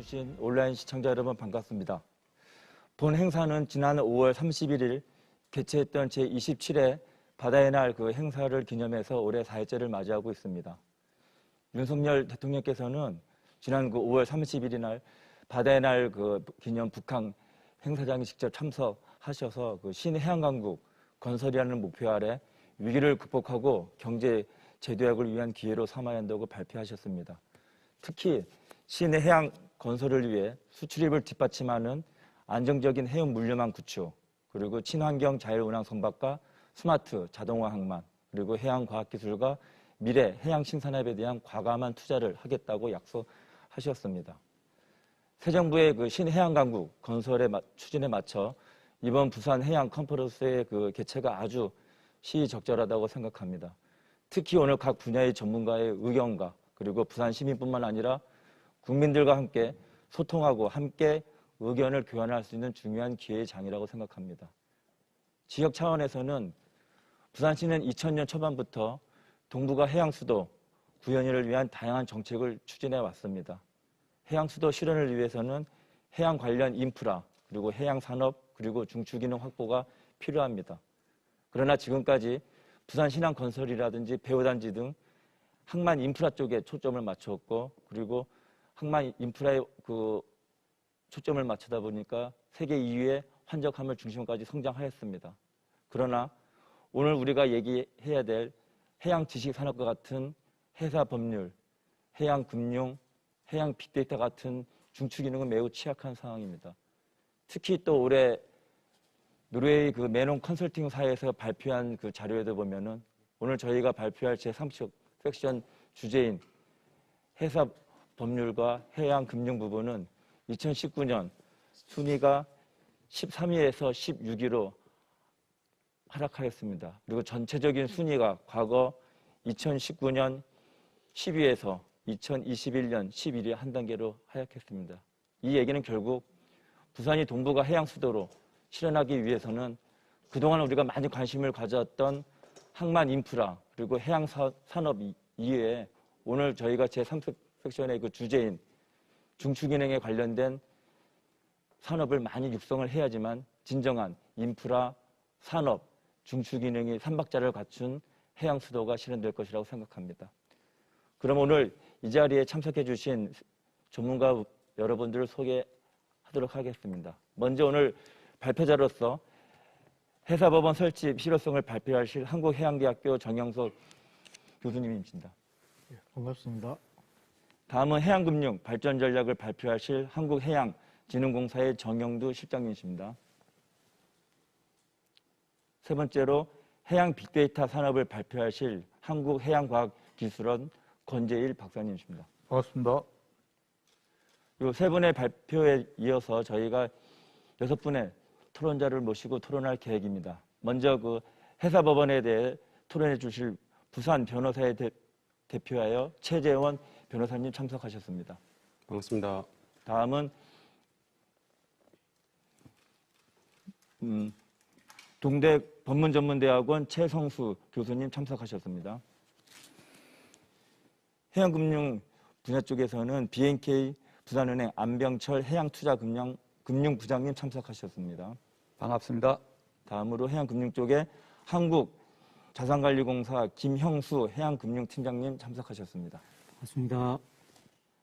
오신 온라인 시청자 여러분 반갑습니다. 본 행사는 지난 5월 31일 개최했던 제27회 바다의 날 그 행사를 기념해서 올해 4회째를 맞이하고 있습니다. 윤석열 대통령께서는 지난 그 5월 31일 날 바다의 날 그 기념 북한 행사장에 직접 참석하셔서 그 신해양강국 건설이라는 목표 아래 위기를 극복하고 경제 재도약을 위한 기회로 삼아야 한다고 발표하셨습니다. 특히 신해양 건설을 위해 수출입을 뒷받침하는 안정적인 해운 물류망 구축, 그리고 친환경 자율운항 선박과 스마트 자동화 항만, 그리고 해양과학기술과 미래 해양신산업에 대한 과감한 투자를 하겠다고 약속하셨습니다. 새 정부의 그 신해양강국 건설의 추진에 맞춰 이번 부산 해양 컨퍼런스의 그 개최가 아주 시의적절하다고 생각합니다. 특히 오늘 각 분야의 전문가의 의견과 그리고 부산 시민뿐만 아니라 국민들과 함께 소통하고 함께 의견을 교환할 수 있는 중요한 기회의 장이라고 생각합니다. 지역 차원에서는 부산시는 2000년 초반부터 동북아 해양수도 구현을 위한 다양한 정책을 추진해 왔습니다. 해양수도 실현을 위해서는 해양 관련 인프라, 그리고 해양산업, 그리고 중추기능 확보가 필요합니다. 그러나 지금까지 부산 신항건설이라든지 배후단지 등 항만 인프라 쪽에 초점을 맞췄고, 그리고 항만 인프라에 그 초점을 맞추다 보니까 세계 2위의 환적함을 중심까지 성장하였습니다. 그러나 오늘 우리가 얘기해야 될 해양 지식 산업과 같은 해사 법률, 해양 금융, 해양 빅데이터 같은 중추 기능은 매우 취약한 상황입니다. 특히 또 올해 노르웨이 그 메논 컨설팅사에서 발표한 그 자료에도 보면은 오늘 저희가 발표할 제3 섹션 주제인 해사 법률과 해양 금융 부분은 2019년 순위가 13위에서 16위로 하락하였습니다. 그리고 전체적인 순위가 과거 2019년 10위에서 2021년 11위 한 단계로 하락했습니다. 이 얘기는 결국 부산이 동북아 해양 수도로 실현하기 위해서는 그동안 우리가 많이 관심을 가졌던 항만 인프라 그리고 해양 산업 이외에 오늘 저희가 제3 섹션의 그 주제인 중추기능에 관련된 산업을 많이 육성을 해야지만 진정한 인프라, 산업, 중추기능이 삼박자를 갖춘 해양 수도가 실현될 것이라고 생각합니다. 그럼 오늘 이 자리에 참석해 주신 전문가 여러분들을 소개하도록 하겠습니다. 먼저 오늘 발표자로서 해사법원 설치 실효성을 발표하실 한국해양대학교 정영석 교수님이십니다. 예, 반갑습니다. 다음은 해양금융 발전 전략을 발표하실 한국해양진흥공사의 정영두 실장님이십니다. 세 번째로 해양 빅데이터 산업을 발표하실 한국해양과학기술원 권재일 박사님이십니다. 반갑습니다. 이 세 분의 발표에 이어서 저희가 6분의 토론자를 모시고 토론할 계획입니다. 먼저 그 해사법원에 대해 토론해 주실 부산 변호사에 대표하여 최재원 변호사님 참석하셨습니다. 반갑습니다. 다음은 동대 법문전문대학원 최성수 교수님 참석하셨습니다. 해양금융 분야 쪽에서는 BNK 부산은행 안병철 해양투자금융부장님 참석하셨습니다. 반갑습니다. 다음으로 해양금융 쪽에 한국자산관리공사 김형수 해양금융팀장님 참석하셨습니다. 반갑습니다.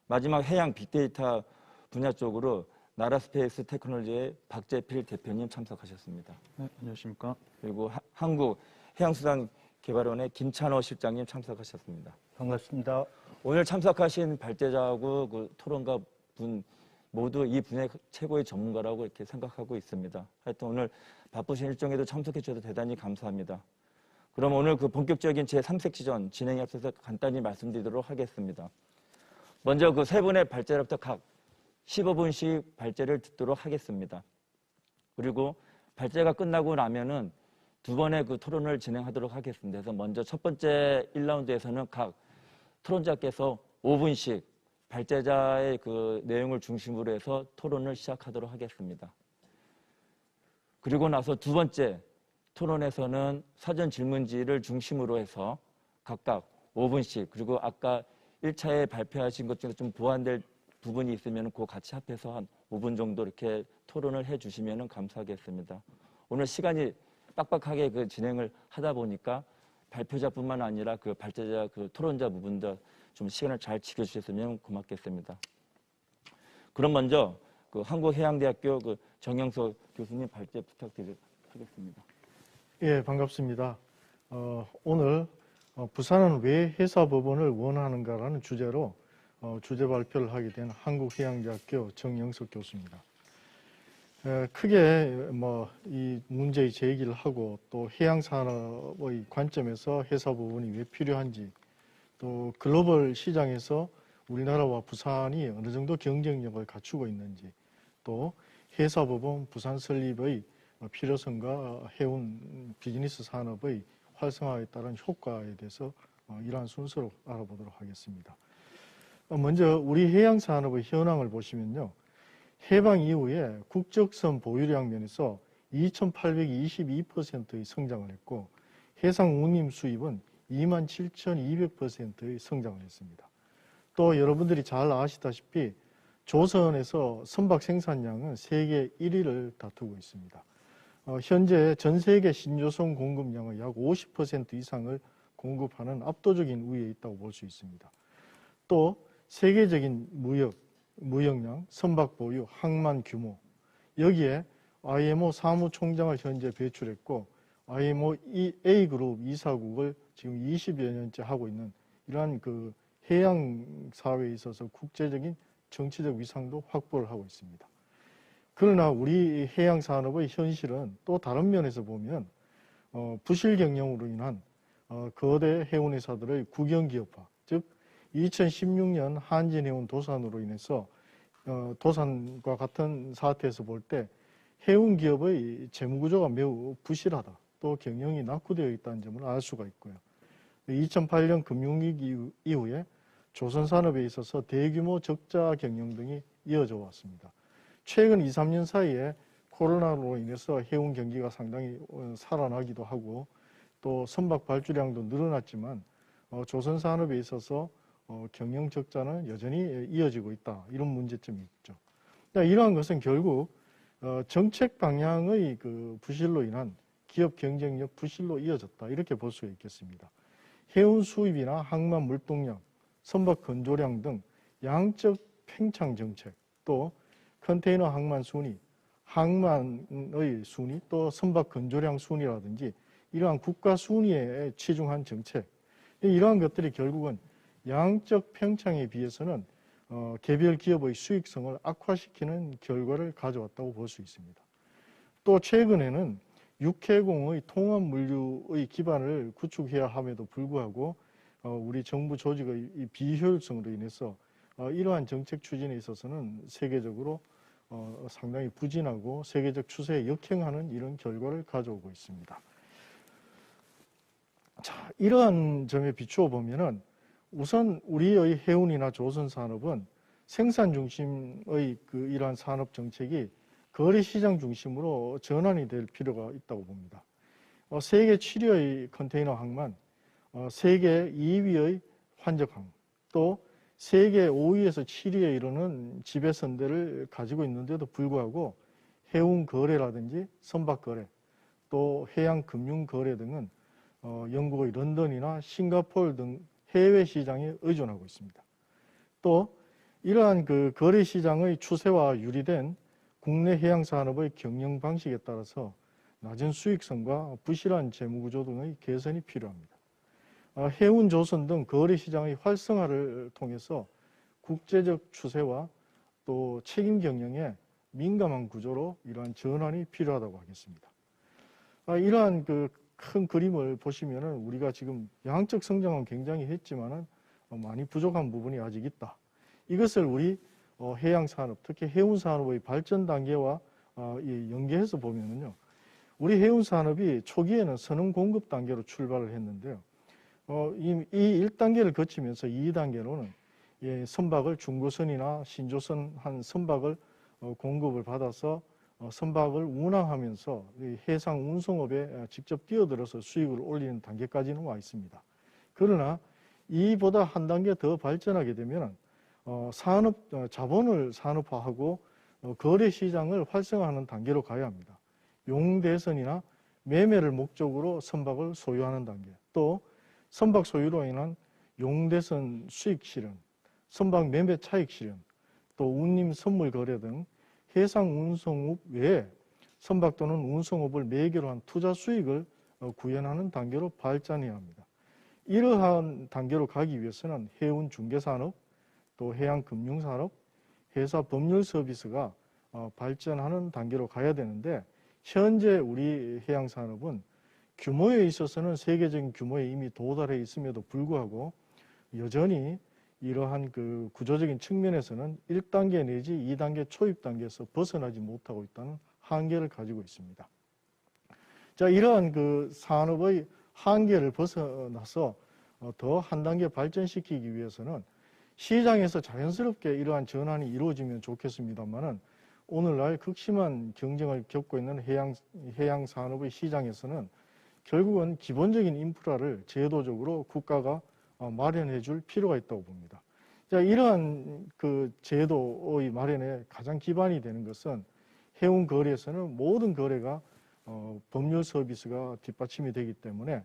마지막 해양 빅데이터 분야 쪽으로 나라스페이스 테크놀로지의 박재필 대표님 참석하셨습니다. 네, 안녕하십니까. 그리고 한국해양수산개발원의 김찬호 실장님 참석하셨습니다. 반갑습니다. 오늘 참석하신 발제자하고 그 토론가 분 모두 이 분야의 최고의 전문가라고 이렇게 생각하고 있습니다. 하여튼 오늘 바쁘신 일정에도 참석해 주셔서 대단히 감사합니다. 그럼 오늘 그 본격적인 제3섹시전 진행에 앞서서 간단히 말씀드리도록 하겠습니다. 먼저 그 세 분의 발제로부터 각 15분씩 발제를 듣도록 하겠습니다. 그리고 발제가 끝나고 나면은 두 번의 그 토론을 진행하도록 하겠습니다. 그래서 먼저 첫 번째 1라운드에서는 각 토론자께서 5분씩 발제자의 그 내용을 중심으로 해서 토론을 시작하도록 하겠습니다. 그리고 나서 두 번째 토론에서는 사전 질문지를 중심으로 해서 각각 5분씩 그리고 아까 1차에 발표하신 것 중에 좀 보완될 부분이 있으면 그 같이 합해서 한 5분 정도 이렇게 토론을 해 주시면 감사하겠습니다. 오늘 시간이 빡빡하게 그 진행을 하다 보니까 발표자뿐만 아니라 그 발제자, 그 토론자 부분도 좀 시간을 잘 지켜주셨으면 고맙겠습니다. 그럼 먼저 그 한국해양대학교 그 정영석 교수님 발제 부탁드리겠습니다. 예, 반갑습니다. 오늘 부산은 왜 해사법원을 원하는가라는 주제로 주제 발표를 하게 된 한국해양대학교 정영석 교수입니다. 크게 이 문제의 제기를 하고 또 해양산업의 관점에서 해사법원이 왜 필요한지 또 글로벌 시장에서 우리나라와 부산이 어느 정도 경쟁력을 갖추고 있는지 또 해사법원 부산 설립의 필요성과 해운 비즈니스 산업의 활성화에 따른 효과에 대해서 이러한 순서로 알아보도록 하겠습니다. 먼저 우리 해양산업의 현황을 보시면요. 해방 이후에 국적선 보유량 면에서 2,822%의 성장을 했고 해상 운임 수입은 27,200%의 성장을 했습니다. 또 여러분들이 잘 아시다시피 조선에서 선박 생산량은 세계 1위를 다투고 있습니다. 현재 전 세계 신조선 공급량의 약 50% 이상을 공급하는 압도적인 우위에 있다고 볼 수 있습니다. 또 세계적인 무역량, 선박 보유, 항만 규모 여기에 IMO 사무총장을 현재 배출했고 IMO A그룹 이사국을 지금 20여 년째 하고 있는 이러한 그 해양 사회에 있어서 국제적인 정치적 위상도 확보를 하고 있습니다. 그러나 우리 해양 산업의 현실은 또 다른 면에서 보면 부실 경영으로 인한 거대 해운회사들의 국영기업화, 즉 2016년 한진해운 도산으로 인해서 도산과 같은 사태에서 볼 때 해운기업의 재무구조가 매우 부실하다, 또 경영이 낙후되어 있다는 점을 알 수가 있고요. 2008년 금융위기 이후에 조선산업에 있어서 대규모 적자 경영 등이 이어져 왔습니다. 최근 2, 3년 사이에 코로나로 인해서 해운 경기가 상당히 살아나기도 하고 또 선박 발주량도 늘어났지만 조선산업에 있어서 경영 적자는 여전히 이어지고 있다. 이런 문제점이 있죠. 이러한 것은 결국 정책 방향의 그 부실로 인한 기업 경쟁력 부실로 이어졌다. 이렇게 볼 수 있겠습니다. 해운 수입이나 항만 물동량, 선박 건조량 등 양적 팽창 정책, 또 컨테이너 항만 순위, 항만의 순위, 또 선박 건조량 순위라든지 이러한 국가 순위에 치중한 정책, 이러한 것들이 결국은 양적 팽창에 비해서는 개별 기업의 수익성을 악화시키는 결과를 가져왔다고 볼 수 있습니다. 또 최근에는 육해공의 통합 물류의 기반을 구축해야 함에도 불구하고 우리 정부 조직의 이 비효율성으로 인해서 이러한 정책 추진에 있어서는 세계적으로 상당히 부진하고 세계적 추세에 역행하는 이런 결과를 가져오고 있습니다. 자, 이러한 점에 비추어 보면은 우선 우리의 해운이나 조선 산업은 생산 중심의 이러한 산업 정책이 거래 시장 중심으로 전환이 될 필요가 있다고 봅니다. 세계 7위의 컨테이너 항만, 세계 2위의 환적항, 또 세계 5위에서 7위에 이르는 지배선대를 가지고 있는데도 불구하고 해운 거래라든지 선박 거래, 또 해양 금융 거래 등은 영국의 런던이나 싱가포르 등 해외 시장에 의존하고 있습니다. 또 이러한 그 거래 시장의 추세와 유리된 국내 해양 산업의 경영 방식에 따라서 낮은 수익성과 부실한 재무구조 등의 개선이 필요합니다. 해운 조선 등 거래 시장의 활성화를 통해서 국제적 추세와 또 책임 경영에 민감한 구조로 이러한 전환이 필요하다고 하겠습니다. 이러한 그 큰 그림을 보시면은 우리가 지금 양적 성장은 굉장히 했지만은 많이 부족한 부분이 아직 있다. 이것을 우리 해양 산업, 특히 해운 산업의 발전 단계와 연계해서 보면은요, 우리 해운 산업이 초기에는 선원 공급 단계로 출발을 했는데요. 이 1단계를 거치면서 2단계로는 선박을 중고선이나 신조선 한 선박을 공급을 받아서 선박을 운항하면서 해상 운송업에 직접 뛰어들어서 수익을 올리는 단계까지는 와 있습니다. 그러나 이보다 한 단계 더 발전하게 되면 자본을 산업화하고 거래 시장을 활성화하는 단계로 가야 합니다. 용대선이나 매매를 목적으로 선박을 소유하는 단계, 또 선박 소유로 인한 용대선 수익 실현, 선박 매매 차익 실현, 또 운임 선물 거래 등 해상 운송업 외에 선박 또는 운송업을 매개로 한 투자 수익을 구현하는 단계로 발전해야 합니다. 이러한 단계로 가기 위해서는 해운 중개산업, 또 해양 금융산업, 회사 법률 서비스가 발전하는 단계로 가야 되는데, 현재 우리 해양산업은 규모에 있어서는 세계적인 규모에 이미 도달해 있음에도 불구하고 여전히 이러한 그 구조적인 측면에서는 1단계 내지 2단계 초입 단계에서 벗어나지 못하고 있다는 한계를 가지고 있습니다. 자, 이러한 그 산업의 한계를 벗어나서 더 한 단계 발전시키기 위해서는 시장에서 자연스럽게 이러한 전환이 이루어지면 좋겠습니다만은, 오늘날 극심한 경쟁을 겪고 있는 해양 산업의 시장에서는 결국은 기본적인 인프라를 제도적으로 국가가 마련해 줄 필요가 있다고 봅니다. 자, 이러한 그 제도의 마련에 가장 기반이 되는 것은 해운 거래에서는 모든 거래가 법률 서비스가 뒷받침이 되기 때문에,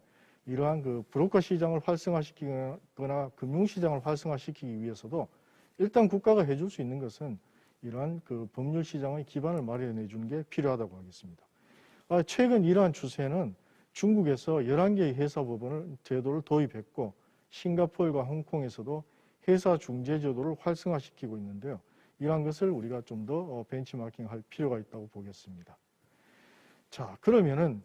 이러한 그 브로커 시장을 활성화시키거나 금융 시장을 활성화시키기 위해서도 일단 국가가 해줄 수 있는 것은 이러한 그 법률 시장의 기반을 마련해 주는 게 필요하다고 하겠습니다. 최근 이러한 추세는 중국에서 11개의 회사법원을 제도를 도입했고, 싱가포르와 홍콩에서도 회사 중재 제도를 활성화시키고 있는데요. 이러한 것을 우리가 좀 더 벤치마킹할 필요가 있다고 보겠습니다. 자, 그러면은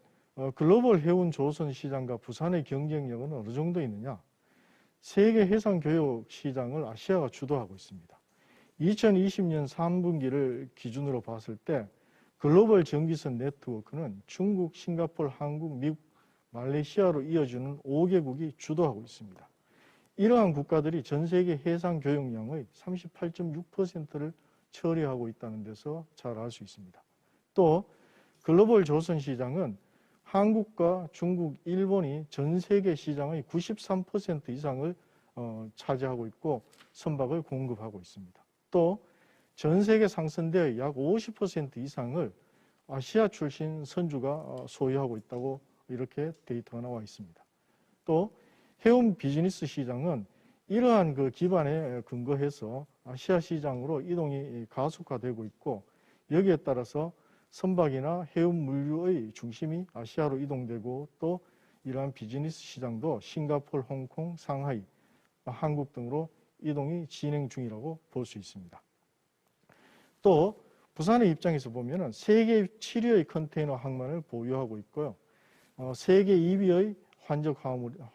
글로벌 해운 조선 시장과 부산의 경쟁력은 어느 정도 있느냐? 세계 해상 교역 시장을 아시아가 주도하고 있습니다. 2020년 3분기를 기준으로 봤을 때 글로벌 전기선 네트워크는 중국, 싱가포르, 한국, 미국, 말레이시아로 이어지는 5개국이 주도하고 있습니다. 이러한 국가들이 전 세계 해상 교역량의 38.6%를 처리하고 있다는 데서 잘 알 수 있습니다. 또 글로벌 조선 시장은 한국과 중국, 일본이 전 세계 시장의 93% 이상을 차지하고 있고 선박을 공급하고 있습니다. 또 전 세계 상선대의 약 50% 이상을 아시아 출신 선주가 소유하고 있다고 이렇게 데이터가 나와 있습니다. 또 해운 비즈니스 시장은 이러한 그 기반에 근거해서 아시아 시장으로 이동이 가속화되고 있고, 여기에 따라서 선박이나 해운 물류의 중심이 아시아로 이동되고, 또 이러한 비즈니스 시장도 싱가포르, 홍콩, 상하이, 한국 등으로 이동이 진행 중이라고 볼 수 있습니다. 또 부산의 입장에서 보면은 세계 7위의 컨테이너 항만을 보유하고 있고요. 세계 2위의 환적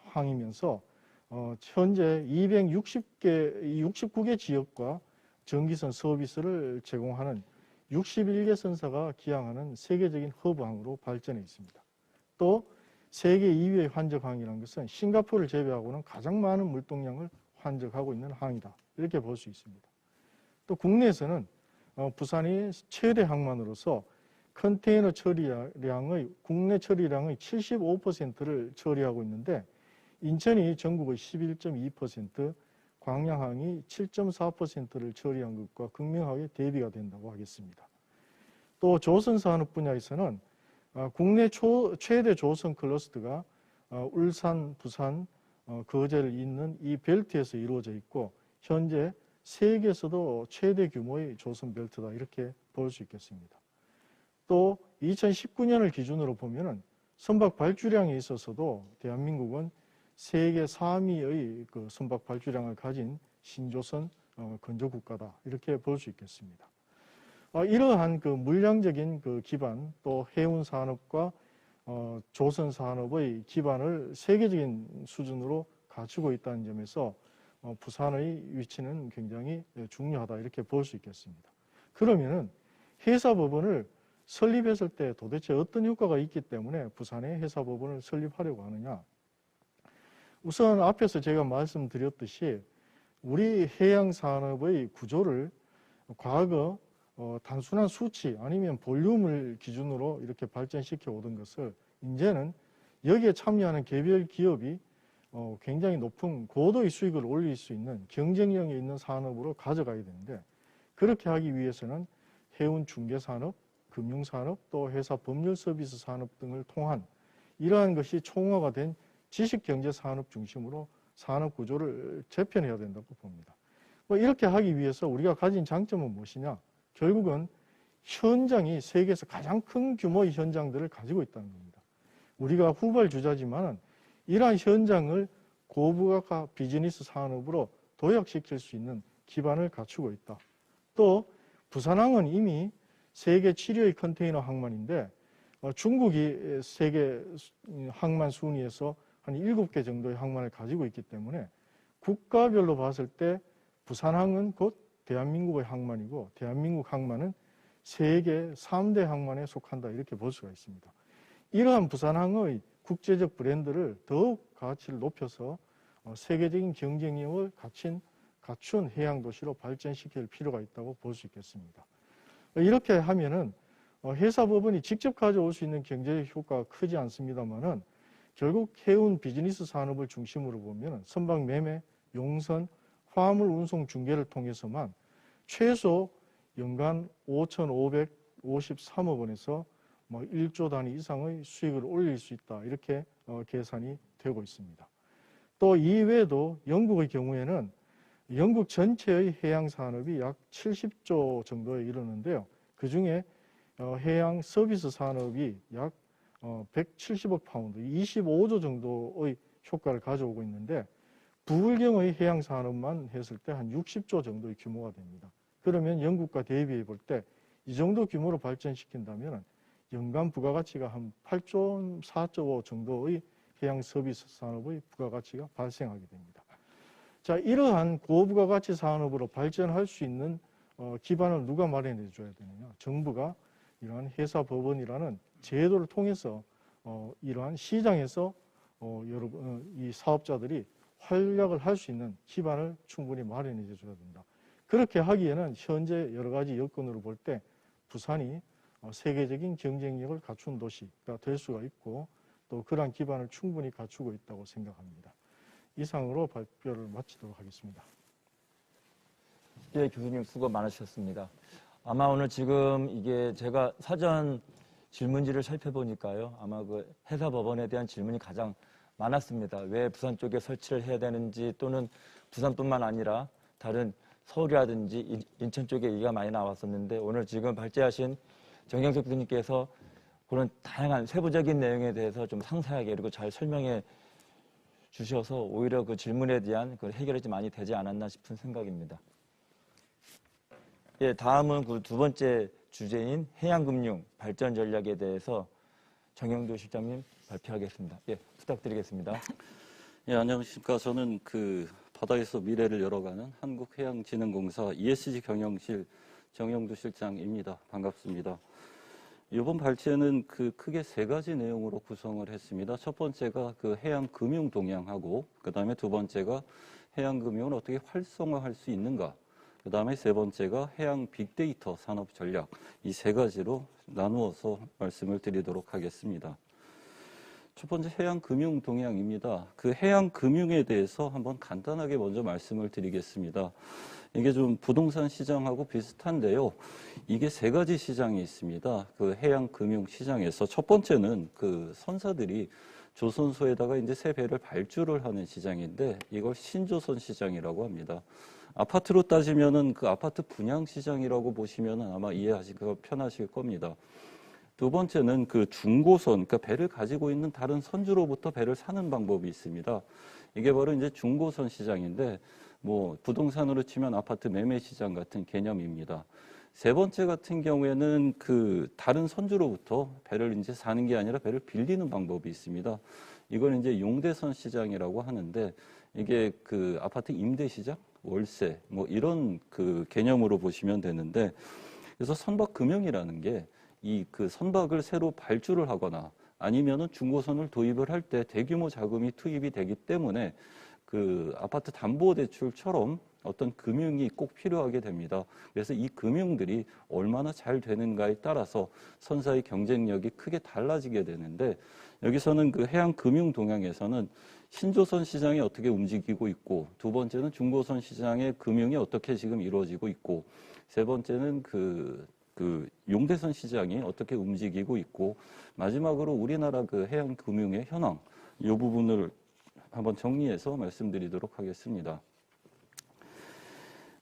항이면서 현재 69개 지역과 전기선 서비스를 제공하는 61개 선사가 기항하는 세계적인 허브항으로 발전해 있습니다. 또 세계 2위의 환적항이라는 것은 싱가포르를 제외하고는 가장 많은 물동량을 환적하고 있는 항이다, 이렇게 볼 수 있습니다. 또 국내에서는 부산이 최대 항만으로서 컨테이너 처리량의 국내 처리량의 75%를 처리하고 있는데, 인천이 전국의 11.2%, 광양항이 7.4%를 처리한 것과 극명하게 대비가 된다고 하겠습니다. 또 조선산업 분야에서는 국내 최대 조선 클러스터가 울산, 부산, 거제를 잇는 이 벨트에서 이루어져 있고, 현재 세계에서도 최대 규모의 조선 벨트다, 이렇게 볼 수 있겠습니다. 또 2019년을 기준으로 보면은 선박 발주량에 있어서도 대한민국은 세계 3위의 그 선박 발주량을 가진 신조선 건조 국가다, 이렇게 볼 수 있겠습니다. 이러한 그 물량적인 그 기반, 또 해운 산업과 조선 산업의 기반을 세계적인 수준으로 갖추고 있다는 점에서 부산의 위치는 굉장히 중요하다, 이렇게 볼 수 있겠습니다. 그러면은 회사법원을 설립했을 때 도대체 어떤 효과가 있기 때문에 부산에 회사법원을 설립하려고 하느냐? 우선 앞에서 제가 말씀드렸듯이 우리 해양산업의 구조를 과거 단순한 수치 아니면 볼륨을 기준으로 이렇게 발전시켜 오던 것을 이제는 여기에 참여하는 개별 기업이 굉장히 높은 고도의 수익을 올릴 수 있는 경쟁력이 있는 산업으로 가져가야 되는데 그렇게 하기 위해서는 해운 중개산업, 금융산업, 또 회사 법률 서비스 산업 등을 통한 이러한 것이 총화가 된 지식경제산업 중심으로 산업 구조를 재편해야 된다고 봅니다. 이렇게 하기 위해서 우리가 가진 장점은 무엇이냐? 결국은 현장이 세계에서 가장 큰 규모의 현장들을 가지고 있다는 겁니다. 우리가 후발주자지만 이러한 현장을 고부가 비즈니스 산업으로 도약시킬 수 있는 기반을 갖추고 있다. 또 부산항은 이미 세계 7위의 컨테이너 항만인데 중국이 세계 항만 순위에서 한 7개 정도의 항만을 가지고 있기 때문에 국가별로 봤을 때 부산항은 곧 대한민국의 항만이고 대한민국 항만은 세계 3대 항만에 속한다 이렇게 볼 수가 있습니다. 이러한 부산항의 국제적 브랜드를 더욱 가치를 높여서 세계적인 경쟁력을 갖춘 해양도시로 발전시킬 필요가 있다고 볼 수 있겠습니다. 이렇게 하면은 회사 법원이 직접 가져올 수 있는 경제적 효과가 크지 않습니다만은 결국 해운 비즈니스 산업을 중심으로 보면 선박 매매, 용선, 화물 운송 중개를 통해서만 최소 연간 5,553억 원에서 1조 단위 이상의 수익을 올릴 수 있다. 이렇게 계산이 되고 있습니다. 또 이외에도 영국의 경우에는 영국 전체의 해양 산업이 약 70조 정도에 이르는데요. 그중에 해양 서비스 산업이 약 170억 파운드, 25조 정도의 효과를 가져오고 있는데 부울경의 해양 산업만 했을 때 한 60조 정도의 규모가 됩니다. 그러면 영국과 대비해 볼 때 이 정도 규모로 발전시킨다면 연간 부가가치가 한 8조, 4조 정도의 해양 서비스 산업의 부가가치가 발생하게 됩니다. 자, 이러한 고부가가치 산업으로 발전할 수 있는 기반을 누가 마련해 줘야 되느냐? 정부가 이러한 회사법원이라는 제도를 통해서 이러한 시장에서 이 사업자들이 활약을 할 수 있는 기반을 충분히 마련해 줘야 된다. 그렇게 하기에는 현재 여러 가지 여건으로 볼 때 부산이 세계적인 경쟁력을 갖춘 도시가 될 수가 있고 또 그러한 기반을 충분히 갖추고 있다고 생각합니다. 이상으로 발표를 마치도록 하겠습니다. 예, 교수님 수고 많으셨습니다. 아마 오늘 지금 이게 제가 사전 질문지를 살펴보니까요. 아마 그 해사법원에 대한 질문이 가장 많았습니다. 왜 부산 쪽에 설치를 해야 되는지 또는 부산뿐만 아니라 다른 서울이라든지 인천 쪽에 얘기가 많이 나왔었는데 오늘 지금 발제하신 정경석 교수님께서 그런 다양한 세부적인 내용에 대해서 좀 상세하게 그리고 잘 설명해 주셔서 오히려 그 질문에 대한 그 해결이 좀 많이 되지 않았나 싶은 생각입니다. 예, 다음은 그 두 번째 주제인 해양금융 발전 전략에 대해서 정영도 실장님 발표하겠습니다. 예, 부탁드리겠습니다. 예, 안녕하십니까. 저는 바다에서 미래를 열어가는 한국해양진흥공사 ESG 경영실 정영도 실장입니다. 반갑습니다. 이번 발제는 크게 세 가지 내용으로 구성을 했습니다. 첫 번째가 해양금융 동향하고, 그 다음에 두 번째가 해양금융을 어떻게 활성화할 수 있는가, 그 다음에 세 번째가 해양 빅데이터 산업 전략, 이 세 가지로 나누어서 말씀을 드리도록 하겠습니다. 첫 번째 해양금융 동향입니다. 해양금융에 대해서 한번 간단하게 먼저 말씀을 드리겠습니다. 이게 좀 부동산 시장하고 비슷한데요. 이게 세 가지 시장이 있습니다. 해양금융 시장에서 첫 번째는 선사들이 조선소에다가 이제 새 배를 발주를 하는 시장인데 이걸 신조선 시장이라고 합니다. 아파트로 따지면은 아파트 분양 시장이라고 보시면은 아마 이해하시기가 편하실 겁니다. 두 번째는 중고선, 그러니까 배를 가지고 있는 다른 선주로부터 배를 사는 방법이 있습니다. 이게 바로 이제 중고선 시장인데, 부동산으로 치면 아파트 매매 시장 같은 개념입니다. 세 번째 같은 경우에는 다른 선주로부터 배를 이제 사는 게 아니라 배를 빌리는 방법이 있습니다. 이걸 이제 용대선 시장이라고 하는데, 이게 아파트 임대 시장, 월세, 이런 개념으로 보시면 되는데, 그래서 선박금융이라는 게 선박을 새로 발주를 하거나 아니면은 중고선을 도입을 할 때 대규모 자금이 투입이 되기 때문에 아파트 담보대출처럼 어떤 금융이 꼭 필요하게 됩니다. 그래서 이 금융들이 얼마나 잘 되는가에 따라서 선사의 경쟁력이 크게 달라지게 되는데 여기서는 해양금융 동향에서는 신조선 시장이 어떻게 움직이고 있고, 두 번째는 중고선 시장의 금융이 어떻게 지금 이루어지고 있고, 세 번째는 용대선 시장이 어떻게 움직이고 있고, 마지막으로 우리나라 그 해양 금융의 현황, 이 부분을 한번 정리해서 말씀드리도록 하겠습니다.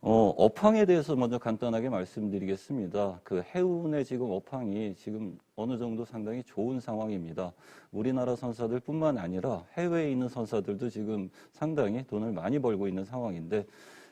업황에 대해서 먼저 간단하게 말씀드리겠습니다. 그 해운의 지금 업황이 지금 어느 정도 상당히 좋은 상황입니다. 우리나라 선사들 뿐만 아니라 해외에 있는 선사들도 지금 상당히 돈을 많이 벌고 있는 상황인데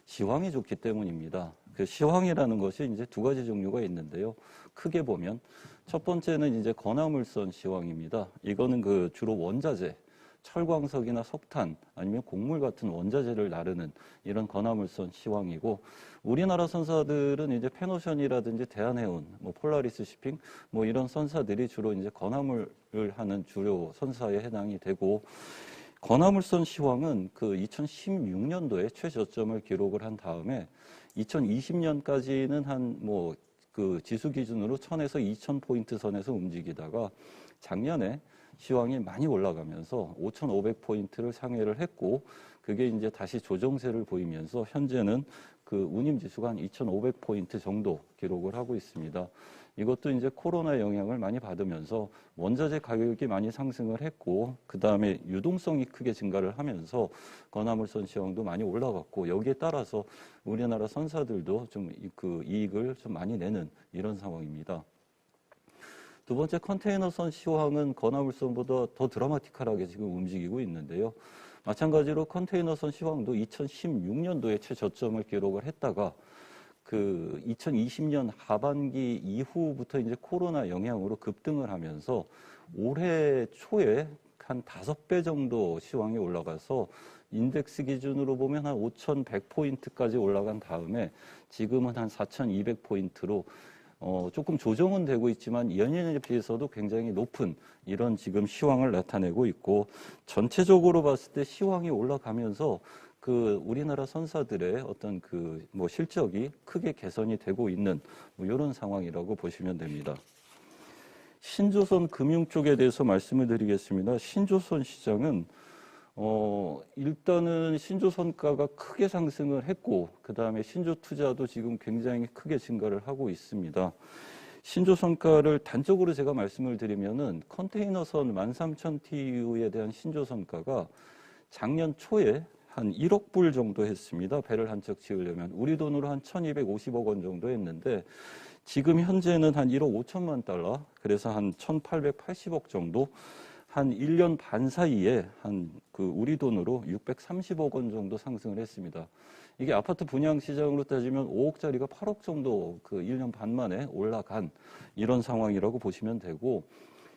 시황이 좋기 때문입니다. 그 시황이라는 것이 이제 두 가지 종류가 있는데요. 크게 보면 첫 번째는 이제 건화물선 시황입니다. 이거는 그 주로 원자재, 철광석이나 석탄 아니면 곡물 같은 원자재를 나르는 이런 건화물선 시황이고, 우리나라 선사들은 이제 페노션이라든지 대한해운, 폴라리스 시핑 이런 선사들이 주로 이제 건화물을 하는 주요 선사에 해당이 되고, 건화물선 시황은 그 2016년도에 최저점을 기록을 한 다음에 2020년까지는 그 지수 기준으로 1000에서 2000포인트 선에서 움직이다가 작년에 시황이 많이 올라가면서 5,500포인트를 상회를 했고, 그게 이제 다시 조정세를 보이면서 현재는 그 운임 지수가 한 2,500포인트 정도 기록을 하고 있습니다. 이것도 이제 코로나 영향을 많이 받으면서 원자재 가격이 많이 상승을 했고, 그 다음에 유동성이 크게 증가를 하면서 건화물선 시황도 많이 올라갔고, 여기에 따라서 우리나라 선사들도 좀 그 이익을 좀 많이 내는 이런 상황입니다. 두 번째 컨테이너선 시황은 건화물선보다 더 드라마틱하게 지금 움직이고 있는데요. 마찬가지로 컨테이너선 시황도 2016년도에 최저점을 기록을 했다가 그 2020년 하반기 이후부터 이제 코로나 영향으로 급등을 하면서 올해 초에 한 5배 정도 시황이 올라가서 인덱스 기준으로 보면 한 5,100포인트까지 올라간 다음에 지금은 한 4,200포인트로 조금 조정은 되고 있지만 연년에 비해서도 굉장히 높은 이런 지금 시황을 나타내고 있고, 전체적으로 봤을 때 시황이 올라가면서 그 우리나라 선사들의 어떤 실적이 크게 개선이 되고 있는 이런 상황이라고 보시면 됩니다. 신조선 금융 쪽에 대해서 말씀을 드리겠습니다. 신조선 시장은 일단은 신조선가가 크게 상승을 했고, 그 다음에 신조 투자도 지금 굉장히 크게 증가를 하고 있습니다. 신조선가를 단적으로 제가 말씀을 드리면은 컨테이너선 13,000TEU에 대한 신조선가가 작년 초에 한 1억 불 정도 했습니다. 배를 한 척 지으려면 우리 돈으로 한 1,250억 원 정도 했는데, 지금 현재는 한 1억 5천만 달러, 그래서 한 1,880억 정도, 한 1년 반 사이에 우리 돈으로 630억 원 정도 상승을 했습니다. 이게 아파트 분양 시장으로 따지면 5억짜리가 8억 정도 1년 반 만에 올라간 이런 상황이라고 보시면 되고,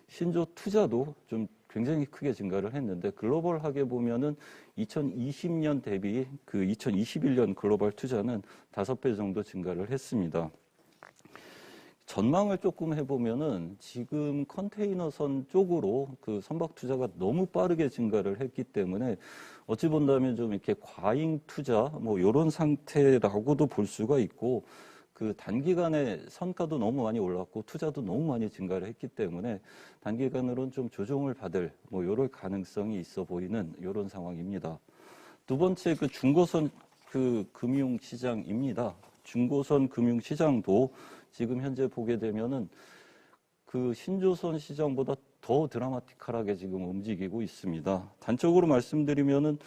신조 투자도 좀 굉장히 크게 증가를 했는데, 글로벌하게 보면은 2020년 대비 2021년 글로벌 투자는 5배 정도 증가를 했습니다. 전망을 조금 해보면은 지금 컨테이너선 쪽으로 그 선박 투자가 너무 빠르게 증가를 했기 때문에 어찌 본다면 좀 이렇게 과잉 투자 이런 상태라고도 볼 수가 있고, 그 단기간에 선가도 너무 많이 올랐고 투자도 너무 많이 증가를 했기 때문에 단기간으로는 좀 조정을 받을 이럴 가능성이 있어 보이는 이런 상황입니다. 두 번째 중고선 금융 시장입니다. 중고선 금융 시장도 지금 현재 보게 되면은 그 신조선 시장보다 더 드라마틱하게 지금 움직이고 있습니다. 단적으로 말씀드리면은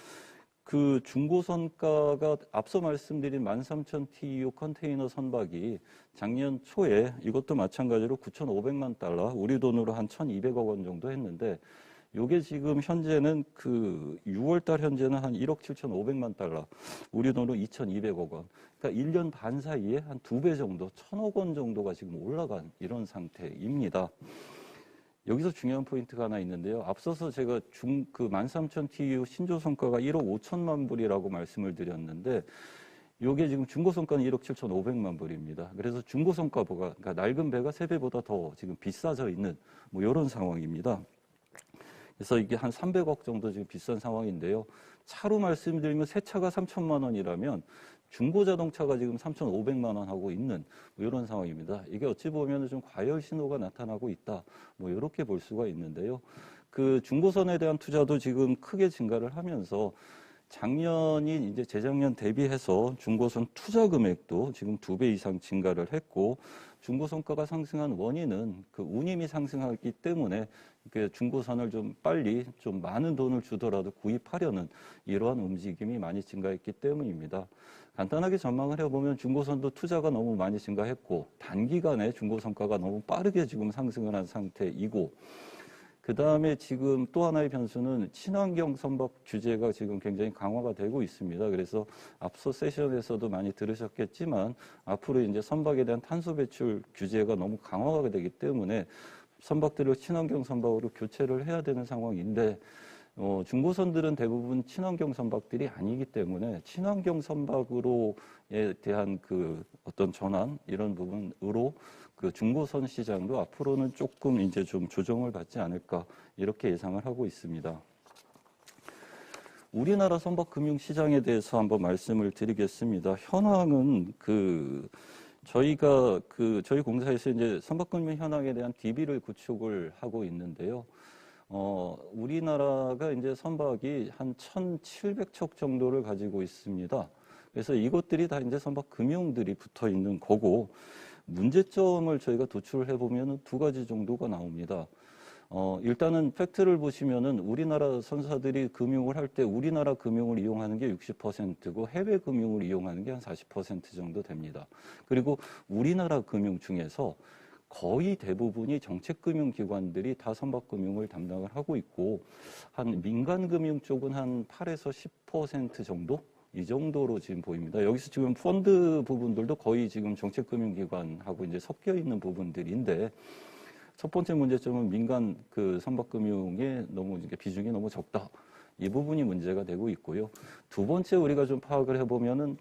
그 중고선가가 앞서 말씀드린 13,000TEU 컨테이너 선박이 작년 초에 이것도 마찬가지로 9,500만 달러, 우리 돈으로 한 1,200억 원 정도 했는데, 요게 지금 현재는 6월 달 현재는 한 1억 7,500만 달러, 우리 돈으로 2,200억 원. 그러니까 1년 반 사이에 한 2배 정도, 1,000억 원 정도가 지금 올라간 이런 상태입니다. 여기서 중요한 포인트가 하나 있는데요. 앞서서 제가 13,000TEU 신조선가가 1억 5천만 불이라고 말씀을 드렸는데, 요게 지금 중고선가는 1억 7,500만 불입니다. 그래서 중고선가보다, 그러니까 낡은 배가 3배보다 더 지금 비싸져 있는 이런 상황입니다. 그래서 이게 한 300억 정도 지금 비싼 상황인데요. 차로 말씀드리면 새 차가 3천만 원이라면 중고 자동차가 지금 3,500만 원 하고 있는 이런 상황입니다. 이게 어찌 보면 좀 과열 신호가 나타나고 있다. 이렇게 볼 수가 있는데요. 그 중고선에 대한 투자도 지금 크게 증가를 하면서 작년이 이제 재작년 대비해서 중고선 투자 금액도 지금 2배 이상 증가를 했고 중고선가가 상승한 원인은 그 운임이 상승하기 때문에 그 중고선을 좀 빨리 좀 많은 돈을 주더라도 구입하려는 이러한 움직임이 많이 증가했기 때문입니다. 간단하게 전망을 해보면 중고선도 투자가 너무 많이 증가했고 단기간에 중고선가가 너무 빠르게 지금 상승을 한 상태이고 그 다음에 지금 또 하나의 변수는 친환경 선박 규제가 지금 굉장히 강화가 되고 있습니다. 그래서 앞서 세션에서도 많이 들으셨겠지만 앞으로 이제 선박에 대한 탄소 배출 규제가 너무 강화가 되기 때문에 선박들을 친환경 선박으로 교체를 해야 되는 상황인데 중고선들은 대부분 친환경 선박들이 아니기 때문에 친환경 선박으로에 대한 그 어떤 전환 이런 부분으로 그 중고선 시장도 앞으로는 조금 이제 좀 조정을 받지 않을까 이렇게 예상을 하고 있습니다. 우리나라 선박 금융 시장에 대해서 한번 말씀을 드리겠습니다. 현황은 저희가 저희 공사에서 이제 선박 금융 현황에 대한 DB를 구축을 하고 있는데요. 우리나라가 이제 선박이 한 1,700척 정도를 가지고 있습니다. 그래서 이것들이 다 이제 선박 금융들이 붙어 있는 거고, 문제점을 저희가 도출을 해보면 2가지 정도가 나옵니다. 일단은 팩트를 보시면은 우리나라 선사들이 금융을 할 때 우리나라 금융을 이용하는 게 60%고 해외 금융을 이용하는 게 한 40% 정도 됩니다. 그리고 우리나라 금융 중에서 거의 대부분이 정책금융기관들이 다 선박금융을 담당을 하고 있고 한 민간금융 쪽은 한 8에서 10% 정도? 이 정도로 지금 보입니다. 여기서 지금 펀드 부분들도 거의 지금 정책금융기관하고 이제 섞여 있는 부분들인데 첫 번째 문제점은 민간 그 선박금융의 너무 이게 비중이 너무 적다. 이 부분이 문제가 되고 있고요. 두 번째 우리가 좀 파악을 해보면은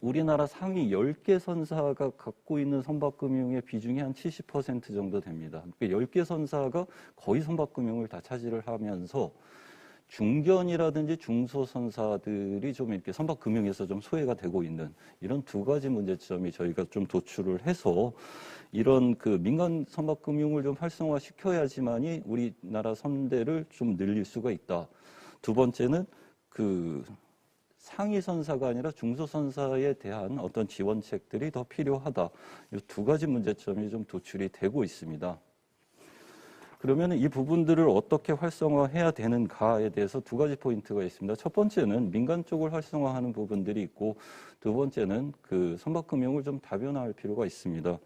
우리나라 상위 10개 선사가 갖고 있는 선박금융의 비중이 한 70% 정도 됩니다. 그러니까 10개 선사가 거의 선박금융을 다 차지를 하면서 중견이라든지 중소선사들이 좀 이렇게 선박금융에서 좀 소외가 되고 있는 이런 2가지 문제점이 저희가 좀 도출을 해서 이런 그 민간 선박금융을 좀 활성화시켜야지만이 우리나라 선대를 좀 늘릴 수가 있다. 두 번째는 상위 선사가 아니라 중소 선사에 대한 어떤 지원책들이 더 필요하다. 이 2가지 문제점이 좀 도출이 되고 있습니다. 그러면 이 부분들을 어떻게 활성화해야 되는가에 대해서 2가지 포인트가 있습니다. 첫 번째는 민간 쪽을 활성화하는 부분들이 있고 두 번째는 그 선박금융을 좀 다변화할 필요가 있습니다.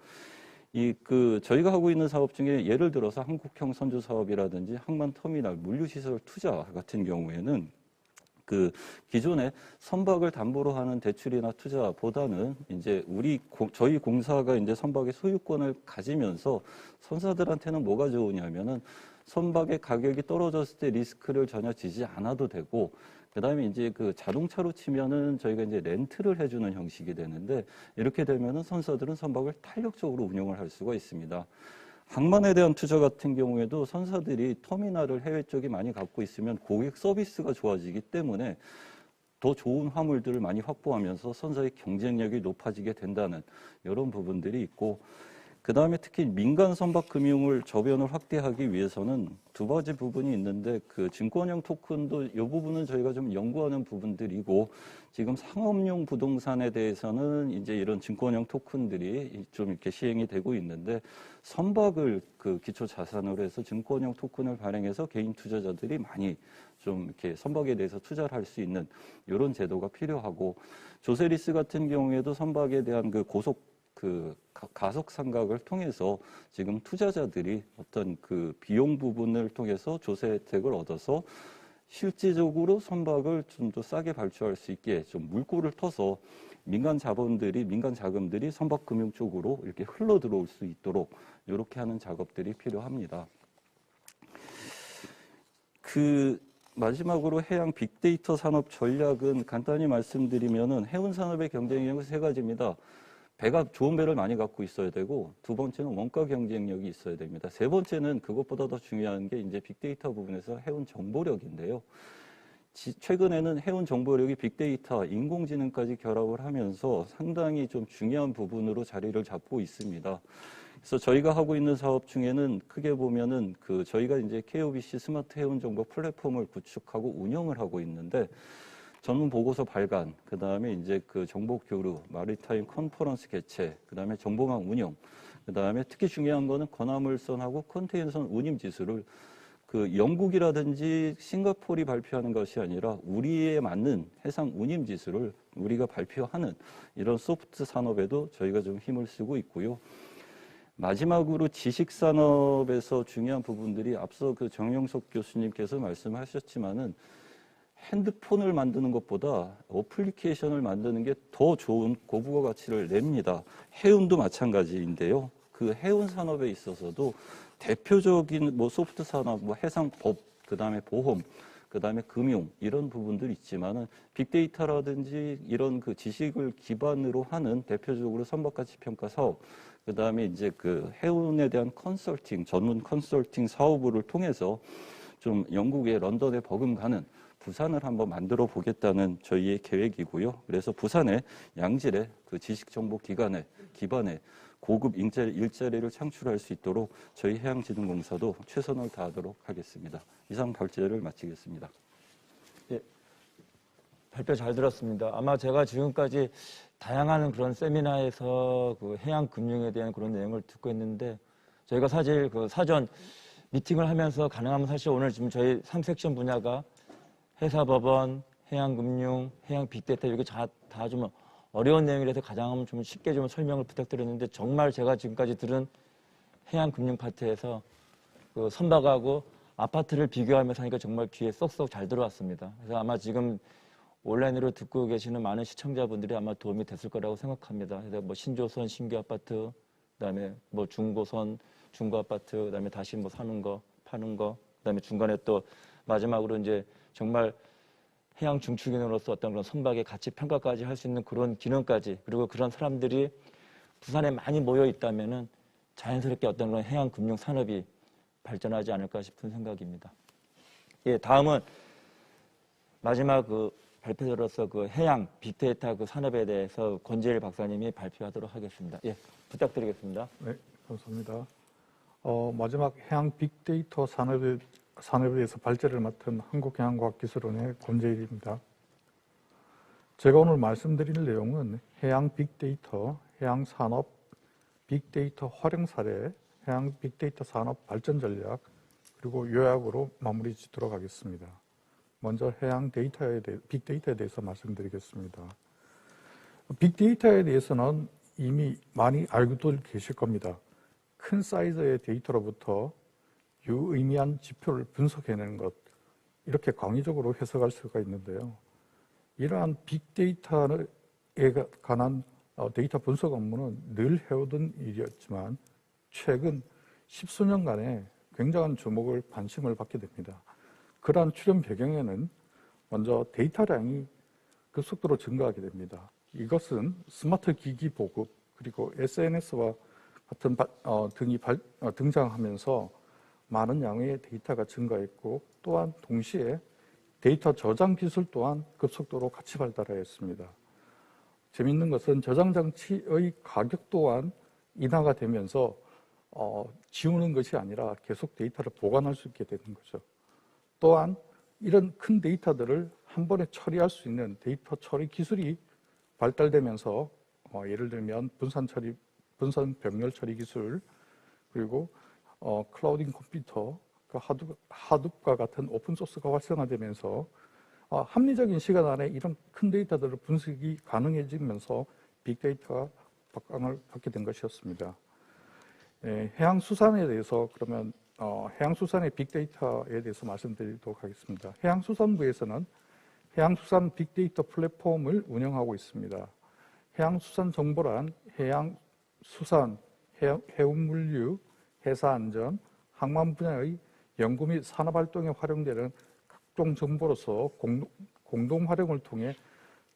저희가 하고 있는 사업 중에 예를 들어서 한국형 선주 사업이라든지 항만터미널, 물류시설 투자 같은 경우에는 기존에 선박을 담보로 하는 대출이나 투자보다는 이제 저희 공사가 이제 선박의 소유권을 가지면서 선사들한테는 뭐가 좋으냐면은 선박의 가격이 떨어졌을 때 리스크를 전혀 지지 않아도 되고, 그 다음에 이제 자동차로 치면은 저희가 이제 렌트를 해주는 형식이 되는데, 이렇게 되면은 선사들은 선박을 탄력적으로 운영을 할 수가 있습니다. 항만에 대한 투자 같은 경우에도 선사들이 터미널을 해외 쪽이 많이 갖고 있으면 고객 서비스가 좋아지기 때문에 더 좋은 화물들을 많이 확보하면서 선사의 경쟁력이 높아지게 된다는 이런 부분들이 있고, 그 다음에 특히 민간 선박 금융을 저변을 확대하기 위해서는 2가지 부분이 있는데 증권형 토큰도 이 부분은 저희가 좀 연구하는 부분들이고, 지금 상업용 부동산에 대해서는 이제 이런 증권형 토큰들이 좀 이렇게 시행이 되고 있는데, 선박을 기초 자산으로 해서 증권형 토큰을 발행해서 개인 투자자들이 많이 좀 이렇게 선박에 대해서 투자를 할 수 있는 이런 제도가 필요하고, 조세리스 같은 경우에도 선박에 대한 가속 상각을 통해서 지금 투자자들이 어떤 비용 부분을 통해서 조세 혜택을 얻어서 실질적으로 선박을 좀 더 싸게 발주할 수 있게 좀 물꼬를 터서 민간 자금들이 선박 금융 쪽으로 이렇게 흘러 들어올 수 있도록 이렇게 하는 작업들이 필요합니다. 마지막으로 해양 빅데이터 산업 전략은 간단히 말씀드리면은 해운 산업의 경쟁력은 3가지입니다. 배가 좋은 배를 많이 갖고 있어야 되고, 두 번째는 원가 경쟁력이 있어야 됩니다. 세 번째는 그것보다 더 중요한 게 이제 빅데이터 부분에서 해운 정보력인데요. 최근에는 해운 정보력이 빅데이터, 인공지능까지 결합을 하면서 상당히 좀 중요한 부분으로 자리를 잡고 있습니다. 그래서 저희가 하고 있는 사업 중에는 크게 보면은 저희가 이제 KOBC 스마트 해운 정보 플랫폼을 구축하고 운영을 하고 있는데 전문 보고서 발간, 그 다음에 이제 정보 교류, 마리타임 컨퍼런스 개최, 그 다음에 정보망 운영, 그 다음에 특히 중요한 거는 건화물선하고 컨테이너선 운임 지수를 영국이라든지 싱가포르이 발표하는 것이 아니라 우리에 맞는 해상 운임 지수를 우리가 발표하는 이런 소프트 산업에도 저희가 좀 힘을 쓰고 있고요. 마지막으로 지식 산업에서 중요한 부분들이 앞서 정영석 교수님께서 말씀하셨지만은 핸드폰을 만드는 것보다 어플리케이션을 만드는 게 더 좋은 고부가 가치를 냅니다. 해운도 마찬가지인데요. 해운 산업에 있어서도 대표적인 소프트 산업, 해상법, 그 다음에 보험, 그 다음에 금융 이런 부분들이 있지만은 빅데이터라든지 이런 지식을 기반으로 하는 대표적으로 선박가치 평가 사업, 그 다음에 이제 해운에 대한 컨설팅, 전문 컨설팅 사업을 통해서 좀 영국의 런던에 버금가는 부산을 한번 만들어 보겠다는 저희의 계획이고요. 그래서 부산의 양질의 지식정보 기반에 고급 일자리를 창출할 수 있도록 저희 해양진흥공사도 최선을 다하도록 하겠습니다. 이상 발제를 마치겠습니다. 예, 발표 잘 들었습니다. 아마 제가 지금까지 다양한 그런 세미나에서 해양금융에 대한 그런 내용을 듣고 있는데 저희가 사실 사전 미팅을 하면서 가능하면 사실 오늘 지금 저희 3섹션 분야가 회사법원, 해양금융, 해양빅데이터 이렇게 다 좀 어려운 내용이라서 가장 좀 쉽게 좀 설명을 부탁드렸는데 정말 제가 지금까지 들은 해양금융 파트에서 선박하고 아파트를 비교하면서 하니까 정말 귀에 쏙쏙 잘 들어왔습니다. 그래서 아마 지금 온라인으로 듣고 계시는 많은 시청자분들이 아마 도움이 됐을 거라고 생각합니다. 그래서 신조선, 신규 아파트, 그다음에 중고선, 중고 아파트, 그다음에 다시 사는 거, 파는 거, 그다음에 중간에 또 마지막으로 이제 정말 해양 중추기능으로서 어떤 그런 선박의 가치 평가까지 할 수 있는 그런 기능까지 그리고 그런 사람들이 부산에 많이 모여 있다면은 자연스럽게 어떤 그런 해양 금융 산업이 발전하지 않을까 싶은 생각입니다. 예, 다음은 마지막 발표자로서 해양 빅데이터 산업에 대해서 권재일 박사님이 발표하도록 하겠습니다. 예, 부탁드리겠습니다. 네, 감사합니다. 마지막 해양 빅데이터 산업에 대해서 발제를 맡은 한국해양과학기술원의 권재일입니다. 제가 오늘 말씀드릴 내용은 해양 빅데이터, 해양 산업, 빅데이터 활용 사례, 해양 빅데이터 산업 발전 전략, 그리고 요약으로 마무리 짓도록 하겠습니다. 먼저 해양 빅데이터에 대해서 말씀드리겠습니다. 빅데이터에 대해서는 이미 많이 알고들 계실 겁니다. 큰 사이즈의 데이터로부터 유의미한 지표를 분석해내는 것, 이렇게 광의적으로 해석할 수가 있는데요. 이러한 빅데이터에 관한 데이터 분석 업무는 늘 해오던 일이었지만 최근 10수년간에 굉장한 주목을 관심을 받게 됩니다. 그러한 출현 배경에는 먼저 데이터량이 급속도로 증가하게 됩니다. 이것은 스마트 기기 보급 그리고 SNS와 같은 등이 등장하면서 많은 양의 데이터가 증가했고 또한 동시에 데이터 저장 기술 또한 급속도로 같이 발달하였습니다. 재미있는 것은 저장 장치의 가격 또한 인하가 되면서 지우는 것이 아니라 계속 데이터를 보관할 수 있게 되는 거죠. 또한 이런 큰 데이터들을 한 번에 처리할 수 있는 데이터 처리 기술이 발달되면서 예를 들면 분산 병렬 처리 기술 그리고 클라우딩 컴퓨터, 하둡과 같은 오픈소스가 활성화되면서 합리적인 시간 안에 이런 큰 데이터들을 분석이 가능해지면서 빅데이터가 박강을 받게 된 것이었습니다. 해양수산에 대해서 그러면 해양수산의 빅데이터에 대해서 말씀드리도록 하겠습니다. 해양수산부에서는 해양수산 빅데이터 플랫폼을 운영하고 있습니다. 해양수산 정보란 해양수산, 해운물류, 해사안전, 항만 분야의 연구 및 산업활동에 활용되는 각종 정보로서 공동 활용을 통해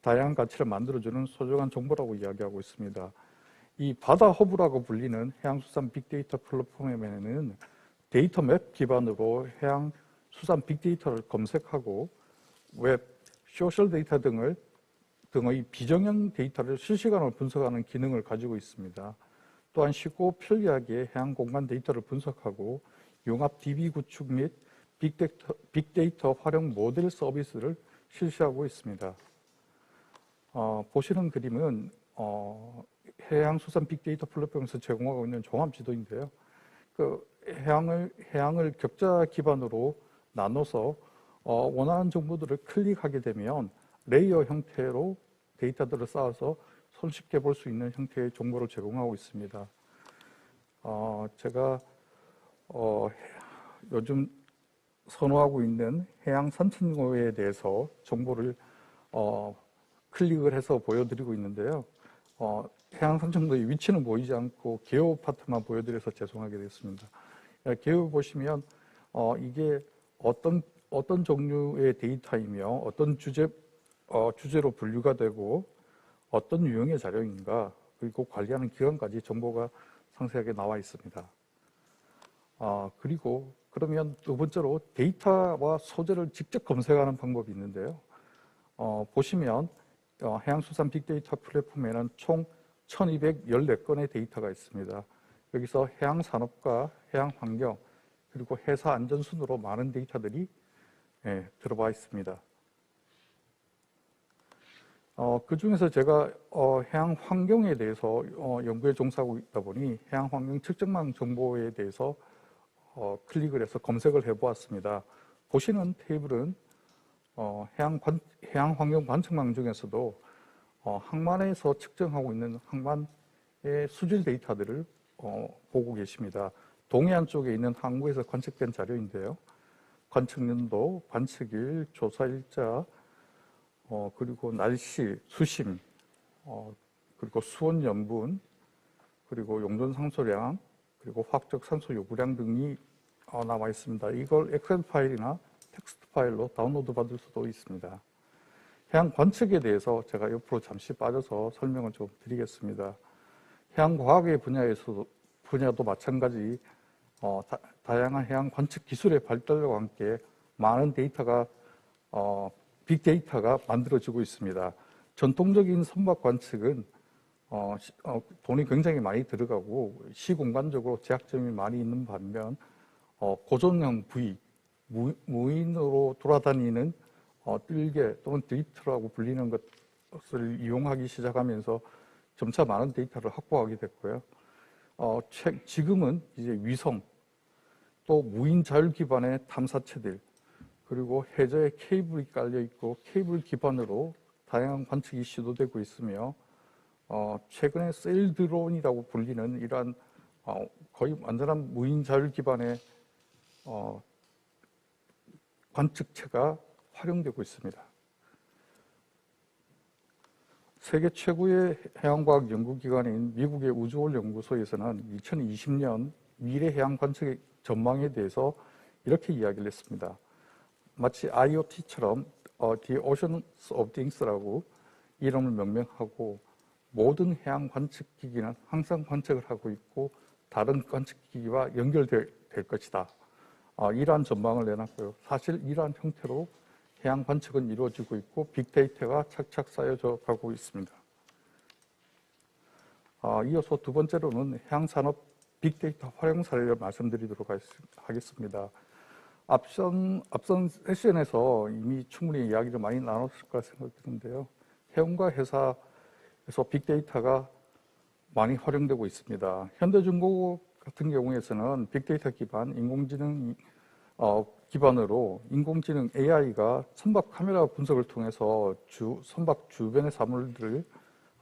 다양한 가치를 만들어주는 소중한 정보라고 이야기하고 있습니다. 이 바다 허브라고 불리는 해양수산 빅데이터 플랫폼에는 데이터 맵 기반으로 해양수산 빅데이터를 검색하고 웹, 소셜 데이터 등의 비정형 데이터를 실시간으로 분석하는 기능을 가지고 있습니다. 또한 쉽고 편리하게 해양 공간 데이터를 분석하고 융합 DB 구축 및 빅데이터 활용 모델 서비스를 실시하고 있습니다. 보시는 그림은 해양수산 빅데이터 플랫폼에서 제공하고 있는 종합 지도인데요. 그 해양을 격자 기반으로 나눠서 원하는 정보들을 클릭하게 되면 레이어 형태로 데이터들을 쌓아서 손쉽게 볼 수 있는 형태의 정보를 제공하고 있습니다. 제가 요즘 선호하고 있는 해양 산책로에 대해서 정보를 클릭을 해서 보여드리고 있는데요. 해양 산책로의 위치는 보이지 않고 개요 파트만 보여드려서 죄송하게 됐습니다. 개요 보시면 이게 어떤 종류의 데이터이며 어떤 주제로 분류가 되고 어떤 유형의 자료인가 그리고 관리하는 기관까지 정보가 상세하게 나와 있습니다. 그리고 그러면 두 번째로 데이터와 소재를 직접 검색하는 방법이 있는데요. 보시면 해양수산 빅데이터 플랫폼에는 총 1214건의 데이터가 있습니다. 여기서 해양산업과 해양환경 그리고 해사 안전 순으로 많은 데이터들이 들어와 있습니다. 그 중에서 제가 해양 환경에 대해서 연구에 종사하고 있다 보니 해양 환경 측정망 정보에 대해서 클릭을 해서 검색을 해보았습니다. 보시는 테이블은 해양 환경 관측망 중에서도 항만에서 측정하고 있는 항만의 수질 데이터들을 보고 계십니다. 동해안 쪽에 있는 항구에서 관측된 자료인데요. 관측연도, 관측일, 조사일자, 그리고 날씨, 수심, 그리고 수온 염분, 그리고 용존 산소량, 그리고 화학적 산소 요구량 등이 나와 있습니다. 이걸 엑셀 파일이나 텍스트 파일로 다운로드 받을 수도 있습니다. 해양 관측에 대해서 제가 옆으로 잠시 빠져서 설명을 좀 드리겠습니다. 해양과학의 분야도 마찬가지 다양한 해양 관측 기술의 발달과 함께 많은 데이터가 빅데이터가 만들어지고 있습니다. 전통적인 선박 관측은 돈이 굉장히 많이 들어가고 시공간적으로 제약점이 많이 있는 반면 고전형 부위, 무인으로 돌아다니는 뜰개 또는 드리프트라고 불리는 것을 이용하기 시작하면서 점차 많은 데이터를 확보하게 됐고요. 지금은 이제 위성, 또 무인 자율 기반의 탐사체들, 그리고 해저에 케이블이 깔려 있고 케이블 기반으로 다양한 관측이 시도되고 있으며 최근에 세일 드론이라고 불리는 이러한 거의 완전한 무인 자율 기반의 관측체가 활용되고 있습니다. 세계 최고의 해양과학 연구기관인 미국의 우주홀 연구소에서는 2020년 미래 해양 관측의 전망에 대해서 이렇게 이야기를 했습니다. 마치 IoT처럼 The Oceans of Things라고 이름을 명명하고 모든 해양 관측기기는 항상 관측을 하고 있고 다른 관측기기와 연결될 것이다. 이러한 전망을 내놨고요. 사실 이러한 형태로 해양 관측은 이루어지고 있고 빅데이터가 착착 쌓여져 가고 있습니다. 이어서 두 번째로는 해양산업 빅데이터 활용 사례를 말씀드리도록 하겠습니다. 앞선 세션에서 이미 충분히 이야기를 많이 나눴을 거라 생각드는데요. 해운과 해사에서 빅데이터가 많이 활용되고 있습니다. 현대중공업 같은 경우에서는 빅데이터 기반 인공지능 기반으로 인공지능 AI가 선박 카메라 분석을 통해서 선박 주변의 사물들을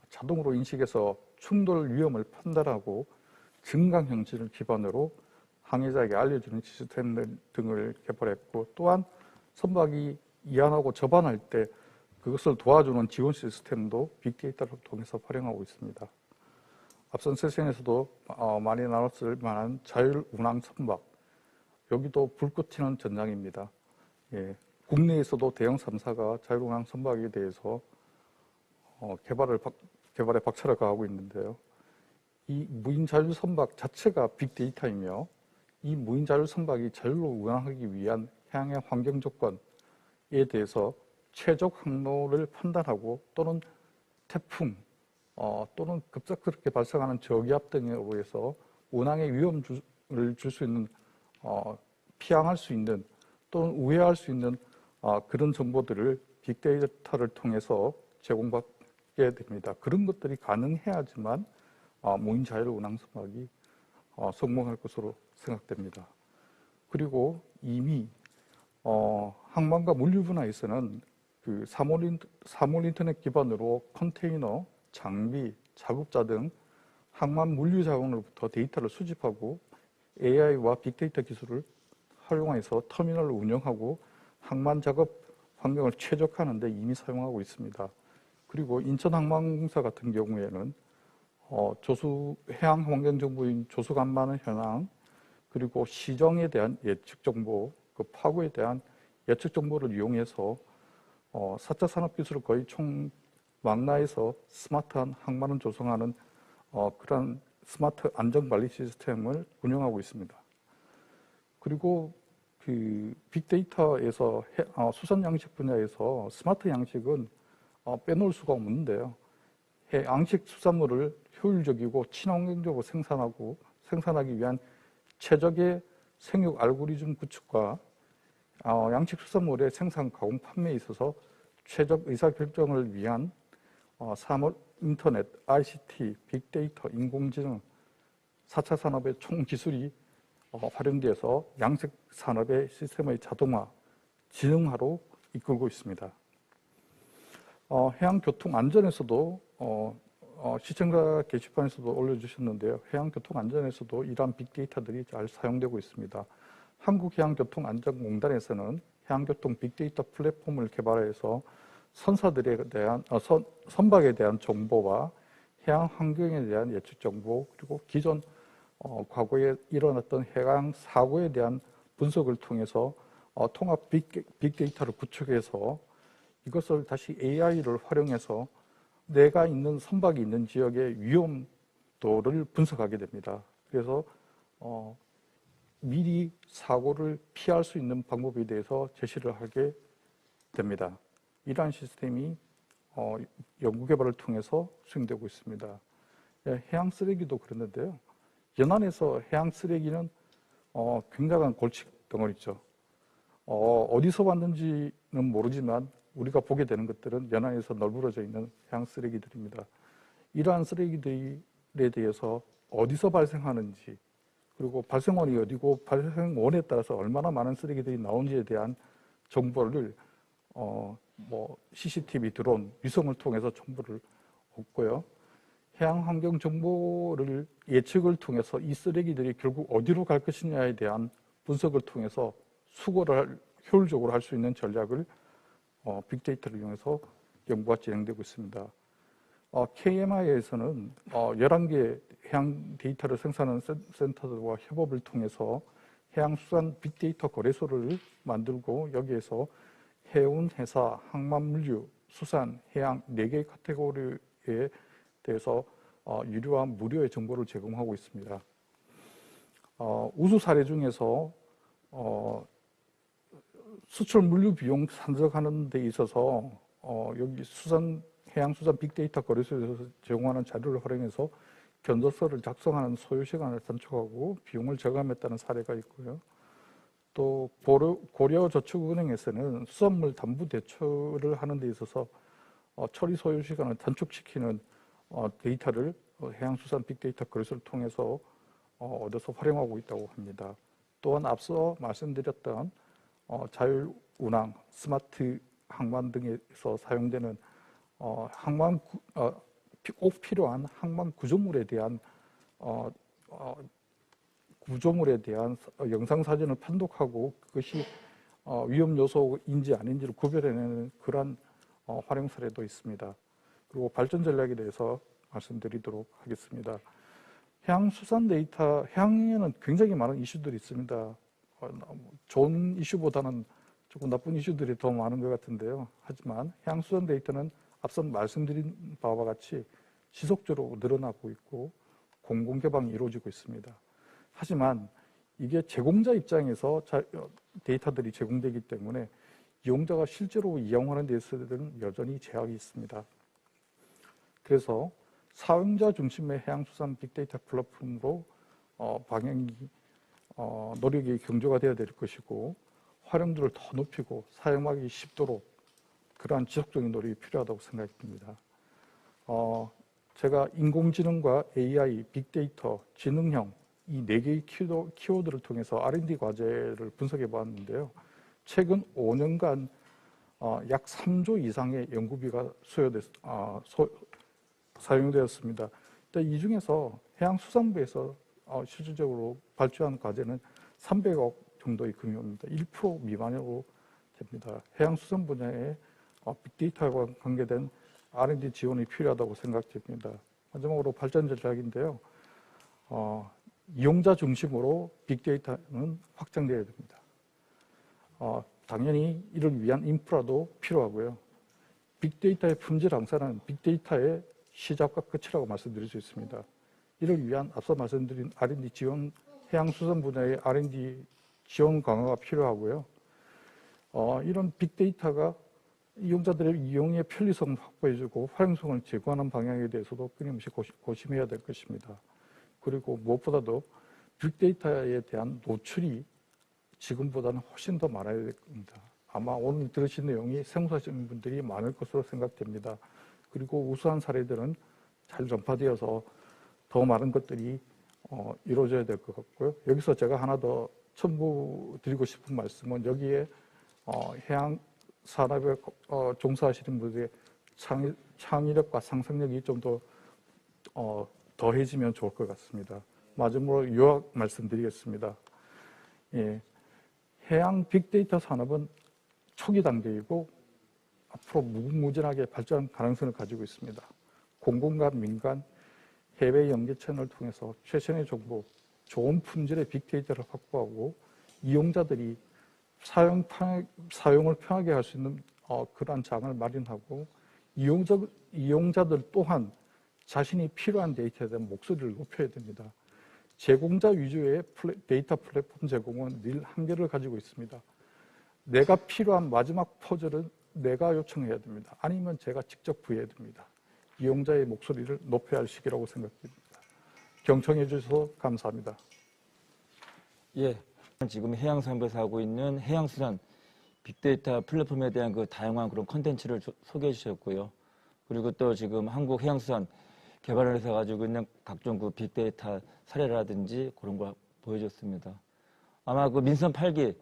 자동으로 인식해서 충돌 위험을 판단하고 증강현실을 기반으로 항해자에게 알려주는 시스템 등을 개발했고 또한 선박이 이완하고 접안할 때 그것을 도와주는 지원 시스템도 빅데이터를 통해서 활용하고 있습니다. 앞선 세션에서도 많이 나눴을 만한 자율운항 선박, 여기도 불꽃 튀는 전장입니다. 국내에서도 대형 3사가 자율운항 선박에 대해서 개발에 박차를 가하고 있는데요. 이 무인 자율 선박 자체가 빅데이터이며 이 무인 자율 선박이 자율로 운항하기 위한 해양의 환경 조건에 대해서 최적 항로를 판단하고 또는 태풍, 또는 급작스럽게 발생하는 저기압 등에 의해서 운항에 위험을 줄 수 있는 피항할 수 있는 또는 우회할 수 있는 그런 정보들을 빅데이터를 통해서 제공받게 됩니다. 그런 것들이 가능해야지만 무인 자율 운항 선박이 성공할 것으로 생각됩니다. 그리고 이미 항만과 물류 분야에서는 그 사물 인터넷 기반으로 컨테이너, 장비, 작업자 등 항만 물류 자원으로부터 데이터를 수집하고 AI와 빅데이터 기술을 활용해서 터미널을 운영하고 항만 작업 환경을 최적화하는 데 이미 사용하고 있습니다. 그리고 인천항만공사 같은 경우에는 해양 환경 정보인 조수간만의 현황, 그리고 시정에 대한 예측 정보, 그 파고에 대한 예측 정보를 이용해서 4차 산업기술을 거의 총망라해서 스마트한 항만을 조성하는 그런 스마트 안전관리 시스템을 운영하고 있습니다. 그리고 그 빅데이터에서 수산 양식 분야에서 스마트 양식은 빼놓을 수가 없는데요. 양식 수산물을 효율적이고 친환경적으로 생산하기 위한 최적의 생육 알고리즘 구축과 양식 수산물의 생산, 가공, 판매에 있어서 최적 의사결정을 위한 사물 인터넷, ICT, 빅데이터, 인공지능, 4차 산업의 총기술이 활용돼서 양식 산업의 시스템의 자동화, 지능화로 이끌고 있습니다. 해양교통 안전에서도 시청자 게시판에서도 올려주셨는데요. 해양교통 안전에서도 이러한 빅데이터들이 잘 사용되고 있습니다. 한국해양교통안전공단에서는 해양교통 빅데이터 플랫폼을 개발해서 선박에 대한 정보와 해양 환경에 대한 예측 정보, 그리고 기존 과거에 일어났던 해양 사고에 대한 분석을 통해서 통합 빅데이터를 구축해서 이것을 다시 AI를 활용해서 내가 있는 선박이 있는 지역의 위험도를 분석하게 됩니다. 그래서 미리 사고를 피할 수 있는 방법에 대해서 제시를 하게 됩니다. 이러한 시스템이 연구개발을 통해서 수행되고 있습니다. 해양 쓰레기도 그랬는데요. 연안에서 해양 쓰레기는 굉장한 골칫덩어리죠. 어디서 왔는지는 모르지만 우리가 보게 되는 것들은 연안에서 널브러져 있는 해양 쓰레기들입니다. 이러한 쓰레기들에 대해서 어디서 발생하는지, 그리고 발생원이 어디고 발생원에 따라서 얼마나 많은 쓰레기들이 나오는지에 대한 정보를 CCTV, 드론, 위성을 통해서 정보를 얻고요. 해양 환경 정보를 예측을 통해서 이 쓰레기들이 결국 어디로 갈 것이냐에 대한 분석을 통해서 수거를 효율적으로 할 수 있는 전략을 빅데이터를 이용해서 연구가 진행되고 있습니다. KMI에서는 11개 해양 데이터를 생산하는 센터들과 협업을 통해서 해양수산 빅데이터 거래소를 만들고 여기에서 해운, 해사, 항만, 물류, 수산, 해양 4개의 카테고리에 대해서 유료와 무료의 정보를 제공하고 있습니다. 우수 사례 중에서 수출 물류 비용 산정하는 데 있어서 여기 해양수산 빅데이터 거래소에서 제공하는 자료를 활용해서 견적서를 작성하는 소요 시간을 단축하고 비용을 절감했다는 사례가 있고요. 또 고려저축은행에서는 수산물 담보 대출을 하는 데 있어서 처리 소요 시간을 단축시키는 데이터를 해양수산 빅데이터 거래소를 통해서 얻어서 활용하고 있다고 합니다. 또한 앞서 말씀드렸던 자율운항, 스마트 항만 등에서 사용되는 꼭 필요한 항만 구조물에 대한 영상 사진을 판독하고 그것이 위험 요소인지 아닌지를 구별해내는 그러한 활용 사례도 있습니다. 그리고 발전 전략에 대해서 말씀드리도록 하겠습니다. 해양수산 데이터, 해양에는 굉장히 많은 이슈들이 있습니다. 좋은 이슈보다는 조금 나쁜 이슈들이 더 많은 것 같은데요. 하지만 해양수산 데이터는 앞서 말씀드린 바와 같이 지속적으로 늘어나고 있고 공공개방이 이루어지고 있습니다. 하지만 이게 제공자 입장에서 데이터들이 제공되기 때문에 이용자가 실제로 이용하는 데 있어서는 여전히 제약이 있습니다. 그래서 사용자 중심의 해양수산 빅데이터 플랫폼으로 노력이 경조가 되어야 될 것이고 활용도를 더 높이고 사용하기 쉽도록 그러한 지속적인 노력이 필요하다고 생각이 듭니다. 제가 인공지능과 AI, 빅데이터, 지능형 이 4개의 키워드를 통해서 R&D 과제를 분석해 보았는데요. 최근 5년간 약 3조 이상의 연구비가 사용되었습니다. 이 중에서 해양수산부에서 실질적으로 발주한 과제는 300억 정도의 금액입니다. 1% 미만으로 됩니다. 해양수산 분야에 빅데이터와 관계된 R&D 지원이 필요하다고 생각됩니다. 마지막으로 발전 전략인데요. 이용자 중심으로 빅데이터는 확장되어야 됩니다. 당연히 이를 위한 인프라도 필요하고요. 빅데이터의 품질 향상은 빅데이터의 시작과 끝이라고 말씀드릴 수 있습니다. 이를 위한 앞서 말씀드린 R&D 지원, 해양수산 분야의 R&D 지원 강화가 필요하고요. 이런 빅데이터가 이용자들의 이용의 편리성을 확보해주고 활용성을 제고하는 방향에 대해서도 끊임없이 고심해야 될 것입니다. 그리고 무엇보다도 빅데이터에 대한 노출이 지금보다는 훨씬 더 많아야 될 겁니다. 아마 오늘 들으신 내용이 생소하신 분들이 많을 것으로 생각됩니다. 그리고 우수한 사례들은 잘 전파되어서 더 많은 것들이 이루어져야 될 것 같고요. 여기서 제가 하나 더 첨부드리고 싶은 말씀은 여기에 해양 산업에 종사하시는 분들의 창의력과 상상력이 좀 더 더해지면 좋을 것 같습니다. 마지막으로 요약 말씀드리겠습니다. 예, 해양 빅데이터 산업은 초기 단계이고 앞으로 무궁무진하게 발전 가능성을 가지고 있습니다. 공공과 민간, 해외 연계 채널을 통해서 최신의 정보, 좋은 품질의 빅데이터를 확보하고 이용자들이 사용을 편하게 할 수 있는 그러한 장을 마련하고 이용자들 또한 자신이 필요한 데이터에 대한 목소리를 높여야 됩니다. 제공자 위주의 데이터 플랫폼 제공은 늘 한계를 가지고 있습니다. 내가 필요한 마지막 퍼즐은 내가 요청해야 됩니다. 아니면 제가 직접 구해야 됩니다. 이용자의 목소리를 높여야 할 시기라고 생각됩니다. 경청해 주셔서 감사합니다. 예, 지금 해양수산부에서 하고 있는 해양수산 빅데이터 플랫폼에 대한 그 다양한 그런 콘텐츠를 소개해 주셨고요. 그리고 또 지금 한국해양수산 개발원에서 가지고 있는 각종 그 빅데이터 사례라든지 그런 걸 보여줬습니다. 아마 그 민선 8기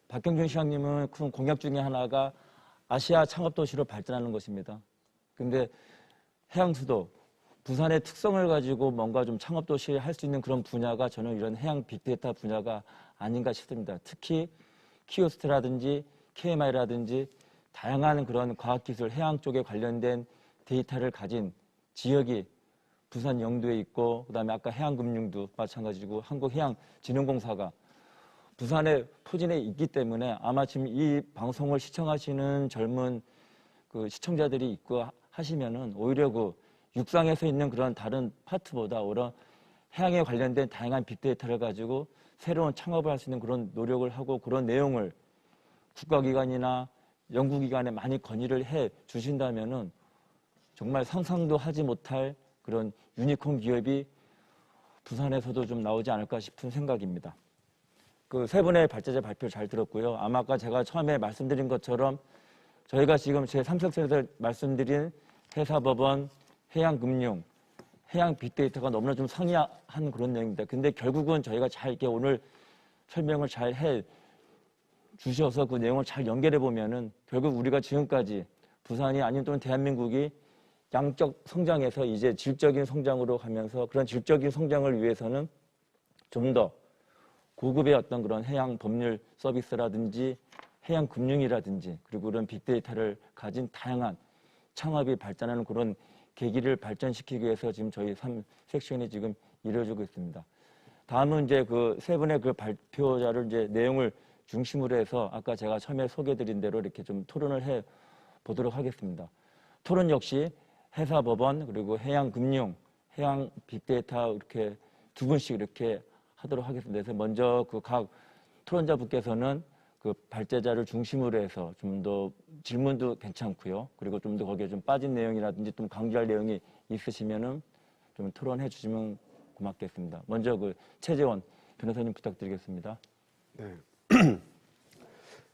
박경준 시장님은 큰 공약 중에 하나가 아시아 창업도시로 발전하는 것입니다. 근데 해양수도 부산의 특성을 가지고 뭔가 좀 창업도시 할 수 있는 그런 분야가 저는 이런 해양 빅데이터 분야가 아닌가 싶습니다. 특히 키오스트라든지 KMI라든지 다양한 그런 과학기술 해양 쪽에 관련된 데이터를 가진 지역이 부산 영도에 있고 그다음에 아까 해양금융도 마찬가지고 한국해양진흥공사가 부산의 포진에 있기 때문에 아마 지금 이 방송을 시청하시는 젊은 그 시청자들이 있고 하시면은 오히려 그 육상에서 있는 그런 다른 파트보다 오히려 해양에 관련된 다양한 빅데이터를 가지고 새로운 창업을 할 수 있는 그런 노력을 하고 그런 내용을 국가기관이나 연구기관에 많이 건의를 해 주신다면은 정말 상상도 하지 못할 그런 유니콘 기업이 부산에서도 좀 나오지 않을까 싶은 생각입니다. 그 세 분의 발제자 발표 잘 들었고요. 아마 아까 제가 처음에 말씀드린 것처럼 저희가 지금 제3세에서 말씀드린 해사법원, 해양금융, 해양 빅데이터가 너무나 좀 상이한 그런 내용입니다. 근데 결국은 저희가 잘 이렇게 오늘 설명을 잘 해 주셔서 그 내용을 잘 연결해 보면은 결국 우리가 지금까지 부산이 아니면 또는 대한민국이 양적 성장에서 이제 질적인 성장으로 가면서 그런 질적인 성장을 위해서는 좀 더 고급의 어떤 그런 해양 법률 서비스라든지 해양 금융이라든지 그리고 그런 빅데이터를 가진 다양한 창업이 발전하는 그런 계기를 발전시키기 위해서 지금 저희 3섹션이 지금 이루어지고 있습니다. 다음은 이제 그 세 분의 그 발표자를 이제 내용을 중심으로 해서 아까 제가 처음에 소개드린 대로 이렇게 좀 토론을 해 보도록 하겠습니다. 토론 역시 해사법원 그리고 해양금융, 해양 빅데이터 이렇게 두 분씩 이렇게 하도록 하겠습니다. 그래서 먼저 그 각 토론자분께서는 그 발제자를 중심으로 해서 좀 더 질문도 괜찮고요. 그리고 좀 더 거기에 좀 빠진 내용이라든지 좀 강조할 내용이 있으시면은 좀 토론해 주시면 고맙겠습니다. 먼저 그 최재원 변호사님 부탁드리겠습니다. 네.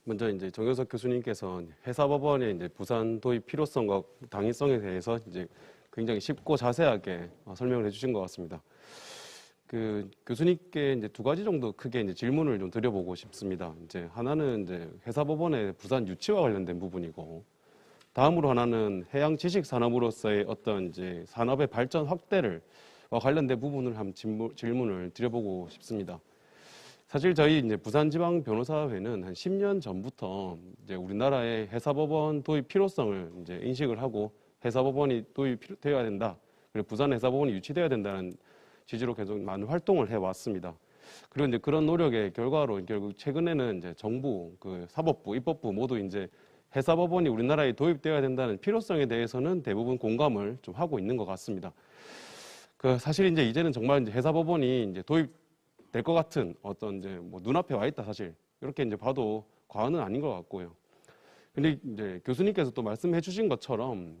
먼저 이제 정현석 교수님께서 회사법원의 이제 부산 도입 필요성과 당위성에 대해서 이제 굉장히 쉽고 자세하게 설명을 해주신 것 같습니다. 그 교수님께 이제 두 가지 정도 크게 이제 질문을 좀 드려보고 싶습니다. 이제 하나는 이제 회사법원의 부산 유치와 관련된 부분이고, 다음으로 하나는 해양 지식 산업으로서의 어떤 이제 산업의 발전 확대와 관련된 부분을 한번 질문을 드려보고 싶습니다. 사실 저희 이제 부산지방변호사회는 한 10년 전부터 이제 우리나라의 회사법원 도입 필요성을 이제 인식을 하고 회사법원이 도입되어야 된다. 그리고 부산 회사법원이 유치되어야 된다는 취지로 계속 많은 활동을 해왔습니다. 그리고 이제 그런 노력의 결과로 결국 최근에는 이제 정부, 그 사법부, 입법부 모두 이제 회사법원이 우리나라에 도입되어야 된다는 필요성에 대해서는 대부분 공감을 좀 하고 있는 것 같습니다. 그 사실 이제는 정말 이제 회사법원이 이제 도입될 것 같은 어떤 이제 뭐 눈앞에 와 있다, 사실 이렇게 이제 봐도 과언은 아닌 것 같고요. 근데 이제 교수님께서 또 말씀해 주신 것처럼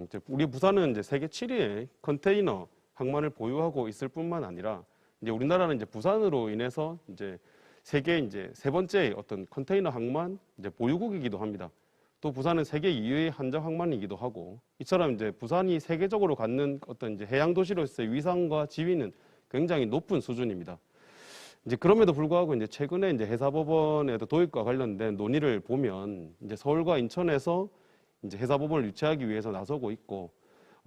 이제 우리 부산은 이제 세계 7위의 컨테이너 항만을 보유하고 있을 뿐만 아니라 이제 우리나라는 이제 부산으로 인해서 이제 세계 이제 세 번째 어떤 컨테이너 항만 이제 보유국이기도 합니다. 또 부산은 세계 2위의 한정 항만이기도 하고, 이처럼 이제 부산이 세계적으로 갖는 어떤 이제 해양 도시로서의 위상과 지위는 굉장히 높은 수준입니다. 이제 그럼에도 불구하고 이제 최근에 이제 회사법원에도 도입과 관련된 논의를 보면 이제 서울과 인천에서 이제 회사법원을 유치하기 위해서 나서고 있고,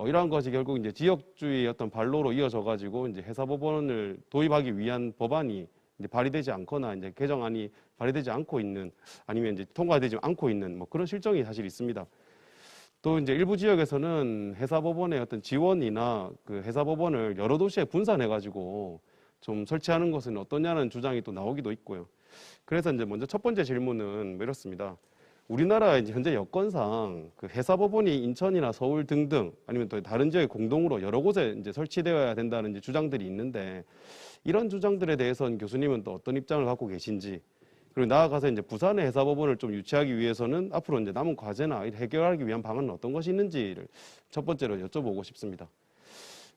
이러한 것이 결국 이제 지역주의의 어떤 발로로 이어져 가지고 이제 회사법원을 도입하기 위한 법안이 이제 발의되지 않거나 이제 개정안이 발의되지 않고 있는, 아니면 이제 통과되지 않고 있는 뭐 그런 실정이 사실 있습니다. 또 이제 일부 지역에서는 회사법원의 어떤 지원이나 그 회사법원을 여러 도시에 분산해 가지고 좀 설치하는 것은 어떠냐는 주장이 또 나오기도 있고요. 그래서 이제 먼저 첫 번째 질문은 이렇습니다. 우리나라 이제 현재 여건상 그 회사법원이 인천이나 서울 등등 아니면 또 다른 지역에 공동으로 여러 곳에 이제 설치되어야 된다는 이제 주장들이 있는데, 이런 주장들에 대해서는 교수님은 또 어떤 입장을 갖고 계신지, 그리고 나아가서 이제 부산의 회사법원을 좀 유치하기 위해서는 앞으로 이제 남은 과제나 해결하기 위한 방안은 어떤 것이 있는지를 첫 번째로 여쭤보고 싶습니다.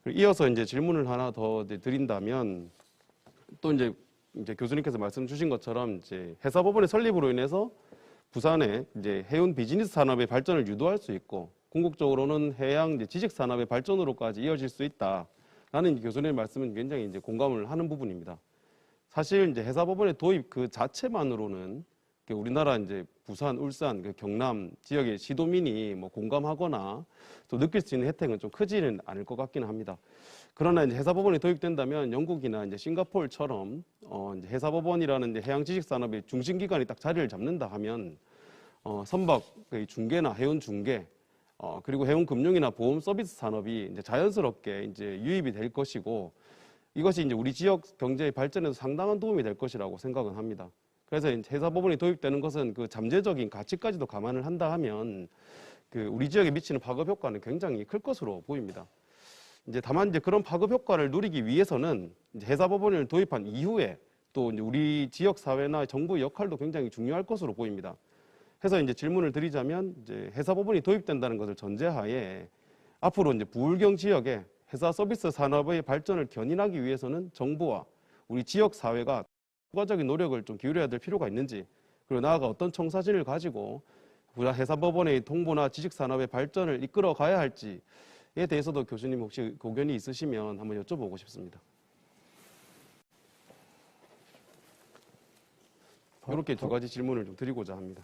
그리고 이어서 이제 질문을 하나 더 드린다면, 또 이제 교수님께서 말씀 주신 것처럼 이제 회사법원의 설립으로 인해서 부산의 이제 해운 비즈니스 산업의 발전을 유도할 수 있고, 궁극적으로는 해양 이제 지식 산업의 발전으로까지 이어질 수 있다라는 교수님의 말씀은 굉장히 이제 공감을 하는 부분입니다. 사실 이제 회사법원의 도입 그 자체만으로는 우리나라 이제 부산, 울산, 그 경남 지역의 시도민이 뭐 공감하거나 또 느낄 수 있는 혜택은 좀 크지는 않을 것 같기는 합니다. 그러나 이제 회사법원이 도입된다면 영국이나 이제 싱가포르처럼 이제 회사법원이라는 이제 해양 지식 산업의 중심 기관이 딱 자리를 잡는다 하면 선박 중개나 해운 중개, 그리고 해운 금융이나 보험 서비스 산업이 이제 자연스럽게 이제 유입이 될 것이고, 이것이 이제 우리 지역 경제의 발전에도 상당한 도움이 될 것이라고 생각은 합니다. 그래서 회사법원이 도입되는 것은 그 잠재적인 가치까지도 감안을 한다 하면 그 우리 지역에 미치는 파급 효과는 굉장히 클 것으로 보입니다. 이제 다만 이제 그런 파급 효과를 누리기 위해서는 이제 회사법원을 도입한 이후에 또 이제 우리 지역 사회나 정부의 역할도 굉장히 중요할 것으로 보입니다. 해서 이제 질문을 드리자면, 이제 회사법원이 도입된다는 것을 전제하에 앞으로 이제 부울경 지역에 회사 서비스 산업의 발전을 견인하기 위해서는 정부와 우리 지역 사회가 추가적인 노력을 좀 기울여야 될 필요가 있는지, 그리고 나아가 어떤 청사진을 가지고 회사법원의 통보나 지식 산업의 발전을 이끌어 가야 할지에 대해서도 교수님 혹시 고견이 있으시면 한번 여쭤보고 싶습니다. 이렇게 두 가지 질문을 좀 드리고자 합니다.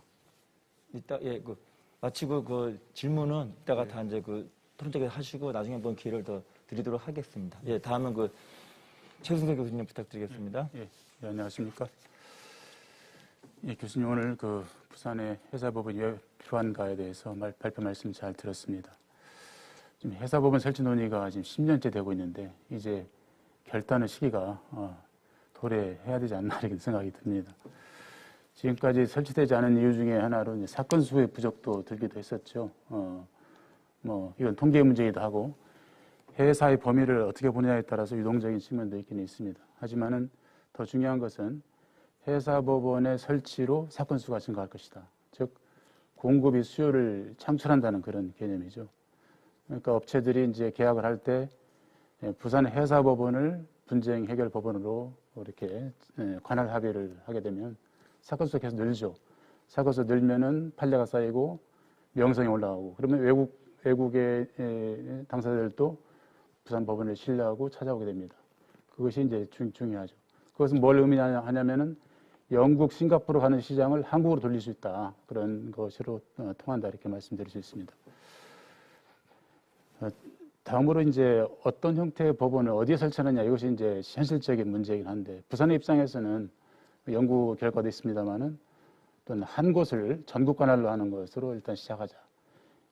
마치고 그 질문은 이따가 다 이제 그 토론적으로 하시고 나중에 한번 기회를 더 드리도록 하겠습니다. 예, 다음은 그 최승석 교수님 부탁드리겠습니다. 예, 안녕하십니까. 예, 교수님 오늘 그 부산의 회사법원이 왜 필요한가에 대해서 발표 말씀 잘 들었습니다. 지금 회사법원 설치 논의가 지금 10년째 되고 있는데 이제 결단의 시기가 도래해야 되지 않나 이렇게 생각이 듭니다. 지금까지 설치되지 않은 이유 중에 하나로 이제 사건 수의 부족도 들기도 했었죠. 뭐 이건 통계 문제이기도 하고 회사의 범위를 어떻게 보느냐에 따라서 유동적인 측면도 있기는 있습니다. 하지만은 더 중요한 것은 회사법원의 설치로 사건 수가 증가할 것이다. 즉 공급이 수요를 창출한다는 그런 개념이죠. 그러니까 업체들이 이제 계약을 할 때 부산 해사법원을 분쟁 해결 법원으로 이렇게 관할 합의를 하게 되면 사건 수가 계속 늘죠. 사건 수가 늘면은 판례가 쌓이고 명성이 올라가고 그러면 외국의 당사자들도 부산 법원을 신뢰하고 찾아오게 됩니다. 그것이 이제 중요하죠. 그것은 뭘 의미하냐면은 영국, 싱가포르 가는 시장을 한국으로 돌릴 수 있다. 그런 것으로 통한다. 이렇게 말씀드릴 수 있습니다. 다음으로 이제 어떤 형태의 법원을 어디에 설치하느냐 이것이 이제 현실적인 문제이긴 한데 부산의 입장에서는 연구 결과도 있습니다만은 또는 한 곳을 전국 관할로 하는 것으로 일단 시작하자.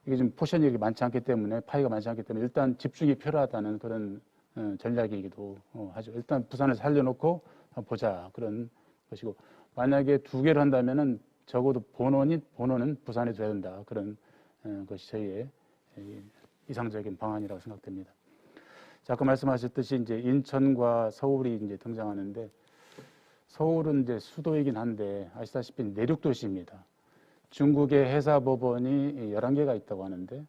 이게 지금 포션이 많지 않기 때문에 파이가 많지 않기 때문에 일단 집중이 필요하다는 그런 전략이기도 하죠. 일단 부산을 살려놓고 보자 그런 것이고 만약에 두 개를 한다면은 적어도 본원은 부산에 둬야 된다 그런 것이 저희의 이상적인 방안이라고 생각됩니다. 자, 아까 말씀하셨듯이 이제 인천과 서울이 이제 등장하는데 서울은 이제 수도이긴 한데 아시다시피 내륙 도시입니다. 중국의 해사법원이 11개가 있다고 하는데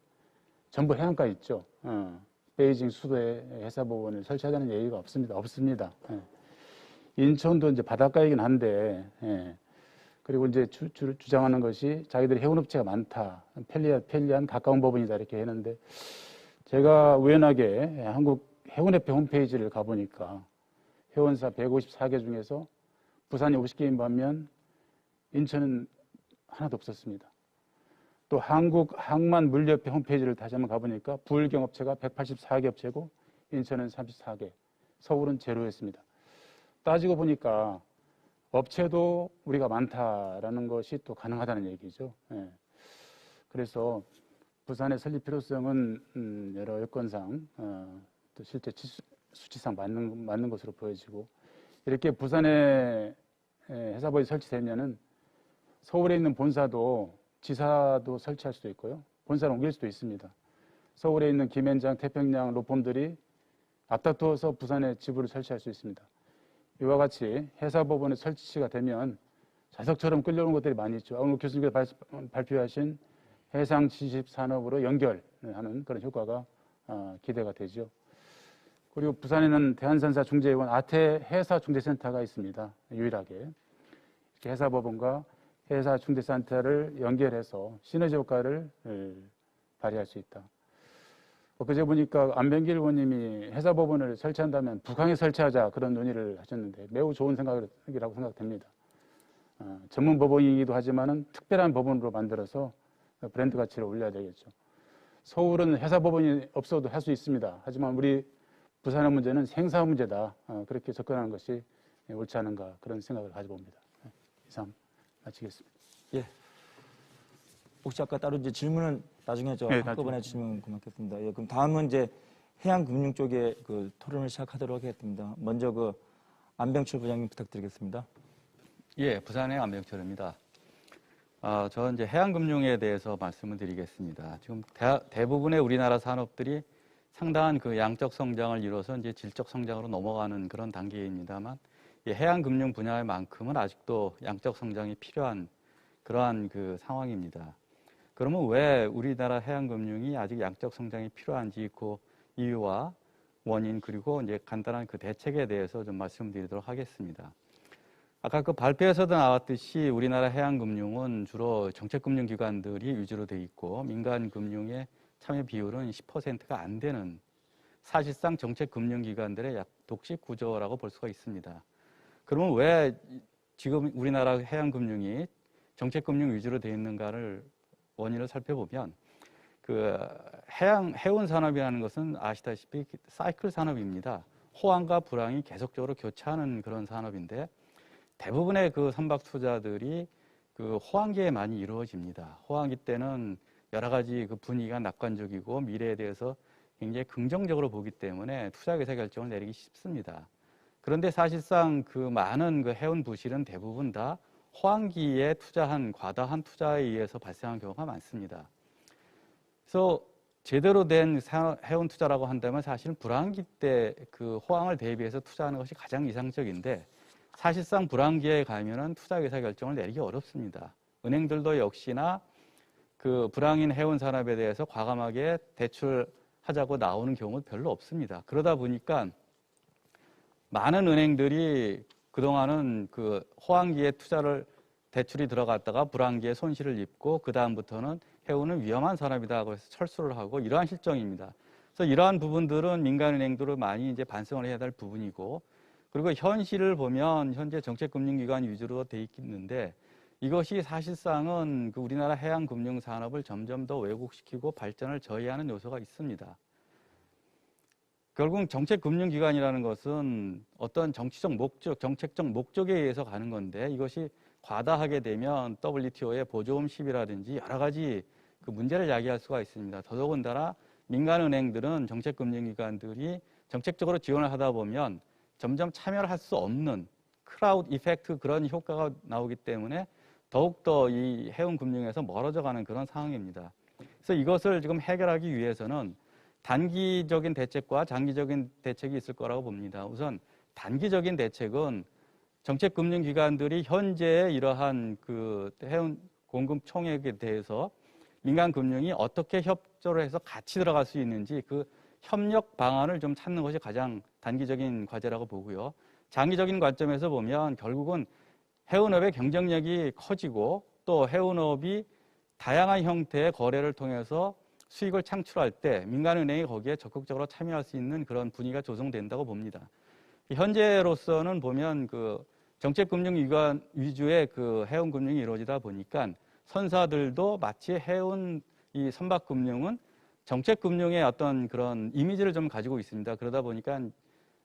전부 해안가에 있죠. 베이징 수도에 해사법원을 설치하자는 얘기가 없습니다. 인천도 이제 바닷가이긴 한데 그리고 이제 주장하는 것이 자기들이 해운업체가 많다. 편리한 가까운 법원이다. 이렇게 했는데 제가 우연하게 한국 해운협회 홈페이지를 가보니까 회원사 154개 중에서 부산이 50개인 반면 인천은 하나도 없었습니다. 또 한국 항만물류협회 홈페이지를 다시 한번 가보니까 부울경 업체가 184개 업체고 인천은 34개, 서울은 제로였습니다. 따지고 보니까 업체도 우리가 많다라는 것이 또 가능하다는 얘기죠. 그래서 부산의 설립 필요성은 여러 여건상 또 실제 수치상 맞는 것으로 보여지고 이렇게 부산에 해사법이 설치되면은 서울에 있는 본사도 지사도 설치할 수도 있고요. 본사를 옮길 수도 있습니다. 서울에 있는 김앤장, 태평양, 로펌들이 앞다투어서 부산에 지부를 설치할 수 있습니다. 이와 같이 해사법원의 설치가 되면 자석처럼 끌려오는 것들이 많이 있죠. 오늘 교수님께서 발표하신 해상 지식 산업으로 연결하는 그런 효과가 기대가 되죠. 그리고 부산에는 대한선사 중재원 아태 해사 중재센터가 있습니다. 유일하게 해사법원과 해사 중재센터를 연결해서 시너지 효과를 발휘할 수 있다. 엊그제 보니까 안병길 의원님이 해사법원을 설치한다면 북한에 설치하자 그런 논의를 하셨는데 매우 좋은 생각이라고 생각됩니다. 전문 법원이기도 하지만은 특별한 법원으로 만들어서 브랜드 가치를 올려야 되겠죠. 서울은 해사법원이 없어도 할 수 있습니다. 하지만 우리 부산의 문제는 생사 문제다. 그렇게 접근하는 것이 옳지 않은가 그런 생각을 가지고 봅니다. 이상 마치겠습니다. 예. 혹시 아까 따로 이제 질문은 나중에 네, 한꺼번에 해주시면 고맙겠습니다. 예, 그럼 다음은 이제 해양금융 쪽에 그 토론을 시작하도록 하겠습니다. 먼저 그 안병철 부장님 부탁드리겠습니다. 예, 부산의 안병철입니다. 저는 이제 해양금융에 대해서 말씀을 드리겠습니다. 지금 대부분의 우리나라 산업들이 상당한 그 양적 성장을 이뤄서 이제 질적 성장으로 넘어가는 그런 단계입니다만, 이 해양금융 분야만큼은 아직도 양적 성장이 필요한 그러한 그 상황입니다. 그러면 왜 우리나라 해양금융이 아직 양적 성장이 필요한지 그 이유와 원인 그리고 이제 간단한 그 대책에 대해서 좀 말씀드리도록 하겠습니다. 아까 그 발표에서도 나왔듯이 우리나라 해양금융은 주로 정책금융기관들이 위주로 돼 있고 민간금융의 참여 비율은 10%가 안 되는 사실상 정책금융기관들의 약 독식 구조라고 볼 수가 있습니다. 그러면 왜 지금 우리나라 해양금융이 정책금융 위주로 돼 있는가를 원인을 살펴보면 그 해운 산업이라는 것은 아시다시피 사이클 산업입니다. 호황과 불황이 계속적으로 교차하는 그런 산업인데 대부분의 그 선박 투자들이 그 호황기에 많이 이루어집니다. 호황기 때는 여러 가지 그 분위기가 낙관적이고 미래에 대해서 굉장히 긍정적으로 보기 때문에 투자 의사 결정을 내리기 쉽습니다. 그런데 사실상 그 많은 그 해운 부실은 대부분 다 호황기에 투자한 과다한 투자에 의해서 발생한 경우가 많습니다. 그래서 제대로 된 해운 투자라고 한다면 사실은 불황기 때 그 호황을 대비해서 투자하는 것이 가장 이상적인데 사실상 불황기에 가면은 투자 의사 결정을 내리기 어렵습니다. 은행들도 역시나 그 불황인 해운 산업에 대해서 과감하게 대출 하자고 나오는 경우는 별로 없습니다. 그러다 보니까 많은 은행들이 그동안은 그 호황기에 대출이 들어갔다가 불황기에 손실을 입고 그 다음부터는 해운은 위험한 산업이다고 해서 철수를 하고 이러한 실정입니다. 그래서 이러한 부분들은 민간은행들로 많이 이제 반성을 해야 될 부분이고, 그리고 현실을 보면 현재 정책금융기관 위주로 돼 있는데 이것이 사실상은 그 우리나라 해양금융 산업을 점점 더 왜곡시키고 발전을 저해하는 요소가 있습니다. 결국 정책금융기관이라는 것은 어떤 정치적 목적, 정책적 목적에 의해서 가는 건데 이것이 과다하게 되면 WTO의 보조금 시비라든지 여러 가지 그 문제를 야기할 수가 있습니다. 더더군다나 민간은행들은 정책금융기관들이 정책적으로 지원을 하다 보면 점점 참여를 할 수 없는 크라우드 이펙트 그런 효과가 나오기 때문에 더욱더 이 해운금융에서 멀어져가는 그런 상황입니다. 그래서 이것을 지금 해결하기 위해서는 단기적인 대책과 장기적인 대책이 있을 거라고 봅니다. 우선 단기적인 대책은 정책금융기관들이 현재의 이러한 그 해운 공급 총액에 대해서 민간금융이 어떻게 협조를 해서 같이 들어갈 수 있는지 그 협력 방안을 좀 찾는 것이 가장 단기적인 과제라고 보고요. 장기적인 관점에서 보면 결국은 해운업의 경쟁력이 커지고 또 해운업이 다양한 형태의 거래를 통해서 수익을 창출할 때 민간은행이 거기에 적극적으로 참여할 수 있는 그런 분위기가 조성된다고 봅니다. 현재로서는 보면 그 정책금융기관 위주의 그 해운금융이 이루어지다 보니까 선사들도 마치 해운 이 선박금융은 정책금융의 어떤 그런 이미지를 좀 가지고 있습니다. 그러다 보니까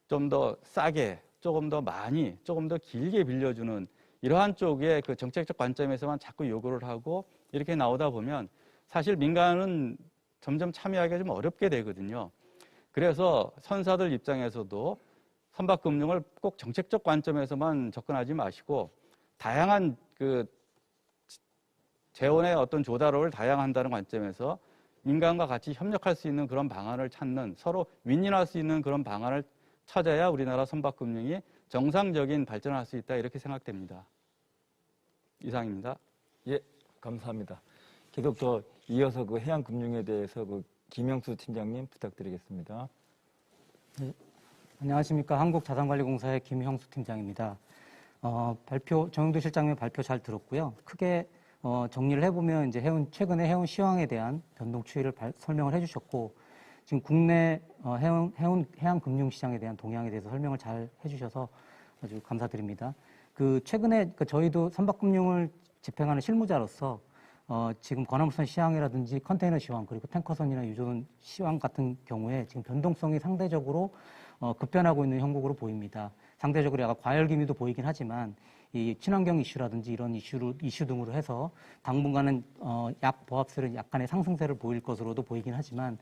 좀 더 싸게, 조금 더 많이, 조금 더 길게 빌려주는 이러한 쪽의 그 정책적 관점에서만 자꾸 요구를 하고 이렇게 나오다 보면 사실 민간은 점점 참여하기가 좀 어렵게 되거든요. 그래서 선사들 입장에서도 선박금융을 꼭 정책적 관점에서만 접근하지 마시고 다양한 그 재원의 어떤 조달을 다양한다는 관점에서 민간과 같이 협력할 수 있는 그런 방안을 찾는, 서로 윈윈할 수 있는 그런 방안을 찾아야 우리나라 선박금융이 정상적인 발전을 할 수 있다 이렇게 생각됩니다. 이상입니다. 예, 감사합니다. 계속 더 이어서 그 해양금융에 대해서 그 김형수 팀장님 부탁드리겠습니다. 네, 안녕하십니까. 한국자산관리공사의 김형수 팀장입니다. 정영도 실장님 발표 잘 들었고요. 크게 정리를 해보면 이제 최근에 해운 시황에 대한 변동 추이를 설명을 해주셨고, 지금 국내 해양 금융 시장에 대한 동향에 대해서 설명을 잘 해주셔서 아주 감사드립니다. 최근에 저희도 선박금융을 집행하는 실무자로서 지금 관화물선 시황이라든지 컨테이너 시황 그리고 탱커선이나 유조선 시황 같은 경우에 지금 변동성이 상대적으로 급변하고 있는 형국으로 보입니다. 상대적으로 약간 과열 기미도 보이긴 하지만 이 친환경 이슈라든지 이런 이슈 등으로 해서 당분간은 약 보합세는 약간의 상승세를 보일 것으로도 보이긴 하지만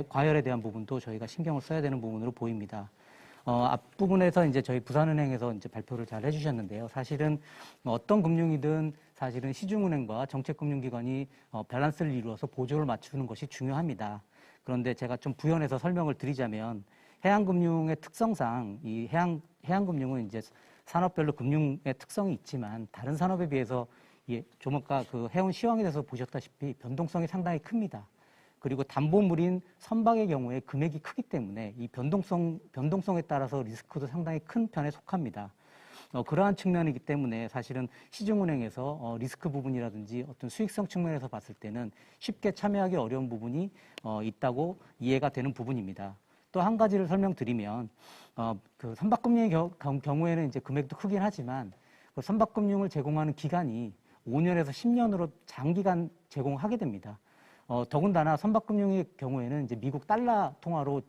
과열에 대한 부분도 저희가 신경을 써야 되는 부분으로 보입니다. 앞부분에서 이제 저희 부산은행에서 이제 발표를 잘 해주셨는데요. 사실은 어떤 금융이든 사실은 시중은행과 정책금융기관이 밸런스를 이루어서 보조를 맞추는 것이 중요합니다. 그런데 제가 좀 부연해서 설명을 드리자면 해양금융의 특성상 이 해양금융은 이제 산업별로 금융의 특성이 있지만 다른 산업에 비해서 좀 아까 그 해운 시황에 대해서 보셨다시피 변동성이 상당히 큽니다. 그리고 담보물인 선박의 경우에 금액이 크기 때문에 이 변동성에 따라서 리스크도 상당히 큰 편에 속합니다. 그러한 측면이기 때문에 사실은 시중은행에서 리스크 부분이라든지 어떤 수익성 측면에서 봤을 때는 쉽게 참여하기 어려운 부분이 있다고 이해가 되는 부분입니다. 또 한 가지를 설명드리면 그 선박금융의 경우에는 이제 금액도 크긴 하지만 그 선박금융을 제공하는 기간이 5년에서 10년으로 장기간 제공하게 됩니다. 더군다나 선박금융의 경우에는 이제 미국 달러 통화로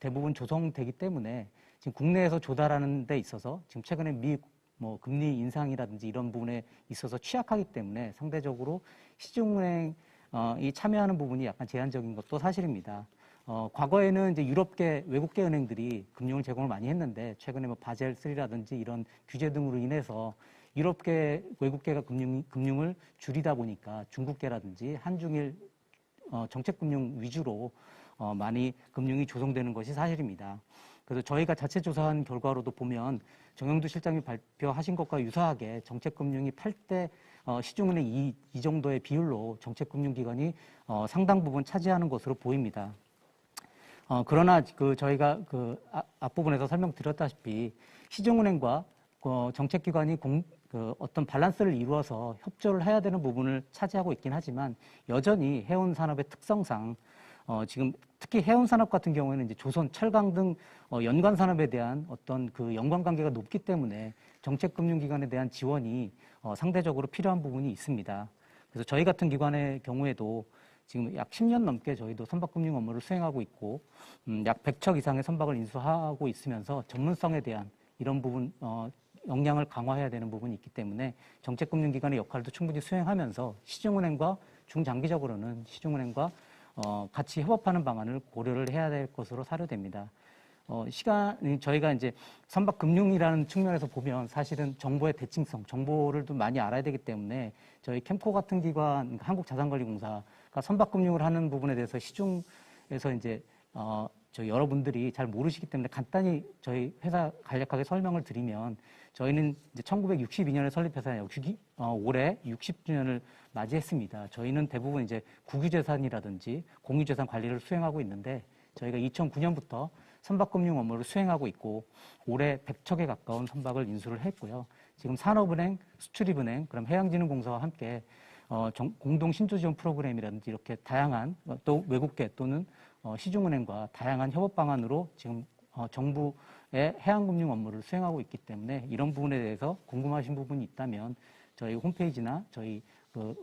대부분 조성되기 때문에 지금 국내에서 조달하는 데 있어서 지금 최근에 미국 금리 인상이라든지 이런 부분에 있어서 취약하기 때문에 상대적으로 시중은행이 참여하는 부분이 약간 제한적인 것도 사실입니다. 과거에는 이제 유럽계, 외국계 은행들이 금융을 제공을 많이 했는데 최근에 바젤 3라든지 이런 규제 등으로 인해서 유럽계, 외국계가 금융을 줄이다 보니까 중국계라든지 한중일 정책금융 위주로 많이 금융이 조성되는 것이 사실입니다. 그래서 저희가 자체 조사한 결과로도 보면 정영도 실장이 발표하신 것과 유사하게 정책금융이 8대 시중은행 이 정도의 비율로 정책금융기관이 상당 부분 차지하는 것으로 보입니다. 그러나 저희가 앞부분에서 설명드렸다시피 시중은행과 정책기관이 어떤 밸런스를 이루어서 협조를 해야 되는 부분을 차지하고 있긴 하지만 여전히 해운 산업의 특성상 지금 특히 해운 산업 같은 경우에는 이제 조선, 철강 등 연관 산업에 대한 어떤 그 연관관계가 높기 때문에 정책금융기관에 대한 지원이 상대적으로 필요한 부분이 있습니다. 그래서 저희 같은 기관의 경우에도 지금 약 10년 넘게 저희도 선박금융 업무를 수행하고 있고 약 100척 이상의 선박을 인수하고 있으면서 전문성에 대한 이런 부분 역량을 강화해야 되는 부분이 있기 때문에 정책금융기관의 역할도 충분히 수행하면서 시중은행과 중장기적으로는 시중은행과 같이 협업하는 방안을 고려를 해야 될 것으로 사료됩니다. 저희가 이제 선박금융이라는 측면에서 보면 사실은 정보의 대칭성, 정보를 좀 많이 알아야 되기 때문에 저희 캠코 같은 기관, 한국자산관리공사가 선박금융을 하는 부분에 대해서 시중에서 이제 저희 여러분들이 잘 모르시기 때문에 간단히 저희 회사 간략하게 설명을 드리면 저희는 이제 1962년에 설립해서 올해 60주년을 맞이했습니다. 저희는 대부분 이제 국유재산이라든지 공유재산 관리를 수행하고 있는데 저희가 2009년부터 선박금융 업무를 수행하고 있고 올해 100척에 가까운 선박을 인수를 했고요. 지금 산업은행, 수출입은행, 그럼 해양진흥공사와 함께 공동 신조지원 프로그램이라든지 이렇게 다양한 또 외국계 또는 시중은행과 다양한 협업 방안으로 지금 정부의 해양금융 업무를 수행하고 있기 때문에 이런 부분에 대해서 궁금하신 부분이 있다면 저희 홈페이지나 저희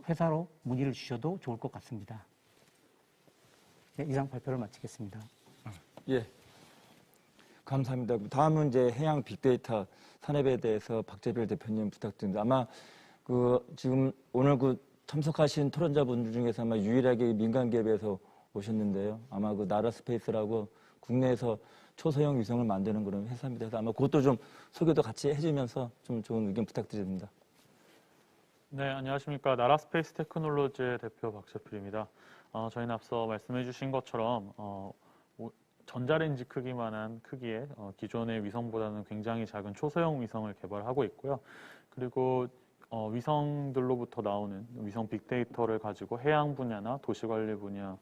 회사로 문의를 주셔도 좋을 것 같습니다. 네, 이상 발표를 마치겠습니다. 예, 감사합니다. 다음은 이제 해양 빅데이터 산업에 대해서 박재별 대표님 부탁드립니다. 아마 지금 오늘 참석하신 토론자분들 중에서 아마 유일하게 민간 기업에서 오셨는데요. 아마 나라스페이스라고 국내에서 초소형 위성을 만드는 그런 회사입니다. 그래서 아마 그것도 좀 소개도 같이 해주면서 좀 좋은 의견 부탁드립니다. 네, 안녕하십니까. 나라스페이스 테크놀로지의 대표 박재필입니다. 저희는 앞서 말씀해 주신 것처럼 전자레인지 크기만한 크기의 기존의 위성보다는 굉장히 작은 초소형 위성을 개발하고 있고요. 그리고 위성들로부터 나오는 위성 빅데이터를 가지고 해양 분야나 도시관리 분야,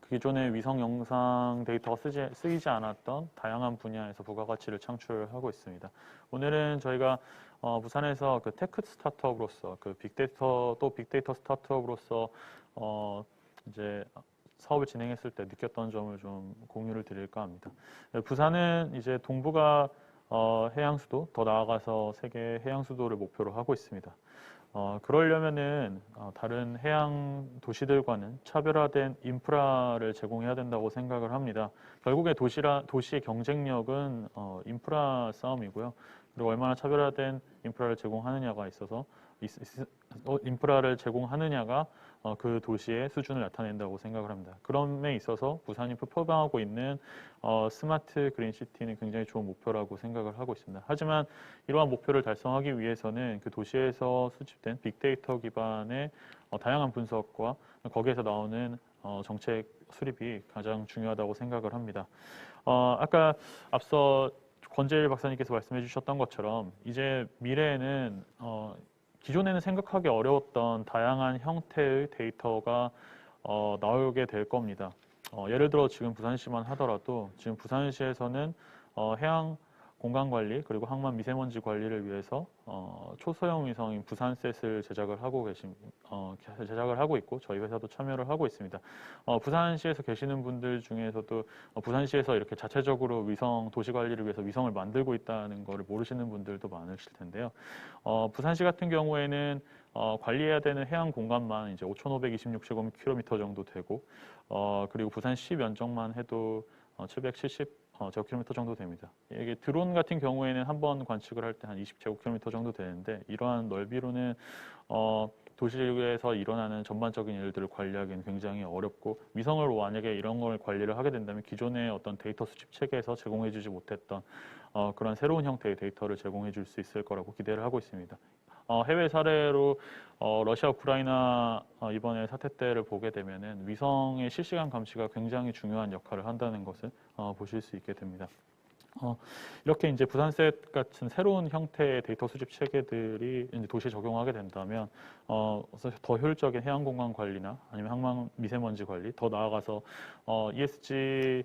기존의 위성 영상 데이터가 쓰이지 않았던 다양한 분야에서 부가가치를 창출하고 있습니다. 오늘은 저희가 부산에서 테크 스타트업으로서 빅데이터 스타트업으로서 이제 사업을 진행했을 때 느꼈던 점을 좀 공유를 드릴까 합니다. 부산은 이제 동북아 해양 수도, 더 나아가서 세계 해양 수도를 목표로 하고 있습니다. 그러려면은 다른 해양 도시들과는 차별화된 인프라를 제공해야 된다고 생각을 합니다. 결국에 도시의 경쟁력은 인프라 싸움이고요. 그리고 얼마나 차별화된 인프라를 제공하느냐가 있어서 인프라를 제공하느냐가 그 도시의 수준을 나타낸다고 생각을 합니다. 그런 데 있어서 부산이 표방하고 있는 스마트 그린시티는 굉장히 좋은 목표라고 생각을 하고 있습니다. 하지만 이러한 목표를 달성하기 위해서는 그 도시에서 수집된 빅데이터 기반의 다양한 분석과 거기에서 나오는 정책 수립이 가장 중요하다고 생각을 합니다. 아까 앞서 권재일 박사님께서 말씀해 주셨던 것처럼 이제 미래에는 기존에는 생각하기 어려웠던 다양한 형태의 데이터가 나오게 될 겁니다. 예를 들어 지금 부산시만 하더라도 지금 부산시에서는 해양 공간 관리 그리고 항만 미세먼지 관리를 위해서 초소형 위성인 부산셋을 제작을 하고 있고 저희 회사도 참여를 하고 있습니다. 부산시에서 계시는 분들 중에서도 부산시에서 이렇게 자체적으로 위성 도시 관리를 위해서 위성을 만들고 있다는 것을 모르시는 분들도 많으실 텐데요. 부산시 같은 경우에는 관리해야 되는 해양 공간만 이제 5,526제곱킬로미터 정도 되고 그리고 부산시 면적만 해도 770제곱킬로미터 정도 됩니다. 이게 드론 같은 경우에는 한 번 관측을 할 때 한 20제곱킬로미터 정도 되는데 이러한 넓이로는 도시에서 일어나는 전반적인 일들을 관리하기는 굉장히 어렵고 위성을 만약에 이런 걸 관리를 하게 된다면 기존의 어떤 데이터 수집 체계에서 제공해주지 못했던 그런 새로운 형태의 데이터를 제공해줄 수 있을 거라고 기대를 하고 있습니다. 해외 사례로 러시아, 우크라이나 이번에 사태 때를 보게 되면은 위성의 실시간 감시가 굉장히 중요한 역할을 한다는 것을 보실 수 있게 됩니다. 이렇게 이제 부산셋 같은 새로운 형태의 데이터 수집 체계들이 이제 도시에 적용하게 된다면 더 효율적인 해양 공간 관리나 아니면 항만 미세먼지 관리, 더 나아가서 ESG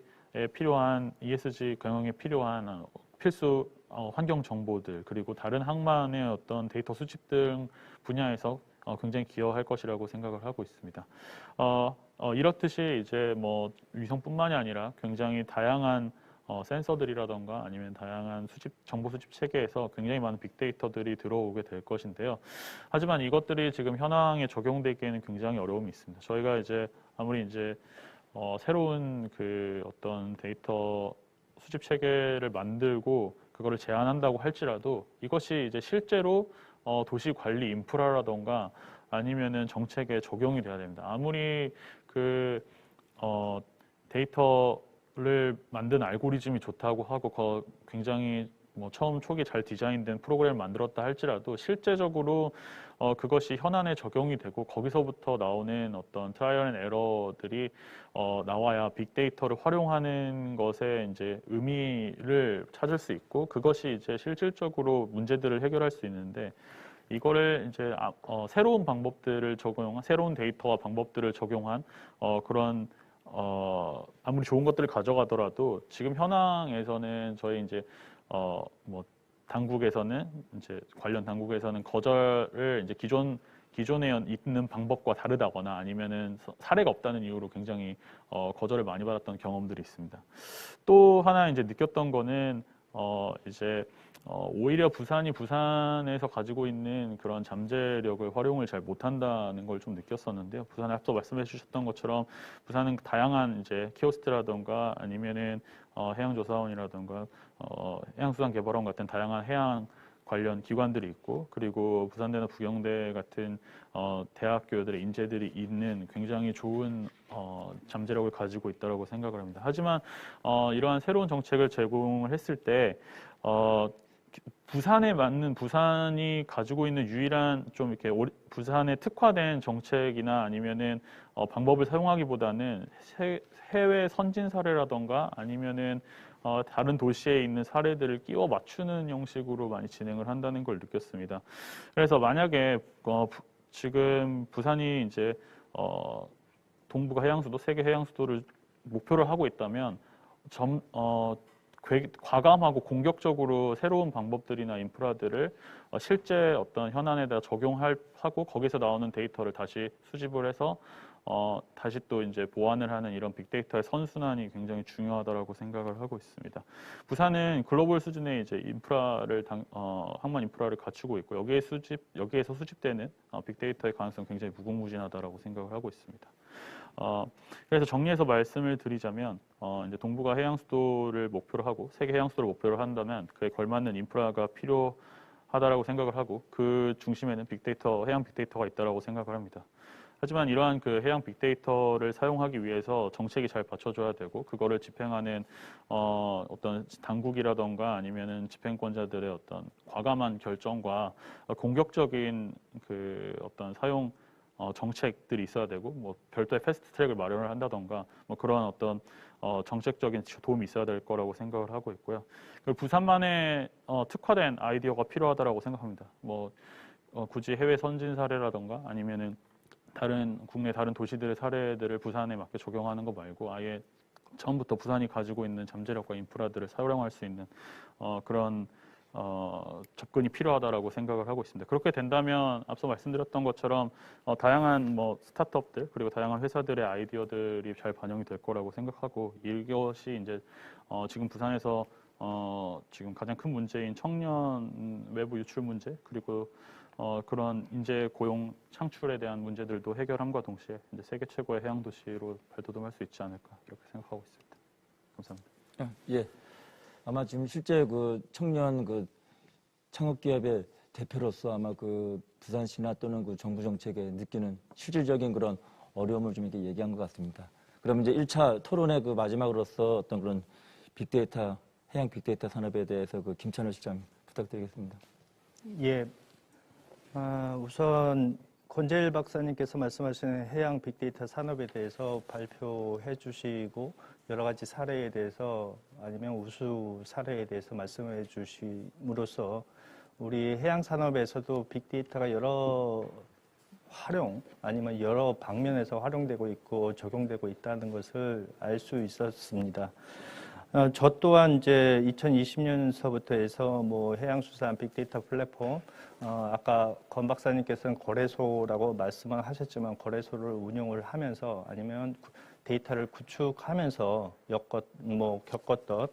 필요한 ESG 경영에 필요한 필수 환경 정보들 그리고 다른 항만의 어떤 데이터 수집 등 분야에서 굉장히 기여할 것이라고 생각을 하고 있습니다. 이렇듯이 이제 뭐 위성뿐만이 아니라 굉장히 다양한 센서들이라던가 아니면 다양한 정보 수집 체계에서 굉장히 많은 빅데이터들이 들어오게 될 것인데요. 하지만 이것들이 지금 현황에 적용되기에는 굉장히 어려움이 있습니다. 저희가 이제 아무리 이제 새로운 그 어떤 데이터 수집 체계를 만들고 그거를 제안한다고 할지라도 이것이 이제 실제로 도시 관리 인프라라던가 아니면은 정책에 적용이 돼야 됩니다. 아무리 그 데이터를 만든 알고리즘이 좋다고 하고 굉장히 뭐 처음 초기 잘 디자인된 프로그램을 만들었다 할지라도 실제적으로 그것이 현안에 적용이 되고 거기서부터 나오는 어떤 트라이얼 앤 에러들이 나와야 빅데이터를 활용하는 것에 이제 의미를 찾을 수 있고 그것이 이제 실질적으로 문제들을 해결할 수 있는데 이거를 이제 새로운 방법들을 적용한 새로운 데이터와 방법들을 적용한 그런 아무리 좋은 것들을 가져가더라도 지금 현황에서는 저희 이제 뭐 당국에서는 이제 관련 당국에서는 거절을 이제 기존에 있는 방법과 다르다거나 아니면은 사례가 없다는 이유로 굉장히 거절을 많이 받았던 경험들이 있습니다. 또 하나 이제 느꼈던 거는 이제 오히려 부산에서 가지고 있는 그런 잠재력을 활용을 잘 못한다는 걸 좀 느꼈었는데요. 부산에 앞서 말씀해 주셨던 것처럼 부산은 다양한 이제 키오스트라던가 아니면은 해양조사원이라던가 해양수산개발원 같은 다양한 해양 관련 기관들이 있고 그리고 부산대나 부경대 같은 대학교들의 인재들이 있는 굉장히 좋은 잠재력을 가지고 있다고 생각을 합니다. 하지만 이러한 새로운 정책을 제공을 했을 때 부산에 맞는 부산이 가지고 있는 유일한 좀 이렇게 부산에 특화된 정책이나 아니면은 방법을 사용하기보다는 해외 선진 사례라던가 아니면은 다른 도시에 있는 사례들을 끼워 맞추는 형식으로 많이 진행을 한다는 걸 느꼈습니다. 그래서 만약에 지금 부산이 이제 동북아 해양수도, 세계 해양수도를 목표를 하고 있다면 과감하고 공격적으로 새로운 방법들이나 인프라들을 실제 어떤 현안에다 적용하고 거기서 나오는 데이터를 다시 수집을 해서 다시 또 이제 보완을 하는 이런 빅데이터의 선순환이 굉장히 중요하다고 생각을 하고 있습니다. 부산은 글로벌 수준의 이제 항만 인프라를 갖추고 있고 여기에서 수집되는 빅데이터의 가능성 굉장히 무궁무진하다고 생각을 하고 있습니다. 그래서 정리해서 말씀을 드리자면 이제 동북아 해양 수도를 목표로 하고 세계 해양 수도를 목표로 한다면 그에 걸맞는 인프라가 필요하다라고 생각을 하고 그 중심에는 해양 빅데이터가 있다라고 생각을 합니다. 하지만 이러한 그 해양 빅데이터를 사용하기 위해서 정책이 잘 받쳐줘야 되고 그거를 집행하는 어떤 당국이라던가 아니면은 집행권자들의 어떤 과감한 결정과 공격적인 그 어떤 사용 정책들이 있어야 되고 뭐 별도의 패스트 트랙을 마련을 한다던가 뭐 그런 어떤 정책적인 도움이 있어야 될 거라고 생각을 하고 있고요. 그리고 부산만의 특화된 아이디어가 필요하다라고 생각합니다. 뭐 굳이 해외 선진 사례라던가 아니면은 국내 다른 도시들의 사례들을 부산에 맞게 적용하는 거 말고 아예 처음부터 부산이 가지고 있는 잠재력과 인프라들을 사용할 수 있는 그런 접근이 필요하다라고 생각을 하고 있습니다. 그렇게 된다면 앞서 말씀드렸던 것처럼 다양한 뭐 스타트업들 그리고 다양한 회사들의 아이디어들이 잘 반영이 될 거라고 생각하고 이것이 이제 지금 부산에서 지금 가장 큰 문제인 청년 외부 유출 문제 그리고 그런 인재 고용 창출에 대한 문제들도 해결함과 동시에 이제 세계 최고의 해양 도시로 발돋움할 수 있지 않을까 이렇게 생각하고 있습니다. 감사합니다. 예. 아마 지금 실제 그 청년 그 창업 기업의 대표로서 아마 그 부산시나 또는 그 정부 정책에 느끼는 실질적인 그런 어려움을 좀 이렇게 얘기한 것 같습니다. 그럼 이제 1차 토론의 그 마지막으로서 어떤 그런 빅데이터, 해양 빅데이터 산업에 대해서 그 김찬호 실장 부탁드리겠습니다. 예. 우선 권재일 박사님께서 말씀하시는 해양 빅데이터 산업에 대해서 발표해 주시고 여러 가지 사례에 대해서 아니면 우수 사례에 대해서 말씀해 주심으로써 우리 해양 산업에서도 빅데이터가 여러 활용 아니면 여러 방면에서 활용되고 있고 적용되고 있다는 것을 알 수 있었습니다. 저 또한 이제 2020년서부터 해서 뭐 해양수산 빅데이터 플랫폼, 아까 권 박사님께서는 거래소라고 말씀을 하셨지만 거래소를 운영을 하면서 아니면 데이터를 구축하면서 겪었던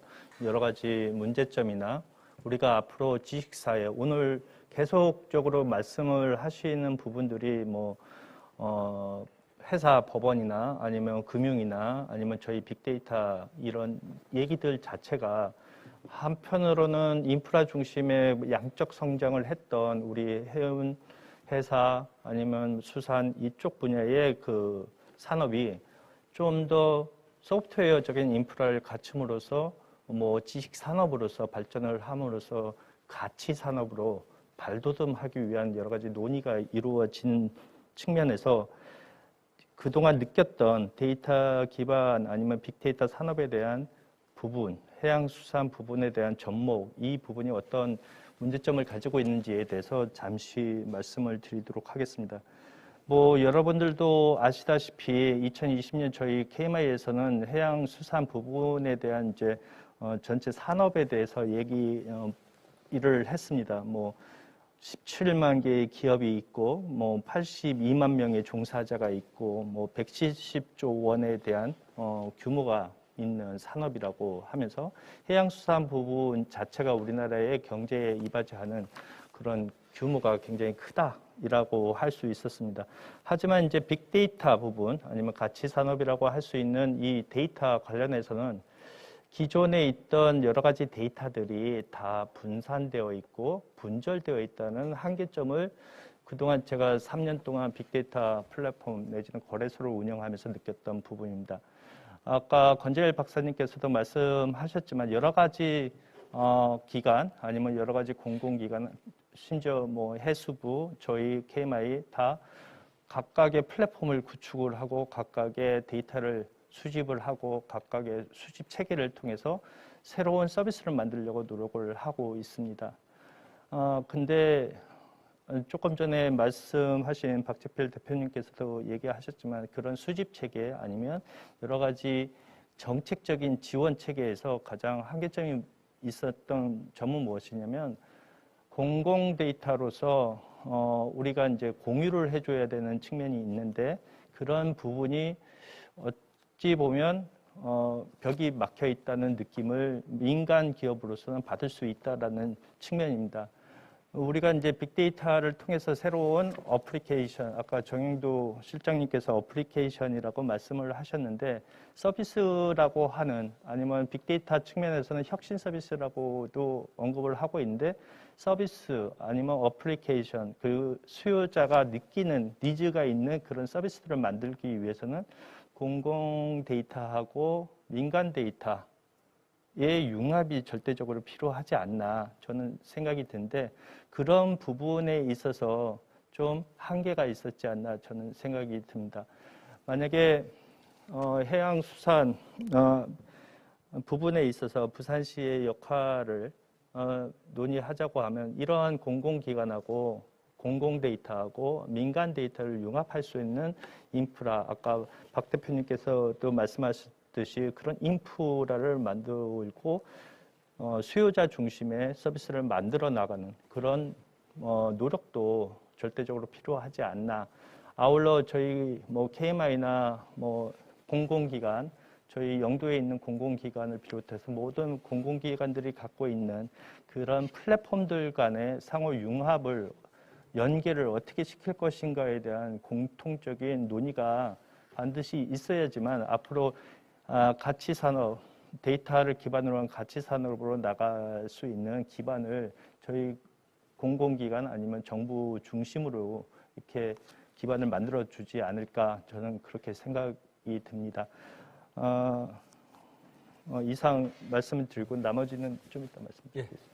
여러 가지 문제점이나 우리가 앞으로 지식사회, 오늘 계속적으로 말씀을 하시는 부분들이 회사 법원이나 아니면 금융이나 아니면 저희 빅데이터 이런 얘기들 자체가 한편으로는 인프라 중심의 양적 성장을 했던 우리 해운 회사 아니면 수산 이쪽 분야의 그 산업이 좀 더 소프트웨어적인 인프라를 갖춤으로써 지식 산업으로서 발전을 함으로써 가치 산업으로 발돋움하기 위한 여러 가지 논의가 이루어진 측면에서 그동안 느꼈던 데이터 기반 아니면 빅데이터 산업에 대한 부분, 해양수산 부분에 대한 접목, 이 부분이 어떤 문제점을 가지고 있는지에 대해서 잠시 말씀을 드리도록 하겠습니다. 여러분들도 아시다시피 2020년 저희 KMI에서는 해양수산 부분에 대한 이제 전체 산업에 대해서 일을 했습니다. 17만 개의 기업이 있고 82만 명의 종사자가 있고 170조 원에 대한 규모가 있는 산업이라고 하면서 해양수산 부분 자체가 우리나라의 경제에 이바지하는 그런 규모가 굉장히 크다라고 할 수 있었습니다. 하지만 이제 빅데이터 부분 아니면 가치 산업이라고 할 수 있는 이 데이터 관련해서는 기존에 있던 여러 가지 데이터들이 다 분산되어 있고 분절되어 있다는 한계점을 그동안 제가 3년 동안 빅데이터 플랫폼 내지는 거래소를 운영하면서 느꼈던 부분입니다. 아까 권재일 박사님께서도 말씀하셨지만 여러 가지 기관 아니면 여러 가지 공공기관 심지어 해수부 저희 KMI 다 각각의 플랫폼을 구축을 하고 각각의 데이터를 수집을 하고 각각의 수집 체계를 통해서 새로운 서비스를 만들려고 노력을 하고 있습니다. 근데 조금 전에 말씀하신 박재필 대표님께서도 얘기하셨지만 그런 수집 체계 아니면 여러 가지 정책적인 지원 체계에서 가장 한계점이 있었던 점은 무엇이냐면 공공 데이터로서 우리가 이제 공유를 해줘야 되는 측면이 있는데 그런 부분이 어찌 보면 벽이 막혀 있다는 느낌을 민간 기업으로서는 받을 수 있다라는 측면입니다. 우리가 이제 빅데이터를 통해서 새로운 어플리케이션, 아까 정영도 실장님께서 어플리케이션이라고 말씀을 하셨는데 서비스라고 하는 아니면 빅데이터 측면에서는 혁신 서비스라고도 언급을 하고 있는데 서비스 아니면 어플리케이션, 그 수요자가 느끼는 니즈가 있는 그런 서비스들을 만들기 위해서는 공공 데이터하고 민간 데이터의 융합이 절대적으로 필요하지 않나 저는 생각이 드는데 그런 부분에 있어서 좀 한계가 있었지 않나 저는 생각이 듭니다. 만약에 해양수산 부분에 있어서 부산시의 역할을 논의하자고 하면 이러한 공공기관하고 공공 데이터하고 민간 데이터를 융합할 수 있는 인프라, 아까 박 대표님께서도 말씀하셨듯이 그런 인프라를 만들고 수요자 중심의 서비스를 만들어 나가는 그런 노력도 절대적으로 필요하지 않나. 아울러 저희 KMI나 공공기관, 저희 영도에 있는 공공기관을 비롯해서 모든 공공기관들이 갖고 있는 그런 플랫폼들 간의 상호 융합을 연계를 어떻게 시킬 것인가에 대한 공통적인 논의가 반드시 있어야지만 앞으로 가치 산업, 데이터를 기반으로 한 가치 산업으로 나갈 수 있는 기반을 저희 공공기관 아니면 정부 중심으로 이렇게 기반을 만들어 주지 않을까 저는 그렇게 생각이 듭니다. 이상 말씀을 드리고 나머지는 좀 이따 말씀드리겠습니다.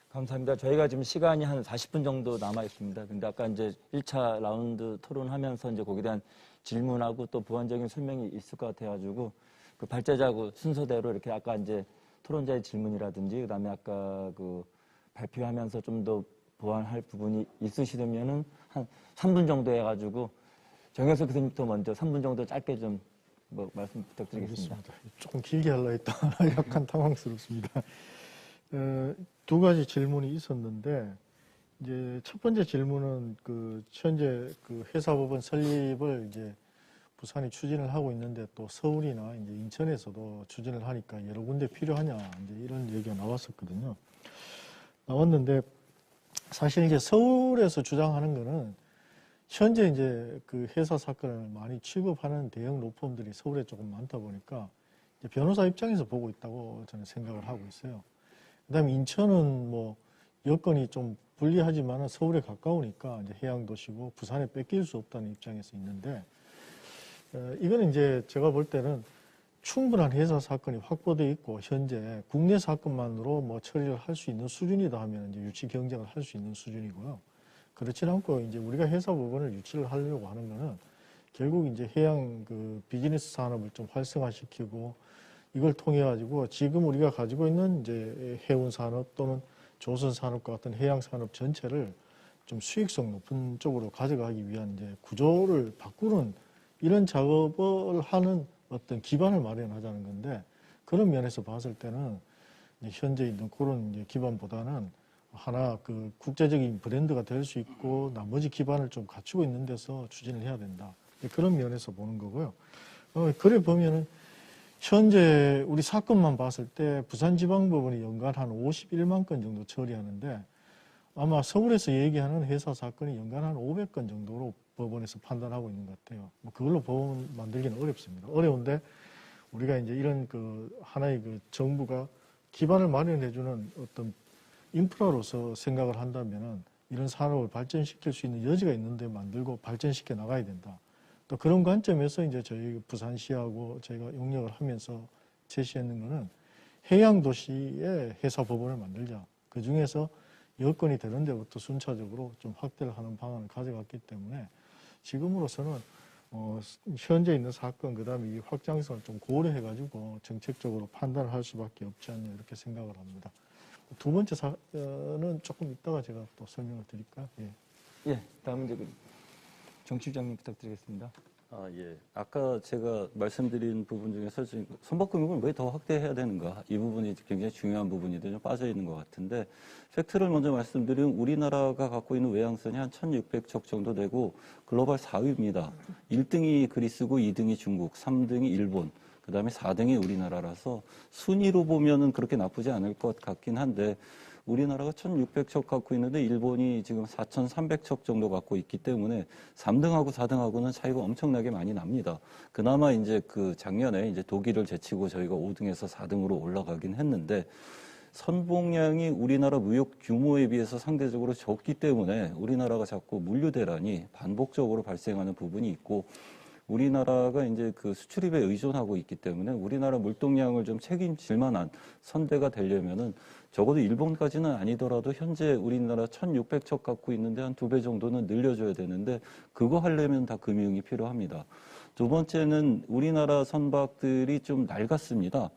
감사합니다. 저희가 지금 시간이 한 40분 정도 남아 있습니다. 근데 아까 이제 1차 라운드 토론하면서 이제 거기에 대한 질문하고 또 보완적인 설명이 있을 것 같아가지고 그 발제자고 순서대로 이렇게 아까 이제 토론자의 질문이라든지 그다음에 아까 그 발표하면서 좀 더 보완할 부분이 있으시다면은 한 3분 정도 해가지고 정영석 교수님부터 먼저 3분 정도 짧게 좀 뭐 말씀 부탁드리겠습니다. 알겠습니다. 조금 길게 하려 했다. 약간 당황스럽습니다. 두 가지 질문이 있었는데 이제 첫 번째 질문은 그 현재 그 회사법원 설립을 이제 부산이 추진을 하고 있는데 또 서울이나 이제 인천에서도 추진을 하니까 여러 군데 필요하냐 이제 이런 얘기가 나왔는데 사실 이제 서울에서 주장하는 거는 현재 이제 그 회사 사건을 많이 취급하는 대형 로펌들이 서울에 조금 많다 보니까 이제 변호사 입장에서 보고 있다고 저는 생각을 하고 있어요. 그다음에 인천은 뭐 여건이 좀 불리하지만 서울에 가까우니까 이제 해양 도시고 부산에 뺏길 수 없다는 입장에서 있는데 이거는 이제 제가 볼 때는 충분한 회사 사건이 확보돼 있고 현재 국내 사건만으로 뭐 처리를 할 수 있는 수준이다 하면 이제 유치 경쟁을 할 수 있는 수준이고요. 그렇지 않고 이제 우리가 회사 법원을 유치를 하려고 하는 거는 결국 이제 해양 그 비즈니스 산업을 좀 활성화시키고 이걸 통해 가지고 지금 우리가 가지고 있는 이제 해운 산업 또는 조선 산업과 같은 해양 산업 전체를 좀 수익성 높은 쪽으로 가져가기 위한 이제 구조를 바꾸는 이런 작업을 하는 어떤 기반을 마련하자는 건데 그런 면에서 봤을 때는 현재 있는 그런 이제 기반보다는 하나 그 국제적인 브랜드가 될 수 있고 나머지 기반을 좀 갖추고 있는 데서 추진을 해야 된다. 그런 면에서 보는 거고요. 그래 보면은 현재 우리 사건만 봤을 때 부산지방법원이 연간 한 51만 건 정도 처리하는데 아마 서울에서 얘기하는 회사 사건이 연간 한 500건 정도로 법원에서 판단하고 있는 것 같아요. 뭐 그걸로 법원 만들기는 어렵습니다. 어려운데 우리가 이제 이런 그 하나의 그 정부가 기반을 마련해주는 어떤 인프라로서 생각을 한다면은 이런 산업을 발전시킬 수 있는 여지가 있는데 만들고 발전시켜 나가야 된다. 또 그런 관점에서 이제 저희 부산시하고 저희가 용역을 하면서 제시했는 거는 해양 도시에 회사 법원을 만들자. 그 중에서 여건이 되는 데부터 순차적으로 좀 확대를 하는 방안을 가져갔기 때문에 지금으로서는 현재 있는 사건 그다음에 이 확장성을 좀 고려해가지고 정책적으로 판단을 할 수밖에 없지 않냐 이렇게 생각을 합니다. 두 번째 사연은 조금 이따가 제가 또 설명을 드릴까요? 예, 다음 이제 정실장님 부탁드리겠습니다. 예. 아까 제가 말씀드린 부분 중에서 지금 선박금융을 왜 더 확대해야 되는가 이 부분이 굉장히 중요한 부분인데 좀 빠져 있는 것 같은데 팩트를 먼저 말씀드리면 우리나라가 갖고 있는 외항선이 한 1,600척 정도 되고 글로벌 4위입니다. 1등이 그리스고 2등이 중국, 3등이 일본, 그 다음에 4등이 우리나라라서 순위로 보면은 그렇게 나쁘지 않을 것 같긴 한데 우리나라가 1,600척 갖고 있는데 일본이 지금 4,300척 정도 갖고 있기 때문에 3등하고 4등하고는 차이가 엄청나게 많이 납니다. 그나마 이제 그 작년에 이제 독일을 제치고 저희가 5등에서 4등으로 올라가긴 했는데 선봉량이 우리나라 무역 규모에 비해서 상대적으로 적기 때문에 우리나라가 자꾸 물류 대란이 반복적으로 발생하는 부분이 있고 우리나라가 이제 그 수출입에 의존하고 있기 때문에 우리나라 물동량을 좀 책임질 만한 선대가 되려면은 적어도 일본까지는 아니더라도 현재 우리나라 1,600척 갖고 있는데 한 2배 정도는 늘려줘야 되는데 그거 하려면 다 금융이 필요합니다. 두 번째는 우리나라 선박들이 좀 낡았습니다.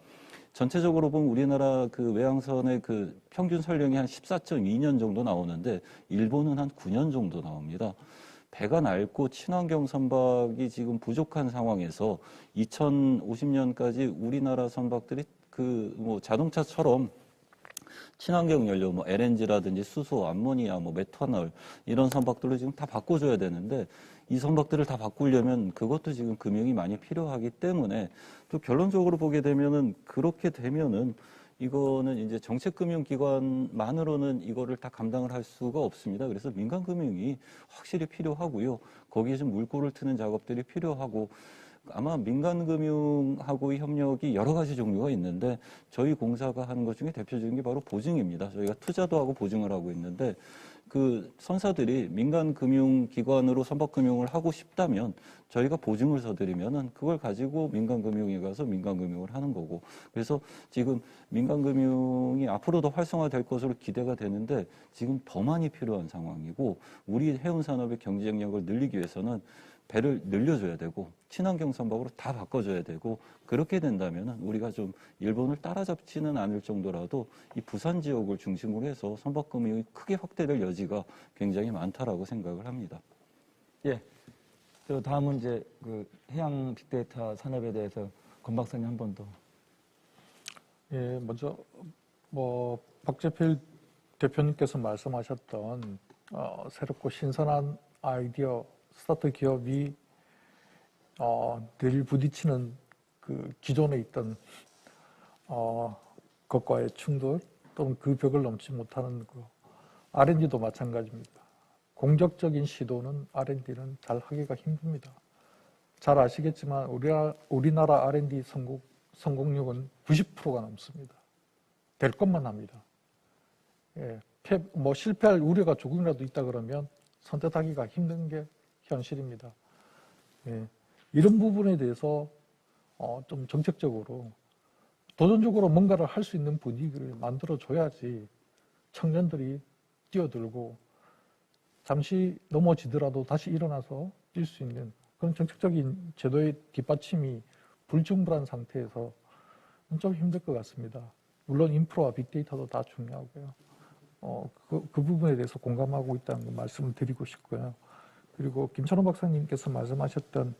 전체적으로 보면 우리나라 그 외항선의 그 평균 선령이 한 14.2년 정도 나오는데 일본은 한 9년 정도 나옵니다. 배가 낡고 친환경 선박이 지금 부족한 상황에서 2050년까지 우리나라 선박들이 그 뭐 자동차처럼 친환경 연료, 뭐 LNG라든지 수소, 암모니아, 뭐 메탄올 이런 선박들로 지금 다 바꿔줘야 되는데 이 선박들을 다 바꾸려면 그것도 지금 금융이 많이 필요하기 때문에 또 결론적으로 보게 되면은 그렇게 되면은 이거는 이제 정책금융기관만으로는 이거를 다 감당을 할 수가 없습니다. 그래서 민간금융이 확실히 필요하고요. 거기에 좀 물꼬를 트는 작업들이 필요하고 아마 민간금융하고의 협력이 여러 가지 종류가 있는데 저희 공사가 하는 것 중에 대표적인 게 바로 보증입니다. 저희가 투자도 하고 보증을 하고 있는데 그 선사들이 민간금융기관으로 선박금융을 하고 싶다면 저희가 보증을 서드리면은 그걸 가지고 민간금융에 가서 민간금융을 하는 거고 그래서 지금 민간금융이 앞으로 더 활성화될 것으로 기대가 되는데 지금 더 많이 필요한 상황이고 우리 해운산업의 경쟁력을 늘리기 위해서는 배를 늘려줘야 되고 친환경 선박으로 다 바꿔줘야 되고 그렇게 된다면은 우리가 좀 일본을 따라잡지는 않을 정도라도 이 부산 지역을 중심으로 해서 선박금융이 크게 확대될 여지가 굉장히 많다라고 생각을 합니다. 예. 또 다음은 이제 그 해양 빅데이터 산업에 대해서 권 박사님 한 번 더. 예, 먼저 박재필 대표님께서 말씀하셨던 새롭고 신선한 아이디어 스타트 기업이 늘 부딪히는 그 기존에 있던 것과의 충돌 또는 그 벽을 넘지 못하는 그 R&D도 마찬가지입니다. 공적적인 시도는 R&D는 잘 하기가 힘듭니다. 잘 아시겠지만 우리나라 R&D 성공률은 90%가 넘습니다. 될 것만 합니다. 예, 실패할 우려가 조금이라도 있다 그러면 선택하기가 힘든 게 현실입니다. 예, 이런 부분에 대해서 좀 정책적으로 도전적으로 뭔가를 할 수 있는 분위기를 만들어줘야지 청년들이 뛰어들고 잠시 넘어지더라도 다시 일어나서 뛸 수 있는 그런 정책적인 제도의 뒷받침이 불충분한 상태에서 좀 힘들 것 같습니다. 물론 인프라와 빅데이터도 다 중요하고요. 그 부분에 대해서 공감하고 있다는 거 말씀을 드리고 싶고요. 그리고 김찬호 박사님께서 말씀하셨던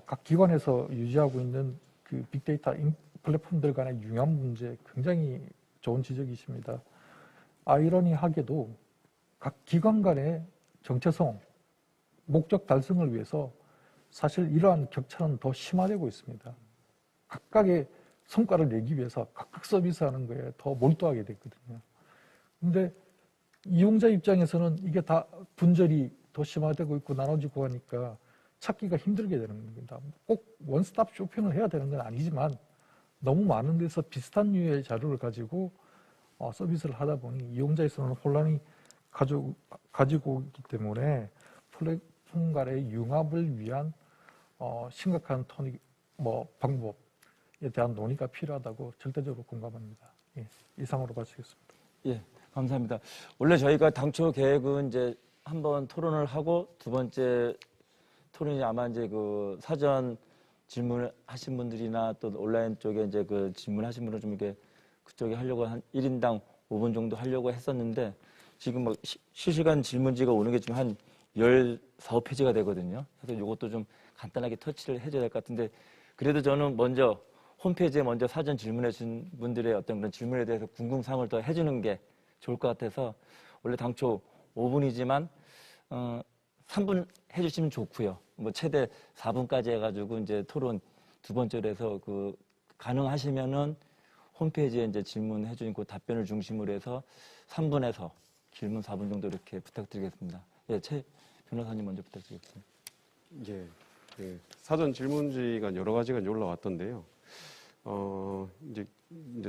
각 기관에서 유지하고 있는 그 빅데이터 플랫폼들 간의 융합 문제 굉장히 좋은 지적이십니다. 아이러니하게도 각 기관 간의 정체성, 목적 달성을 위해서 사실 이러한 격차는 더 심화되고 있습니다. 각각의 성과를 내기 위해서 각각 서비스하는 거에 더 몰두하게 됐거든요. 근데 이용자 입장에서는 이게 다 분절이 더 심화되고 있고 나눠지고 하니까 찾기가 힘들게 되는 겁니다. 꼭 원스톱 쇼핑을 해야 되는 건 아니지만 너무 많은 데서 비슷한 류의 자료를 가지고 서비스를 하다 보니 이용자에서는 혼란이 가지고 있기 때문에 플랫폼 간의 융합을 위한 심각한 방법에 대한 논의가 필요하다고 절대적으로 공감합니다. 예, 이상으로 마치겠습니다. 예, 감사합니다. 원래 저희가 당초 계획은 이제 한번 토론을 하고 두 번째 토론이 아마 이제 그 사전 질문을 하신 분들이나 또 온라인 쪽에 이제 그 질문하신 분을 좀 이렇게 그쪽에 하려고 한 1인당 5분 정도 하려고 했었는데 지금 막 실시간 질문지가 오는 게 지금 한 14페이지가 되거든요. 그래서 이것도 좀 간단하게 터치를 해줘야 될 것 같은데 그래도 저는 먼저 홈페이지에 먼저 사전 질문해 주신 분들의 어떤 그런 질문에 대해서 궁금사항을 더 해주는 게 좋을 것 같아서 원래 당초 5분이지만 3분 해주시면 좋고요. 뭐 최대 4분까지 해가지고 이제 토론 두 번째로 해서 그 가능하시면은 홈페이지에 이제 질문해 주신 그 답변을 중심으로 해서 3분에서 질문 4분 정도 이렇게 부탁드리겠습니다. 예, 최 변호사님 먼저 부탁드리겠습니다. 예, 예. 사전 질문지가 여러 가지가 이제 올라왔던데요. 이제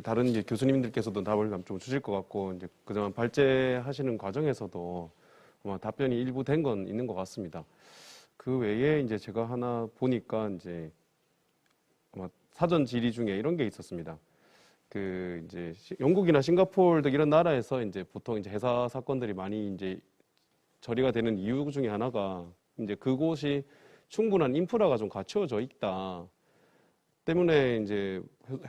다른 이제 교수님들께서도 답을 좀 주실 것 같고 이제 그동안 발제하시는 과정에서도 아마 답변이 일부 된 건 있는 것 같습니다. 그 외에 이제 제가 하나 보니까 이제 아마 사전 질의 중에 이런 게 있었습니다. 그 이제 영국이나 싱가포르 등 이런 나라에서 이제 보통 이제 회사 사건들이 많이 이제 처리가 되는 이유 중에 하나가 이제 그곳이 충분한 인프라가 좀 갖춰져 있다. 때문에 이제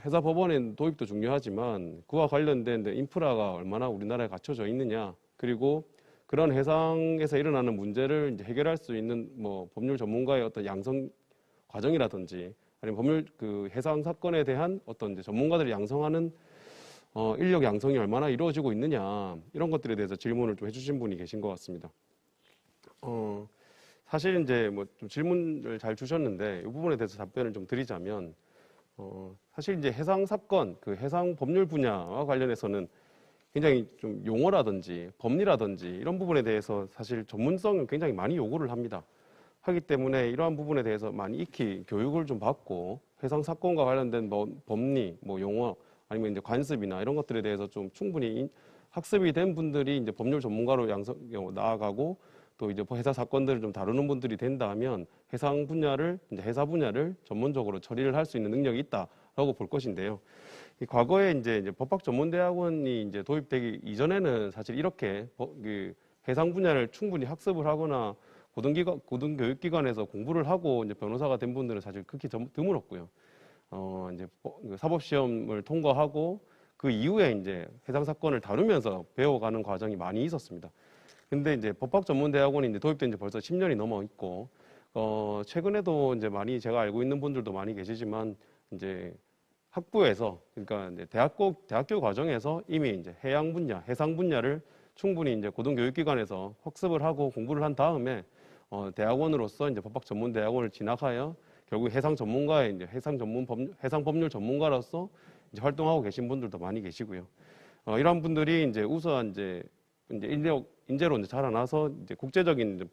회사 법원의 도입도 중요하지만 그와 관련된 인프라가 얼마나 우리나라에 갖춰져 있느냐 그리고 그런 해상에서 일어나는 문제를 이제 해결할 수 있는 뭐 법률 전문가의 어떤 양성 과정이라든지 아니면 법률 그 해상 사건에 대한 어떤 이제 전문가들이 양성하는 인력 양성이 얼마나 이루어지고 있느냐 이런 것들에 대해서 질문을 좀 해주신 분이 계신 것 같습니다. 사실 이제 뭐 좀 질문을 잘 주셨는데 이 부분에 대해서 답변을 좀 드리자면 사실 이제 해상 사건 그 해상 법률 분야와 관련해서는 굉장히 좀 용어라든지 법리라든지 이런 부분에 대해서 사실 전문성을 굉장히 많이 요구를 합니다. 하기 때문에 이러한 부분에 대해서 많이 익히 교육을 좀 받고 해상 사건과 관련된 뭐 법리, 뭐 용어 아니면 이제 관습이나 이런 것들에 대해서 좀 충분히 학습이 된 분들이 이제 법률 전문가로 나아가고 또 이제 회사 사건들을 좀 다루는 분들이 된다면 해상 분야를 이제 회사 분야를 전문적으로 처리를 할 수 있는 능력이 있다라고 볼 것인데요. 과거에 이제 법학전문대학원이 이제 도입되기 이전에는 사실 이렇게 그 해상 분야를 충분히 학습을 하거나 고등교육기관에서 공부를 하고 이제 변호사가 된 분들은 사실 극히 드물었고요. 이제 사법시험을 통과하고 그 이후에 이제 해당 사건을 다루면서 배워가는 과정이 많이 있었습니다. 근데 이제 법학전문대학원이 이제 도입된 지 벌써 10년이 넘어 있고, 최근에도 이제 많이 제가 알고 있는 분들도 많이 계시지만, 이제 학부에서, 그러니까 이제 대학교 과정에서 이미 이제 해양 분야, 해상 분야를 충분히 이제 고등교육기관에서 학습을 하고 공부를 한 다음에, 대학원으로서 이제 법학전문대학원을 진학하여 결국 해상 전문가의 이제 해상 법률 전문가로서 이제 활동하고 계신 분들도 많이 계시고요. 이런 분들이 이제 우선 이제 인재로 이제 자라나서 이제 국제적인 이제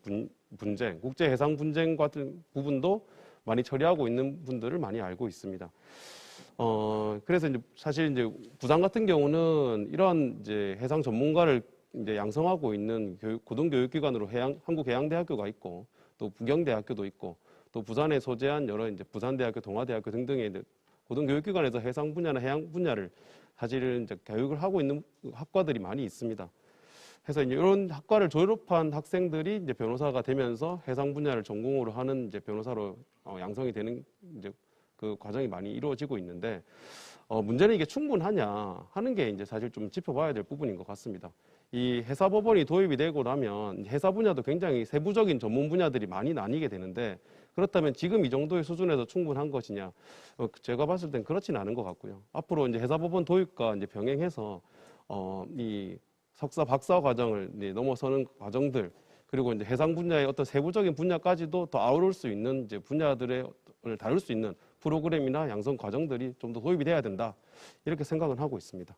분쟁, 국제 해상 분쟁 같은 부분도 많이 처리하고 있는 분들을 많이 알고 있습니다. 그래서 이제 사실 이제 부산 같은 경우는 이런 이제 해상 전문가를 이제 양성하고 있는 고등교육기관으로 한국해양대학교가 있고, 또 부경대학교도 있고, 또 부산에 소재한 여러 이제 부산대학교, 동아대학교 등등의 고등교육기관에서 해상 분야나 해양 분야를 사실은 이제 교육을 하고 있는 학과들이 많이 있습니다. 그래서 이제 이런 학과를 졸업한 학생들이 이제 변호사가 되면서 해상 분야를 전공으로 하는 이제 변호사로 양성이 되는 이제 그 과정이 많이 이루어지고 있는데, 문제는 이게 충분하냐 하는 게 이제 사실 좀 짚어봐야 될 부분인 것 같습니다. 이 해사법원이 도입이 되고 나면 해사 분야도 굉장히 세부적인 전문 분야들이 많이 나뉘게 되는데, 그렇다면 지금 이 정도의 수준에서 충분한 것이냐? 제가 봤을 땐 그렇지는 않은 것 같고요. 앞으로 이제 해사법원 도입과 이제 병행해서 이 석사, 박사 과정을 넘어서는 과정들, 그리고 이제 해상 분야의 어떤 세부적인 분야까지도 더 아우를 수 있는 이제 분야들을 다룰 수 있는 프로그램이나 양성 과정들이 좀 더 도입이 돼야 된다, 이렇게 생각을 하고 있습니다.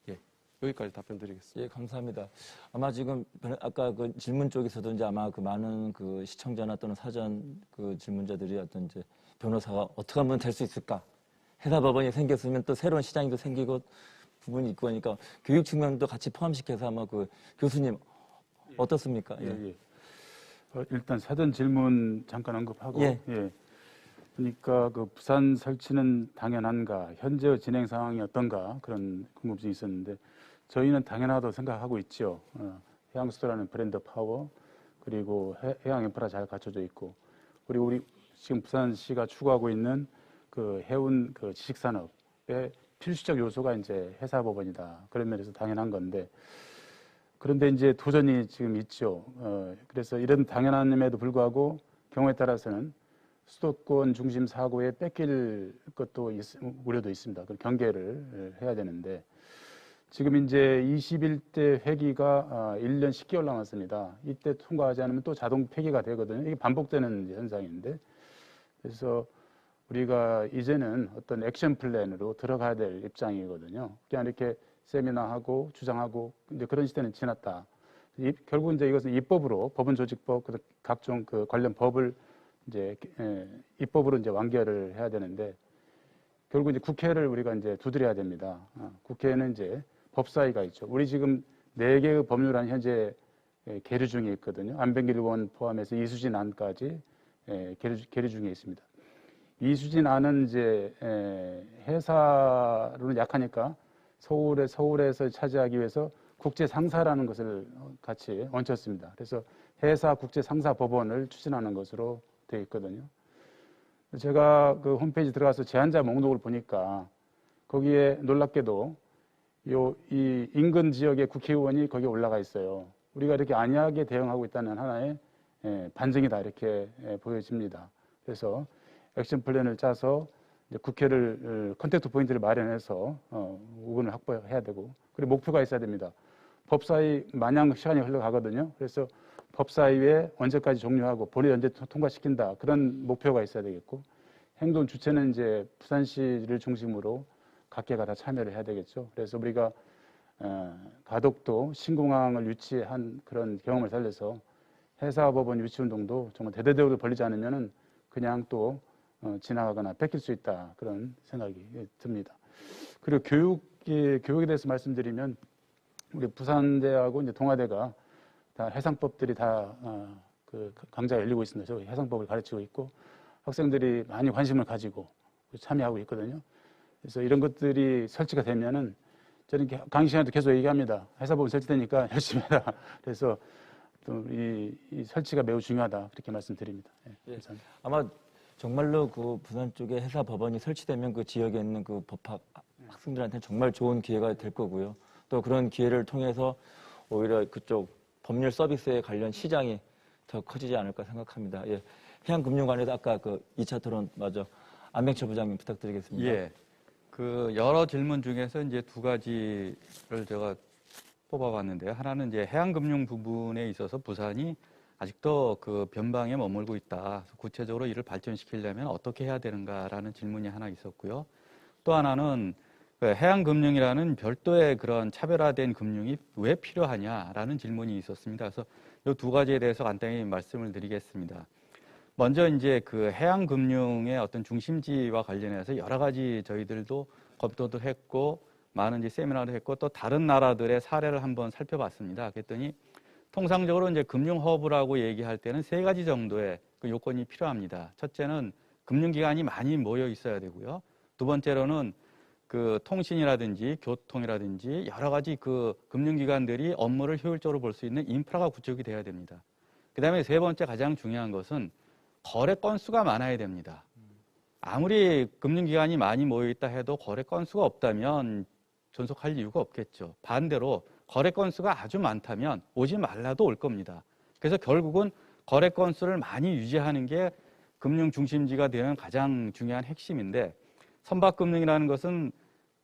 예, 여기까지 답변드리겠습니다. 예, 감사합니다. 아마 지금 아까 그 질문 쪽에서도 이제 아마 그 많은 그 시청자나 또는 사전 그 질문자들이 어떤 이제 변호사가 어떻게 하면 될 수 있을까? 해사법원이 생겼으면 또 새로운 시장이 또 생기고 부분이 있고 하니까 교육 측면도 같이 포함시켜서 아마 그 교수님 어떻습니까? 예. 일단 사전 질문 잠깐 언급하고, 예. 그러니까 그 부산 설치는 당연한가, 현재 진행 상황이 어떤가, 그런 궁금증이 있었는데, 저희는 당연하다고 생각하고 있죠. 해양수도라는 브랜드 파워, 그리고 해양 인프라 잘 갖춰져 있고, 그리고 우리 지금 부산시가 추구하고 있는 그 해운 그 지식산업의 필수적 요소가 이제 해사법원이다. 그런 면에서 당연한 건데, 그런데 이제 도전이 지금 있죠. 그래서 이런 당연함에도 불구하고 경우에 따라서는 수도권 중심 사고에 뺏길 것도 우려도 있습니다. 그 경계를 해야 되는데, 지금 이제 21대 회기가 1년 10개월 남았습니다. 이때 통과하지 않으면 또 자동 폐기가 되거든요. 이게 반복되는 현상인데, 그래서 우리가 이제는 어떤 액션 플랜으로 들어가야 될 입장이거든요. 그냥 이렇게 세미나하고 주장하고 이제 그런 시대는 지났다. 결국 이제 이것은 입법으로, 법원조직법, 각종 그 관련 법을 이제 입법으로 이제 완결을 해야 되는데, 결국 이제 국회를 우리가 이제 두드려야 됩니다. 국회에는 이제 법사위가 있죠. 우리 지금 4개의 법률안 현재 계류 중에 있거든요. 안병길 의원 포함해서 이수진 안까지 계류 중에 있습니다. 이수진 안은 이제 해사로는 약하니까 서울에서 차지하기 위해서 국제 상사라는 것을 같이 얹혔습니다. 그래서 해사 국제 상사 법원을 추진하는 것으로 되어 있거든요. 제가 그 홈페이지 들어가서 제안자 목록을 보니까 거기에 놀랍게도 이 인근 지역의 국회의원이 거기에 올라가 있어요. 우리가 이렇게 안이하게 대응하고 있다는 하나의 반증이다, 이렇게 보여집니다. 그래서 액션 플랜을 짜서 이제 국회를 컨택트 포인트를 마련해서 의원을 확보해야 되고, 그리고 목표가 있어야 됩니다. 법사위 마냥 시간이 흘러가거든요. 그래서 법사위에 언제까지 종료하고 본회의 언제 통과시킨다, 그런 목표가 있어야 되겠고, 행동 주체는 이제 부산시를 중심으로 각계가 다 참여를 해야 되겠죠. 그래서 우리가 가덕도 신공항을 유치한 그런 경험을 살려서 해사법원 유치운동도 정말 대대적으로 벌리지 않으면은 그냥 또 지나가거나 뺏길 수 있다, 그런 생각이 듭니다. 그리고 교육에 대해서 말씀드리면, 우리 부산대하고 이제 동아대가 다 해상법들이 다 그 강좌가 열리고 있습니다. 저 해상법을 가르치고 있고 학생들이 많이 관심을 가지고 참여하고 있거든요. 그래서 이런 것들이 설치가 되면은 저는 강의 시간에도 계속 얘기합니다. 해사법원 설치되니까 열심히 해라. 그래서 또 이 설치가 매우 중요하다 그렇게 말씀드립니다. 예, 예. 감사합니다. 아마 정말로 그 부산 쪽에 해사 법원이 설치되면 그 지역에 있는 그 법학 학생들한테는 정말 좋은 기회가 될 거고요. 또 그런 기회를 통해서 오히려 그쪽 법률 서비스에 관련 시장이 더 커지지 않을까 생각합니다. 예. 해양금융관에서 아까 그 2차 토론 맞아 안병철 부장님 부탁드리겠습니다. 예. 그 여러 질문 중에서 이제 두 가지를 제가 뽑아봤는데요. 하나는 이제 해양금융 부분에 있어서 부산이 아직도 그 변방에 머물고 있다. 구체적으로 이를 발전시키려면 어떻게 해야 되는가라는 질문이 하나 있었고요. 또 하나는 그 해양금융이라는 별도의 그런 차별화된 금융이 왜 필요하냐라는 질문이 있었습니다. 그래서 이 두 가지에 대해서 간단히 말씀을 드리겠습니다. 먼저 이제 그 해양금융의 어떤 중심지와 관련해서 여러 가지 저희들도 검토도 했고 많은 이제 세미나를 했고 또 다른 나라들의 사례를 한번 살펴봤습니다. 그랬더니 통상적으로 이제 금융 허브라고 얘기할 때는 세 가지 정도의 그 요건이 필요합니다. 첫째는 금융기관이 많이 모여 있어야 되고요. 두 번째로는 그 통신이라든지 교통이라든지 여러 가지 그 금융기관들이 업무를 효율적으로 볼 수 있는 인프라가 구축이 돼야 됩니다. 그다음에 세 번째 가장 중요한 것은 거래 건수가 많아야 됩니다. 아무리 금융기관이 많이 모여 있다 해도 거래 건수가 없다면 존속할 이유가 없겠죠. 반대로 거래 건수가 아주 많다면 오지 말라도 올 겁니다. 그래서 결국은 거래 건수를 많이 유지하는 게 금융 중심지가 되는 가장 중요한 핵심인데 선박금융이라는 것은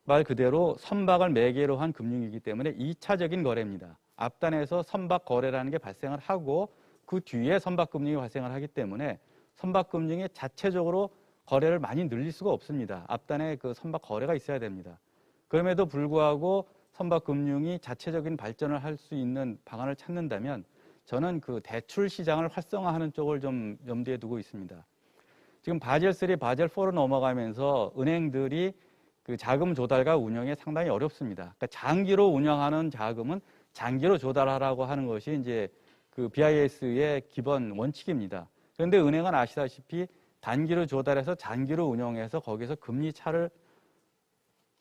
말 그대로 선박을 매개로 한 금융이기 때문에 2차적인 거래입니다. 앞단에서 선박 거래라는 게 발생을 하고 그 뒤에 선박금융이 발생을 하기 때문에 선박금융이 자체적으로 거래를 많이 늘릴 수가 없습니다. 앞단에 그 선박 거래가 있어야 됩니다. 그럼에도 불구하고 선박금융이 자체적인 발전을 할 수 있는 방안을 찾는다면 저는 그 대출 시장을 활성화하는 쪽을 좀 염두에 두고 있습니다. 지금 바젤 3, 바젤 4로 넘어가면서 은행들이 그 자금 조달과 운영에 상당히 어렵습니다. 그러니까 장기로 운영하는 자금은 장기로 조달하라고 하는 것이 이제 그 BIS의 기본 원칙입니다. 그런데 은행은 아시다시피 단기로 조달해서 장기로 운영해서 거기서 금리 차를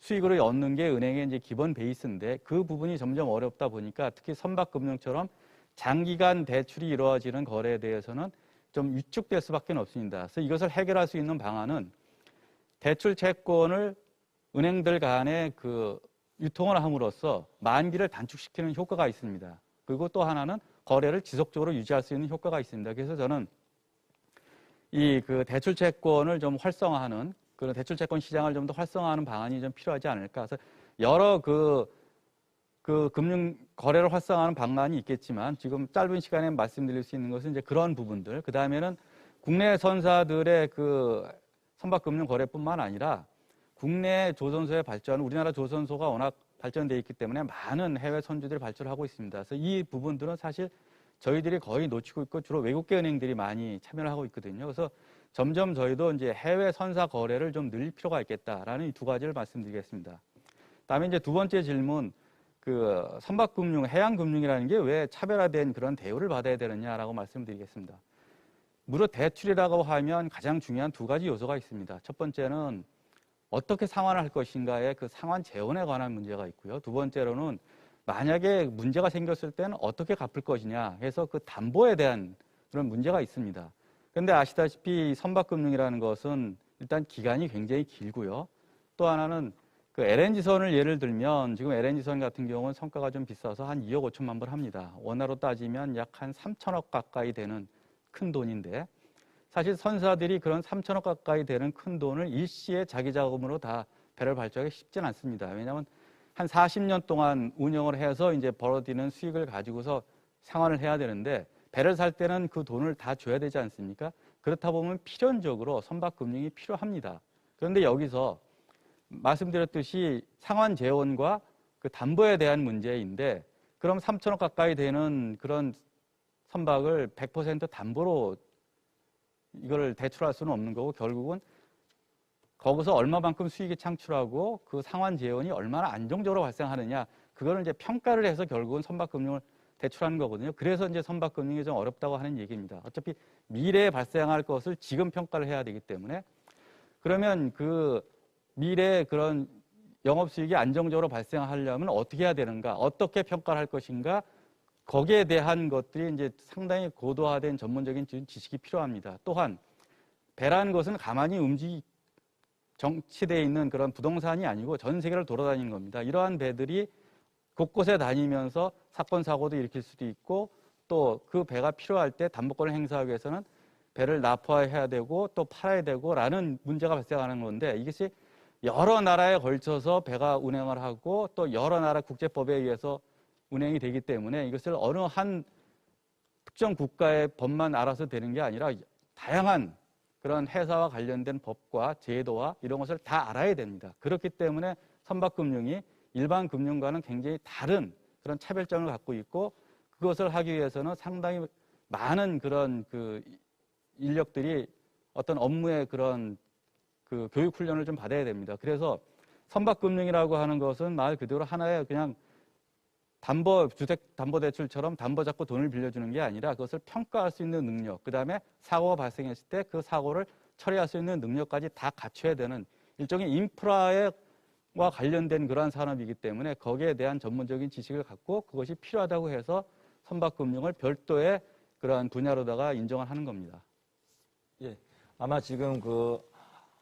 수익으로 얻는 게 은행의 이제 기본 베이스인데 그 부분이 점점 어렵다 보니까 특히 선박금융처럼 장기간 대출이 이루어지는 거래에 대해서는 좀 위축될 수밖에 없습니다. 그래서 이것을 해결할 수 있는 방안은 대출 채권을 은행들 간에 그 유통을 함으로써 만기를 단축시키는 효과가 있습니다. 그리고 또 하나는 거래를 지속적으로 유지할 수 있는 효과가 있습니다. 그래서 저는 이 그 대출 채권을 좀 활성화하는 그런 대출 채권 시장을 좀 더 활성화하는 방안이 좀 필요하지 않을까. 그래서 여러 그 금융 거래를 활성화하는 방안이 있겠지만 지금 짧은 시간에 말씀드릴 수 있는 것은 이제 그런 부분들. 그 다음에는 국내 선사들의 그 선박금융 거래뿐만 아니라 국내 조선소의 발전, 우리나라 조선소가 워낙 발전되어 있기 때문에 많은 해외 선주들이 발전을 하고 있습니다. 그래서 이 부분들은 사실 저희들이 거의 놓치고 있고 주로 외국계 은행들이 많이 참여를 하고 있거든요. 그래서 점점 저희도 이제 해외 선사 거래를 좀 늘릴 필요가 있겠다라는 이 두 가지를 말씀드리겠습니다. 그다음에 이제 두 번째 질문, 그 선박금융, 해양금융이라는 게 왜 차별화된 그런 대우를 받아야 되느냐라고 말씀드리겠습니다. 무릇 대출이라고 하면 가장 중요한 두 가지 요소가 있습니다. 첫 번째는 어떻게 상환을 할 것인가의 그 상환 재원에 관한 문제가 있고요. 두 번째로는 만약에 문제가 생겼을 때는 어떻게 갚을 것이냐 해서 그 담보에 대한 그런 문제가 있습니다. 그런데 아시다시피 선박금융이라는 것은 일단 기간이 굉장히 길고요. 또 하나는 그 LNG선을 예를 들면 지금 LNG선 같은 경우는 성과가 좀 비싸서 한 2억 5천만 불 합니다. 원화로 따지면 약 한 3천억 가까이 되는 큰 돈인데 사실 선사들이 그런 3천억 가까이 되는 큰 돈을 일시에 자기 자금으로 다 배를 발주하기 쉽진 않습니다. 왜냐하면 한 40년 동안 운영을 해서 이제 벌어들이는 수익을 가지고서 상환을 해야 되는데 배를 살 때는 그 돈을 다 줘야 되지 않습니까? 그렇다 보면 필연적으로 선박금융이 필요합니다. 그런데 여기서 말씀드렸듯이 상환 재원과 그 담보에 대한 문제인데 그럼 3천억 가까이 되는 그런 선박을 100% 담보로 이걸 대출할 수는 없는 거고 결국은 거기서 얼마만큼 수익이 창출하고 그 상환 재원이 얼마나 안정적으로 발생하느냐 그거를 이제 평가를 해서 결국은 선박금융을 대출하는 거거든요. 그래서 이제 선박금융이 좀 어렵다고 하는 얘기입니다. 어차피 미래에 발생할 것을 지금 평가를 해야 되기 때문에 그러면 그 미래에 그런 영업수익이 안정적으로 발생하려면 어떻게 해야 되는가, 어떻게 평가를 할 것인가, 거기에 대한 것들이 이제 상당히 고도화된 전문적인 지식이 필요합니다. 또한 배라는 것은 가만히 정치되어 있는 그런 부동산이 아니고 전 세계를 돌아다니는 겁니다. 이러한 배들이 곳곳에 다니면서 사건, 사고도 일으킬 수도 있고 또 그 배가 필요할 때 담보권을 행사하기 위해서는 배를 납포해야 되고 또 팔아야 되고 라는 문제가 발생하는 건데 이것이 여러 나라에 걸쳐서 배가 운행을 하고 또 여러 나라 국제법에 의해서 운행이 되기 때문에 이것을 어느 한 특정 국가의 법만 알아서 되는 게 아니라 다양한 그런 회사와 관련된 법과 제도와 이런 것을 다 알아야 됩니다. 그렇기 때문에 선박금융이 일반 금융과는 굉장히 다른 그런 차별점을 갖고 있고 그것을 하기 위해서는 상당히 많은 그런 그 인력들이 어떤 업무의 그런 그 교육 훈련을 좀 받아야 됩니다. 그래서 선박금융이라고 하는 것은 말 그대로 하나의 그냥 주택담보대출처럼 담보 잡고 돈을 빌려주는 게 아니라 그것을 평가할 수 있는 능력, 그 다음에 사고가 발생했을 때 그 사고를 처리할 수 있는 능력까지 다 갖춰야 되는 일종의 인프라와 관련된 그러한 산업이기 때문에 거기에 대한 전문적인 지식을 갖고 그것이 필요하다고 해서 선박금융을 별도의 그러한 분야로다가 인정을 하는 겁니다. 예, 아마 지금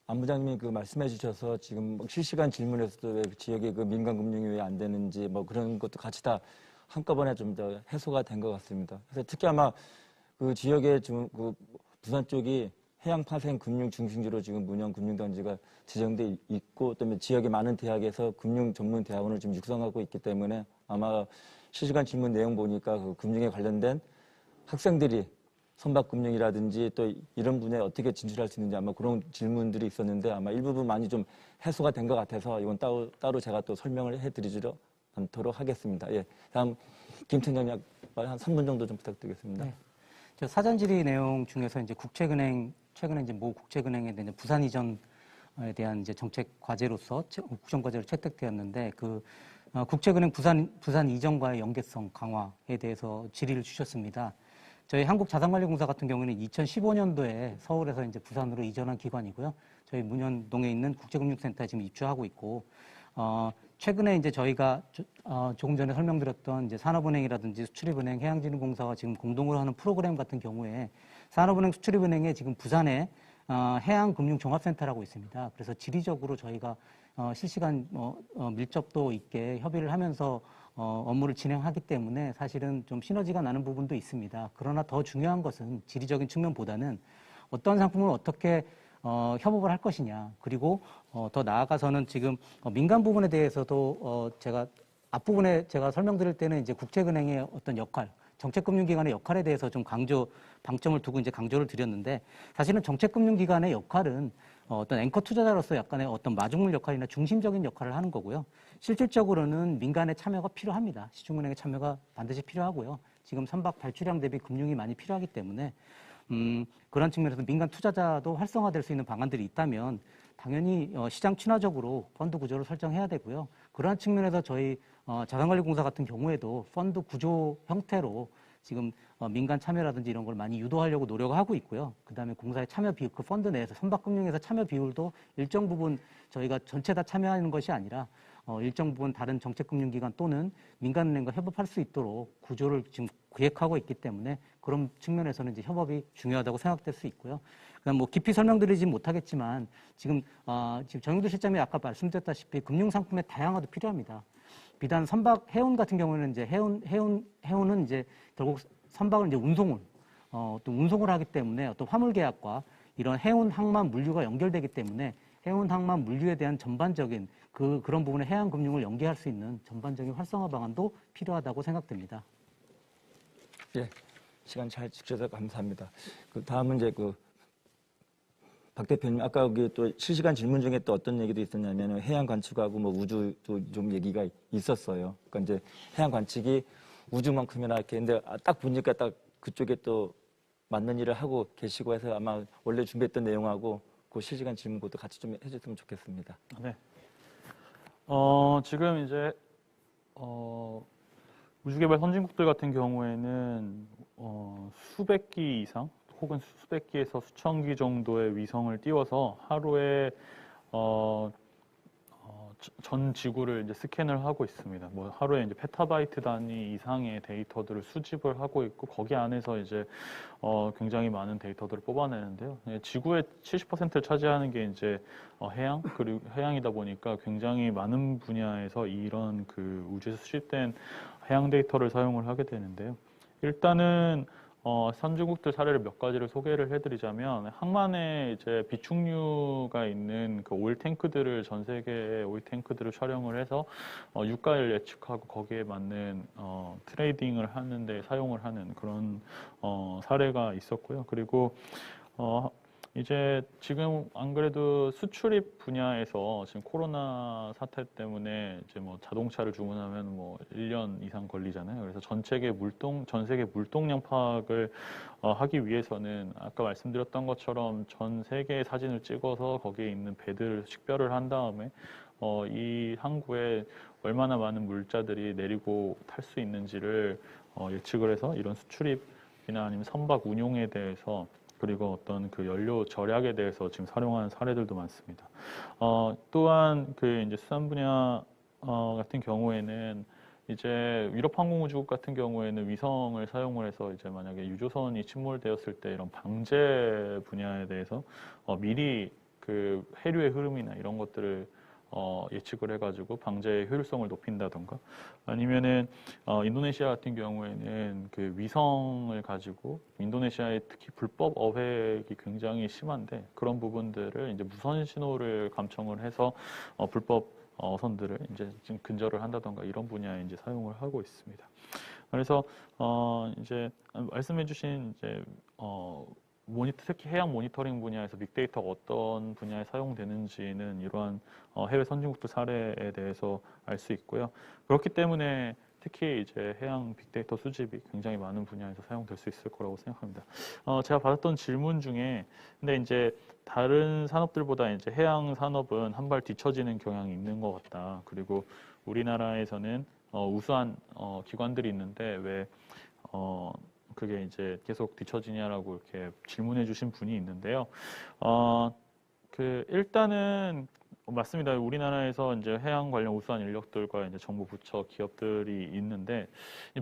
안 부장님이 말씀해 주셔서 지금 실시간 질문에서도 왜 지역의 민간 금융이 왜 안 되는지 그런 것도 같이 다 한꺼번에 좀 더 해소가 된 것 같습니다. 그래서 특히 아마 그 지역의 부산 쪽이 해양 파생 금융 중심지로 지금 문형 금융단지가 지정돼 있고 또 지역의 많은 대학에서 금융 전문 대학원을 지금 육성하고 있기 때문에 아마 실시간 질문 내용 보니까 그 금융에 관련된 학생들이 선박금융이라든지 또 이런 분야에 어떻게 진출할 수 있는지 아마 그런 질문들이 있었는데 아마 일부분 많이 좀 해소가 된 것 같아서 이건 따로 제가 또 설명을 해드리지도 않도록 하겠습니다. 예, 다음 김 팀장님 한 3분 정도 좀 부탁드리겠습니다. 네. 저 사전 질의 내용 중에서 이제 국책은행 최근에 이제 모 국책은행에 대한 부산 이전에 대한 이제 정책 과제로서 국정 과제로 채택되었는데 국책은행 부산 이전과의 연계성 강화에 대해서 질의를 주셨습니다. 저희 한국자산관리공사 같은 경우는 2015년도에 서울에서 이제 부산으로 이전한 기관이고요. 저희 문현동에 있는 국제금융센터에 지금 입주하고 있고, 최근에 이제 저희가 조금 전에 설명드렸던 이제 산업은행이라든지 수출입은행, 해양진흥공사와 지금 공동으로 하는 프로그램 같은 경우에 산업은행, 수출입은행에 지금 부산에 해양금융종합센터라고 있습니다. 그래서 지리적으로 저희가 실시간 밀접도 있게 협의를 하면서 업무를 진행하기 때문에 사실은 좀 시너지가 나는 부분도 있습니다. 그러나 더 중요한 것은 지리적인 측면보다는 어떤 상품을 어떻게 협업을 할 것이냐. 그리고 더 나아가서는 지금 민간 부분에 대해서도 제가 앞부분에 제가 설명드릴 때는 이제 국책은행의 어떤 역할, 정책금융기관의 역할에 대해서 좀 방점을 두고 이제 강조를 드렸는데 사실은 정책금융기관의 역할은 어떤 앵커 투자자로서 약간의 어떤 마중물 역할이나 중심적인 역할을 하는 거고요. 실질적으로는 민간의 참여가 필요합니다. 시중은행의 참여가 반드시 필요하고요. 지금 선박 발주량 대비 금융이 많이 필요하기 때문에 그런 측면에서 민간 투자자도 활성화될 수 있는 방안들이 있다면 당연히 시장 친화적으로 펀드 구조를 설정해야 되고요. 그러한 측면에서 저희 자산관리공사 같은 경우에도 펀드 구조 형태로 지금 민간 참여라든지 이런 걸 많이 유도하려고 노력을 하고 있고요. 그다음에 공사의 참여 비율, 그 펀드 내에서 선박금융에서 참여 비율도 일정 부분 저희가 전체 다 참여하는 것이 아니라 일정 부분 다른 정책금융기관 또는 민간은행과 협업할 수 있도록 구조를 지금 계획하고 있기 때문에 그런 측면에서는 이제 협업이 중요하다고 생각될 수 있고요. 그다음 깊이 설명드리진 못하겠지만 지금 정영도 실장님이 아까 말씀드렸다시피 금융상품의 다양화도 필요합니다. 비단 선박 해운 같은 경우는 이제 해운은 이제 결국 선박을 이제 또 운송을 하기 때문에 어떤 화물 계약과 이런 해운 항만 물류가 연결되기 때문에 해운 항만 물류에 대한 전반적인 그런 부분에 해양 금융을 연계할 수 있는 전반적인 활성화 방안도 필요하다고 생각됩니다. 예, 시간 잘 지켜서 감사합니다. 다음은 이제 박 대표님, 아까 또 실시간 질문 중에 또 어떤 얘기도 있었냐면 해양 관측하고 우주도 좀 얘기가 있었어요. 그러니까 이제 해양 관측이 우주만큼이나 이렇게 근데 딱 보니까 딱 그쪽에 또 맞는 일을 하고 계시고 해서 아마 원래 준비했던 내용하고 그 실시간 질문 것도 같이 좀 해줬으면 좋겠습니다. 네. 지금 이제 우주개발 선진국들 같은 경우에는 수백 기 이상 혹은 수백 기에서 수천 기 정도의 위성을 띄워서 하루에 전 지구를 이제 스캔을 하고 있습니다. 뭐 하루에 이제 페타바이트 단위 이상의 데이터들을 수집을 하고 있고 거기 안에서 이제 굉장히 많은 데이터들을 뽑아내는데요. 예, 지구의 70%를 차지하는 게 이제 해양 그리고 해양이다 보니까 굉장히 많은 분야에서 이런 그 우주에서 수집된 해양 데이터를 사용을 하게 되는데요. 일단은 선진국들 사례를 몇 가지를 소개를 해드리자면 항만에 이제 비축류가 있는 그 오일 탱크들을 전 세계의 오일 탱크들을 촬영을 해서 유가를 예측하고 거기에 맞는 트레이딩을 하는데 사용을 하는 그런 사례가 있었고요. 그리고 이제 지금 안 그래도 수출입 분야에서 지금 코로나 사태 때문에 이제 뭐 자동차를 주문하면 뭐 1년 이상 걸리잖아요. 그래서 전 세계 물동량 파악을 하기 위해서는 아까 말씀드렸던 것처럼 전 세계의 사진을 찍어서 거기에 있는 배들을 식별을 한 다음에 이 항구에 얼마나 많은 물자들이 내리고 탈 수 있는지를 예측을 해서 이런 수출입이나 아니면 선박 운용에 대해서 그리고 어떤 그 연료 절약에 대해서 지금 활용하는 사례들도 많습니다. 또한 그 이제 수산 분야 같은 경우에는 이제 유럽항공우주국 같은 경우에는 위성을 사용을 해서 이제 만약에 유조선이 침몰되었을 때 이런 방제 분야에 대해서 미리 그 해류의 흐름이나 이런 것들을 예측을 해가지고 방제의 효율성을 높인다던가 아니면은 인도네시아 같은 경우에는 그 위성을 가지고 인도네시아의 특히 불법 어획이 굉장히 심한데 그런 부분들을 이제 무선 신호를 감청을 해서 불법 어선들을 이제 지금 근절을 한다던가 이런 분야에 이제 사용을 하고 있습니다. 그래서 이제 말씀해주신 이제 특히 해양 모니터링 분야에서 빅데이터가 어떤 분야에 사용되는지는 이러한 해외 선진국들 사례에 대해서 알 수 있고요. 그렇기 때문에 특히 이제 해양 빅데이터 수집이 굉장히 많은 분야에서 사용될 수 있을 거라고 생각합니다. 제가 받았던 질문 중에 근데 이제 다른 산업들보다 이제 해양 산업은 한 발 뒤처지는 경향이 있는 것 같다. 그리고 우리나라에서는 우수한 기관들이 있는데 왜 그게 이제 계속 뒤처지냐라고 이렇게 질문해 주신 분이 있는데요. 일단은 맞습니다. 우리나라에서 이제 해양 관련 우수한 인력들과 이제 정부 부처 기업들이 있는데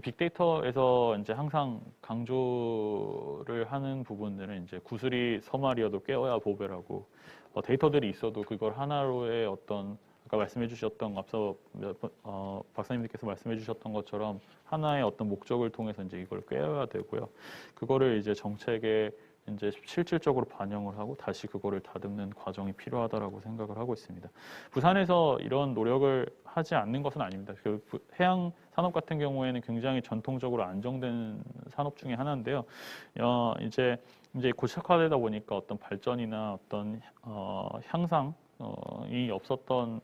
빅데이터에서 이제 항상 강조를 하는 부분들은 이제 구슬이 서말이어도 깨어야 보배라고 데이터들이 있어도 그걸 하나로의 어떤 아까 말씀해 주셨던 앞서 박사님들께서 말씀해 주셨던 것처럼 하나의 어떤 목적을 통해서 이제 이걸 꿰어야 되고요. 그거를 이제 정책에 이제 실질적으로 반영을 하고 다시 그거를 다듬는 과정이 필요하다라고 생각을 하고 있습니다. 부산에서 이런 노력을 하지 않는 것은 아닙니다. 그 해양 산업 같은 경우에는 굉장히 전통적으로 안정된 산업 중에 하나인데요. 이제 고착화되다 보니까 어떤 발전이나 어떤 향상이 없었던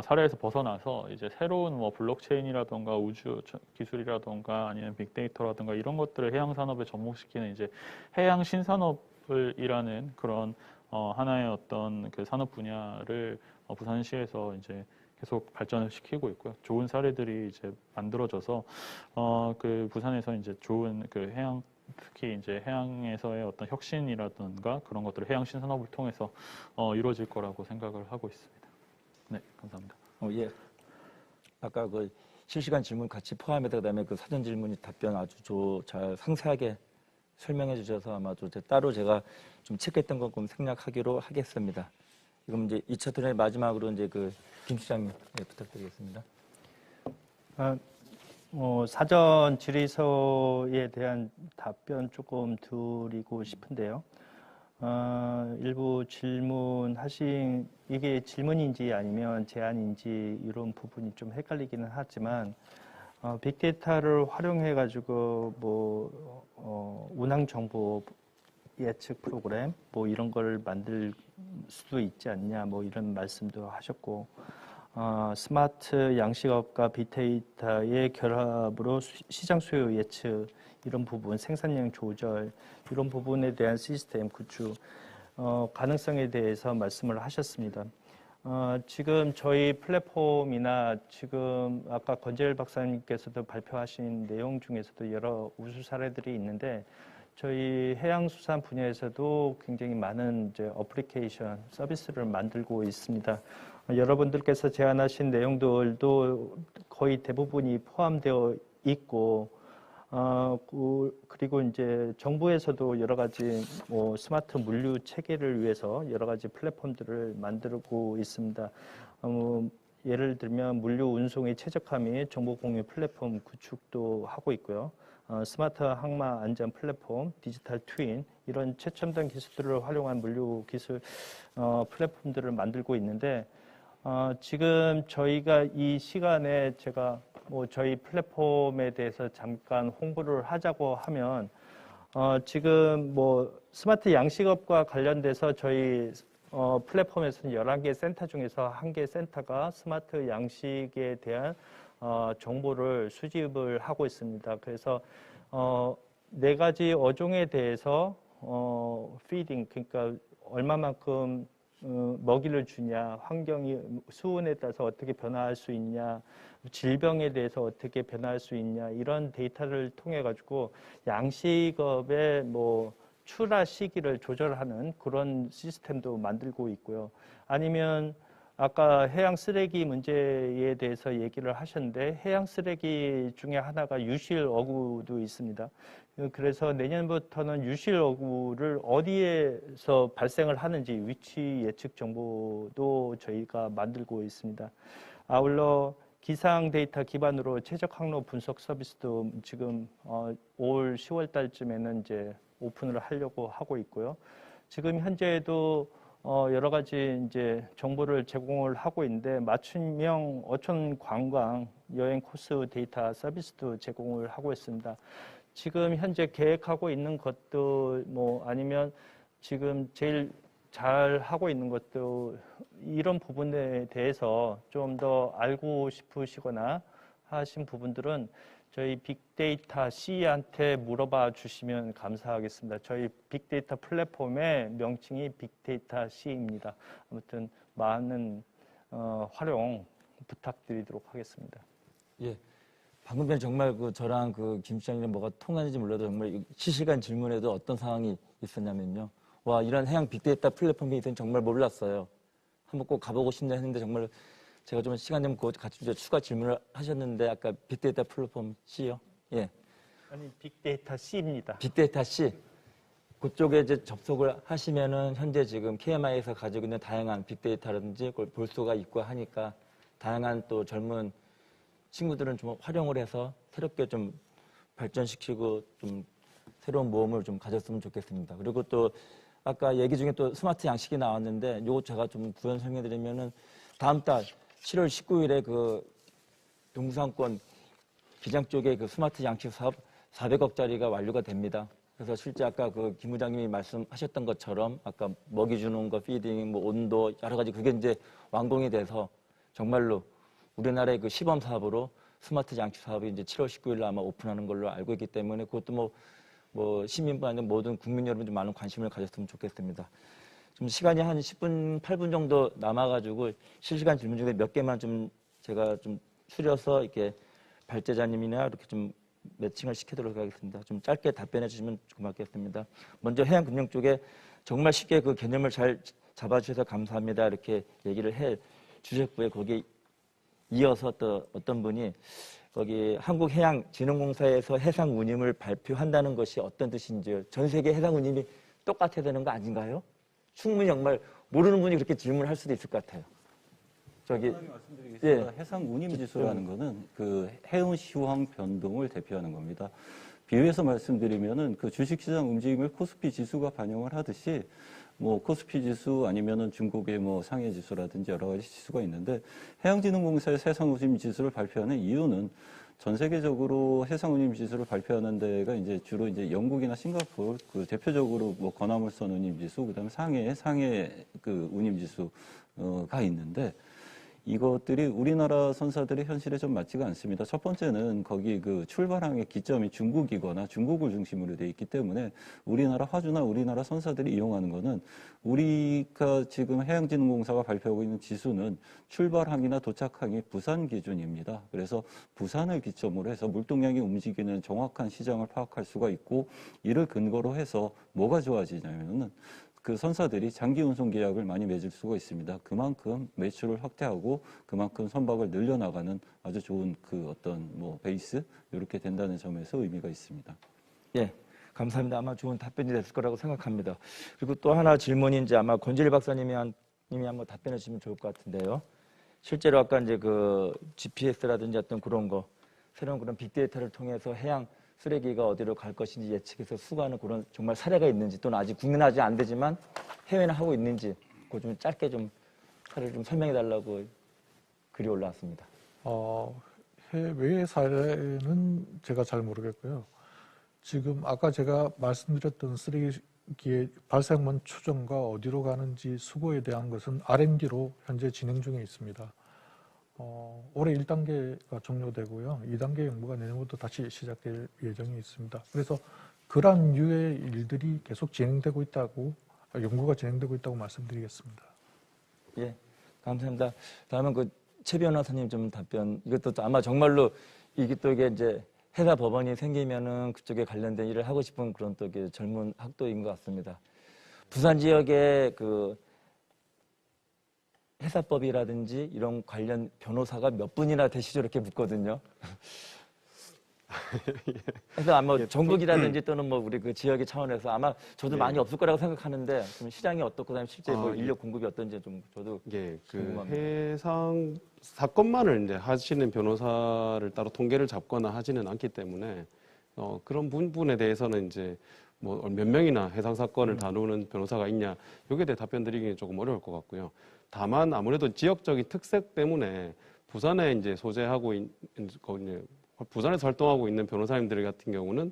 사례에서 벗어나서 이제 새로운 뭐 블록체인이라던가 우주 기술이라던가 아니면 빅데이터라던가 이런 것들을 해양 산업에 접목시키는 이제 해양 신산업이라는 그런 하나의 어떤 그 산업 분야를 부산시에서 이제 계속 발전을 시키고 있고요. 좋은 사례들이 이제 만들어져서 그 부산에서 이제 좋은 그 해양 특히 이제 해양에서의 어떤 혁신이라든가 그런 것들을 해양 신산업을 통해서 이루어질 거라고 생각을 하고 있습니다. 네, 감사합니다. 예. 아까 그 실시간 질문 같이 포함해서 그다음에 그 사전 질문 답변 아주 잘 상세하게 설명해 주셔서 아마도 따로 제가 좀 체크했던 것 좀 생략하기로 하겠습니다. 지금 이제 2차 토론의 마지막으로 이제 그 김 시장님 부탁드리겠습니다. 사전 질의서에 대한 답변 조금 드리고 싶은데요. 일부 질문하신 이게 질문인지 아니면 제안인지 이런 부분이 좀 헷갈리기는 하지만 빅데이터를 활용해 가지고 운항 정보 예측 프로그램 이런 걸 만들 수도 있지 않냐 이런 말씀도 하셨고 스마트 양식업과 빅데이터의 결합으로 시장 수요 예측 이런 부분, 생산량 조절 이런 부분에 대한 시스템 구축 가능성에 대해서 말씀을 하셨습니다. 지금 저희 플랫폼이나 지금 아까 권재일 박사님께서도 발표하신 내용 중에서도 여러 우수 사례들이 있는데 저희 해양수산 분야에서도 굉장히 많은 이제 어플리케이션 서비스를 만들고 있습니다. 여러분들께서 제안하신 내용들도 거의 대부분이 포함되어 있고, 그리고 이제 정부에서도 여러 가지 뭐 스마트 물류 체계를 위해서 여러 가지 플랫폼들을 만들고 있습니다. 예를 들면 물류 운송의 최적화 및 정보 공유 플랫폼 구축도 하고 있고요. 스마트 항마 안전 플랫폼, 디지털 트윈 이런 최첨단 기술들을 활용한 물류 기술 플랫폼들을 만들고 있는데 지금 저희가 이 시간에 제가 뭐 저희 플랫폼에 대해서 잠깐 홍보를 하자고 하면 지금 뭐 스마트 양식업과 관련돼서 저희 플랫폼에서는 11개 센터 중에서 1개 센터가 스마트 양식에 대한 정보를 수집을 하고 있습니다. 그래서 4가지 어종에 대해서 피딩, 그러니까 얼마만큼 먹이를 주냐, 환경이 수온에 따라서 어떻게 변화할 수 있냐, 질병에 대해서 어떻게 변화할 수 있냐 이런 데이터를 통해 가지고 양식업의 뭐 출하 시기를 조절하는 그런 시스템도 만들고 있고요. 아니면 아까 해양 쓰레기 문제에 대해서 얘기를 하셨는데 해양 쓰레기 중에 하나가 유실 어구도 있습니다. 그래서 내년부터는 유실 어구를 어디에서 발생을 하는지 위치 예측 정보도 저희가 만들고 있습니다. 아울러 기상 데이터 기반으로 최적 항로 분석 서비스도 지금 올 10월 달쯤에는 이제 오픈을 하려고 하고 있고요. 지금 현재도 여러 가지 이제 정보를 제공을 하고 있는데 맞춤형 어촌 관광 여행 코스 데이터 서비스도 제공을 하고 있습니다. 지금 현재 계획하고 있는 것도 뭐 아니면 지금 제일 잘 하고 있는 것도 이런 부분에 대해서 좀 더 알고 싶으시거나 하신 부분들은 저희 빅데이터 C한테 물어봐 주시면 감사하겠습니다. 저희 빅데이터 플랫폼의 명칭이 빅데이터 C입니다. 아무튼 많은 활용 부탁드리도록 하겠습니다. 예. 방금 전에 정말 저랑 김 시장님 뭐가 통하는지 몰라도 정말 실시간 질문에도 어떤 상황이 있었냐면요. 와, 이런 해양 빅데이터 플랫폼이 있는지 정말 몰랐어요. 한번 꼭 가보고 싶네 했는데 정말 제가 좀 시간 되면 그것 같이 추가 질문을 하셨는데 아까 빅데이터 플랫폼 C요? 예. 아니, 빅데이터 C입니다. 빅데이터 C. 그쪽에 이제 접속을 하시면은 현재 지금 KMI에서 가지고 있는 다양한 빅데이터라든지 그걸 볼 수가 있고 하니까 다양한 또 젊은 친구들은 좀 활용을 해서 새롭게 좀 발전시키고 좀 새로운 모험을 좀 가졌으면 좋겠습니다. 그리고 또 아까 얘기 중에 또 스마트 양식이 나왔는데 요거 제가 좀 부연 설명해 드리면은 다음 달 7월 19일에 동부상권 기장 쪽에 스마트 양식 사업 400억짜리가 완료가 됩니다. 그래서 실제 아까 김 부장님이 말씀하셨던 것처럼 아까 먹이 주는 거, 피딩, 뭐 온도 여러 가지 그게 이제 완공이 돼서 정말로 우리나라의 시범 사업으로 스마트 양식 사업이 이제 7월 19일 아마 오픈하는 걸로 알고 있기 때문에 그것도 뭐 시민뿐 아니라 모든 국민 여러분 좀 많은 관심을 가졌으면 좋겠습니다. 좀 시간이 한 10분, 8분 정도 남아가지고 실시간 질문 중에 몇 개만 좀 제가 좀 추려서 이렇게 발제자님이나 이렇게 좀 매칭을 시키도록 하겠습니다. 좀 짧게 답변해 주시면 고맙겠습니다. 먼저 해양금융 쪽에 정말 쉽게 그 개념을 잘 잡아주셔서 감사합니다. 이렇게 얘기를 해 주셨고요. 거기에 이어서 또 어떤 분이 거기 한국해양진흥공사에서 해상운임을 발표한다는 것이 어떤 뜻인지요? 전 세계 해상운임이 똑같아야 되는 거 아닌가요? 충분히 정말 모르는 분이 그렇게 질문을 할 수도 있을 것 같아요. 말씀드리겠습니다. 해상운임지수라는 것은 해운 시황 변동을 대표하는 겁니다. 비유해서 말씀드리면은 주식시장 움직임을 코스피 지수가 반영을 하듯이 코스피 지수 아니면은 중국의 상해 지수라든지 여러 가지 지수가 있는데 해양진흥공사에서 해상운임 지수를 발표하는 이유는 전 세계적으로 해상운임 지수를 발표하는 데가 이제 주로 이제 영국이나 싱가포르 대표적으로 건화물선 운임 지수 그다음에 상해 운임 지수가 있는데 이것들이 우리나라 선사들의 현실에 좀 맞지가 않습니다. 첫 번째는 거기 출발항의 기점이 중국이거나 중국을 중심으로 돼 있기 때문에 우리나라 화주나 우리나라 선사들이 이용하는 거는 우리가 지금 해양진흥공사가 발표하고 있는 지수는 출발항이나 도착항이 부산 기준입니다. 그래서 부산을 기점으로 해서 물동량이 움직이는 정확한 시장을 파악할 수가 있고 이를 근거로 해서 뭐가 좋아지냐면은 그 선사들이 장기 운송 계약을 많이 맺을 수가 있습니다. 그만큼 매출을 확대하고 그만큼 선박을 늘려나가는 아주 좋은 그 어떤 뭐 베이스 이렇게 된다는 점에서 의미가 있습니다. 예, 감사합니다. 아마 좋은 답변이 됐을 거라고 생각합니다. 그리고 또 하나 질문이 이제 아마 권재일 박사님이 한번 답변해 주시면 좋을 것 같은데요. 실제로 아까 이제 그 GPS라든지 어떤 그런 거 새로운 그런 빅데이터를 통해서 해양 쓰레기가 어디로 갈 것인지 예측해서 수거하는 그런 정말 사례가 있는지 또는 아직 국내는 안 되지만 해외는 하고 있는지 그거 좀 짧게 좀 사례를 좀 설명해 달라고 글이 올라왔습니다. 해외 사례는 제가 잘 모르겠고요. 지금 아까 제가 말씀드렸던 쓰레기의 발생원 추정과 어디로 가는지 수거에 대한 것은 R&D로 현재 진행 중에 있습니다. 올해 1단계가 종료되고요. 2단계 연구가 내년부터 다시 시작될 예정이 있습니다. 그래서 그러한 유의 일들이 계속 진행되고 있다고, 연구가 진행되고 있다고 말씀드리겠습니다. 예, 감사합니다. 다음은 그 최 변호사님 좀 답변. 이것도 또 아마 정말로 이게 이제 회사 법원이 생기면은 그쪽에 관련된 일을 하고 싶은 그런 또 젊은 학도인 것 같습니다. 부산 지역에 그 회사법이라든지 이런 관련 변호사가 몇 분이나 되시죠? 이렇게 묻거든요. 그래서 아마 전국이라든지 또는 뭐 우리 그 지역의 차원에서 아마 저도 많이 없을 거라고 생각하는데 좀 시장이 어떻고 그다음에 실제 뭐 인력 공급이 어떤지 좀 저도 그 궁금합니다. 해상 사건만을 이제 하시는 변호사를 따로 통계를 잡거나 하지는 않기 때문에 그런 부분에 대해서는 이제 뭐 몇 명이나 해상 사건을 다루는 변호사가 있냐 여기에 대해 답변 드리기는 조금 어려울 것 같고요. 다만 아무래도 지역적인 특색 때문에 부산에 이제 소재하고 부산에서 활동하고 있는 변호사님들 같은 경우는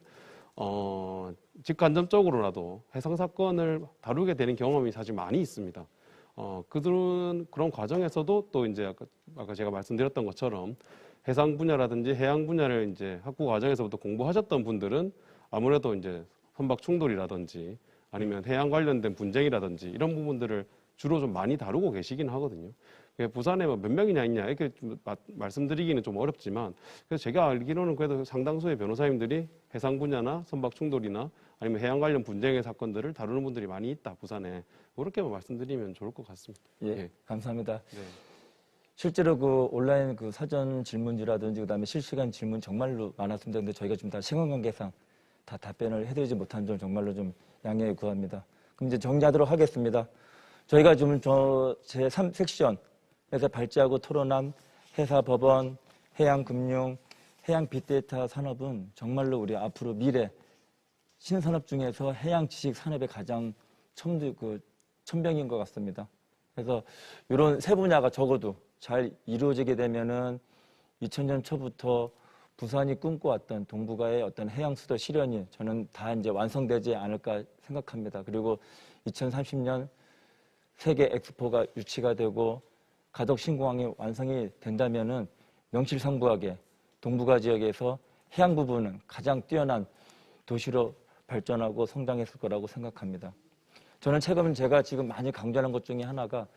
직간접적으로라도 해상 사건을 다루게 되는 경험이 사실 많이 있습니다. 그들은 그런 과정에서도 또 이제 아까 제가 말씀드렸던 것처럼 해상 분야라든지 해양 분야를 이제 학부 과정에서부터 공부하셨던 분들은 아무래도 이제 선박 충돌이라든지 아니면 해양 관련된 분쟁이라든지 이런 부분들을 주로 좀 많이 다루고 계시긴 하거든요. 부산에 뭐 몇 명이나 있냐 이렇게 말씀드리기는 좀 어렵지만 그래서 제가 알기로는 그래도 상당수의 변호사님들이 해상 분야나 선박 충돌이나 아니면 해양 관련 분쟁의 사건들을 다루는 분들이 많이 있다 부산에 그렇게만 말씀드리면 좋을 것 같습니다. 예, 감사합니다. 네. 실제로 그 온라인 그 사전 질문지라든지 그다음에 실시간 질문 정말로 많았습니다. 근데 저희가 지금 다 시간 관계상 다 답변을 해드리지 못한 점 정말로 좀 양해 구합니다. 그럼 이제 정리하도록 하겠습니다. 저희가 지금 제 3섹션에서 발제하고 토론한 회사 법원, 해양금융, 해양 빅데이터 산업은 정말로 우리 앞으로 미래 신산업 중에서 해양 지식 산업의 가장 천병인 것 같습니다. 그래서 이런 세 분야가 적어도 잘 이루어지게 되면은 2000년 초부터 부산이 꿈꿔왔던 동북아의 어떤 해양 수도 실현이 저는 다 이제 완성되지 않을까 생각합니다. 그리고 2030년 세계 엑스포가 유치가 되고 가덕 신공항이 완성이 된다면은 명실상부하게 동북아 지역에서 해양 부분은 가장 뛰어난 도시로 발전하고 성장했을 거라고 생각합니다. 저는 최근 제가 지금 많이 강조하는 것 중에 하나가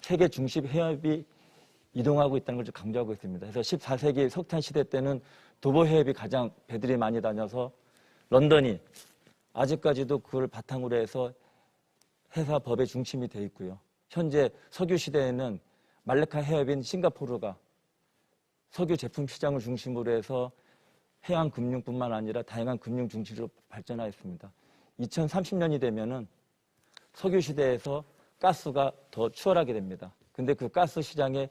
세계 중심 해협이 이동하고 있다는 걸 좀 강조하고 있습니다. 그래서 14세기 석탄 시대 때는 도보 해협이 가장 배들이 많이 다녀서 런던이 아직까지도 그걸 바탕으로 해서 회사 법의 중심이 돼 있고요. 현재 석유 시대에는 말레카 해협인 싱가포르가 석유 제품 시장을 중심으로 해서 해양 금융뿐만 아니라 다양한 금융 중심으로 발전하였습니다. 2030년이 되면은 석유 시대에서 가스가 더 추월하게 됩니다. 근데 그 가스 시장의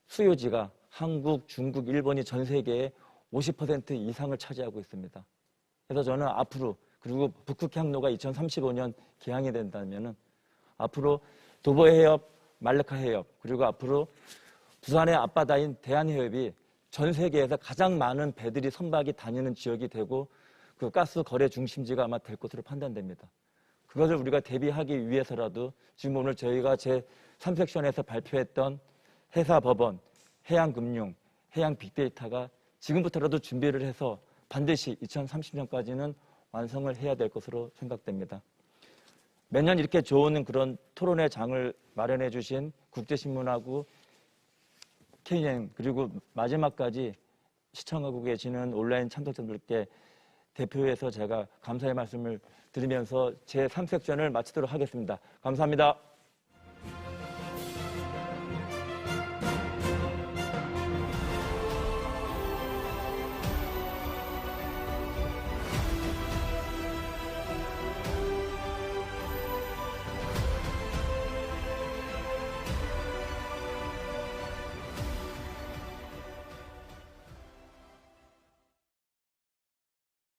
수요지가 한국, 중국, 일본이 전 세계의 50% 이상을 차지하고 있습니다. 그래서 저는 앞으로 그리고 북극 항로가 2035년 개항이 된다면은 앞으로 도보 해협, 말레카 해협 그리고 앞으로 부산의 앞바다인 대한해협이 전 세계에서 가장 많은 배들이 선박이 다니는 지역이 되고 그 가스 거래 중심지가 아마 될 것으로 판단됩니다. 그것을 우리가 대비하기 위해서라도 지금 오늘 저희가 제 3섹션에서 발표했던 회사법원, 해양금융, 해양 빅데이터가 지금부터라도 준비를 해서 반드시 2030년까지는 완성을 해야 될 것으로 생각됩니다. 매년 이렇게 좋은 그런 토론회 장을 마련해 주신 국제신문하고 KNN 그리고 마지막까지 시청하고 계시는 온라인 참석자들께 대표해서 제가 감사의 말씀을 드리면서 제 3섹션을 마치도록 하겠습니다. 감사합니다.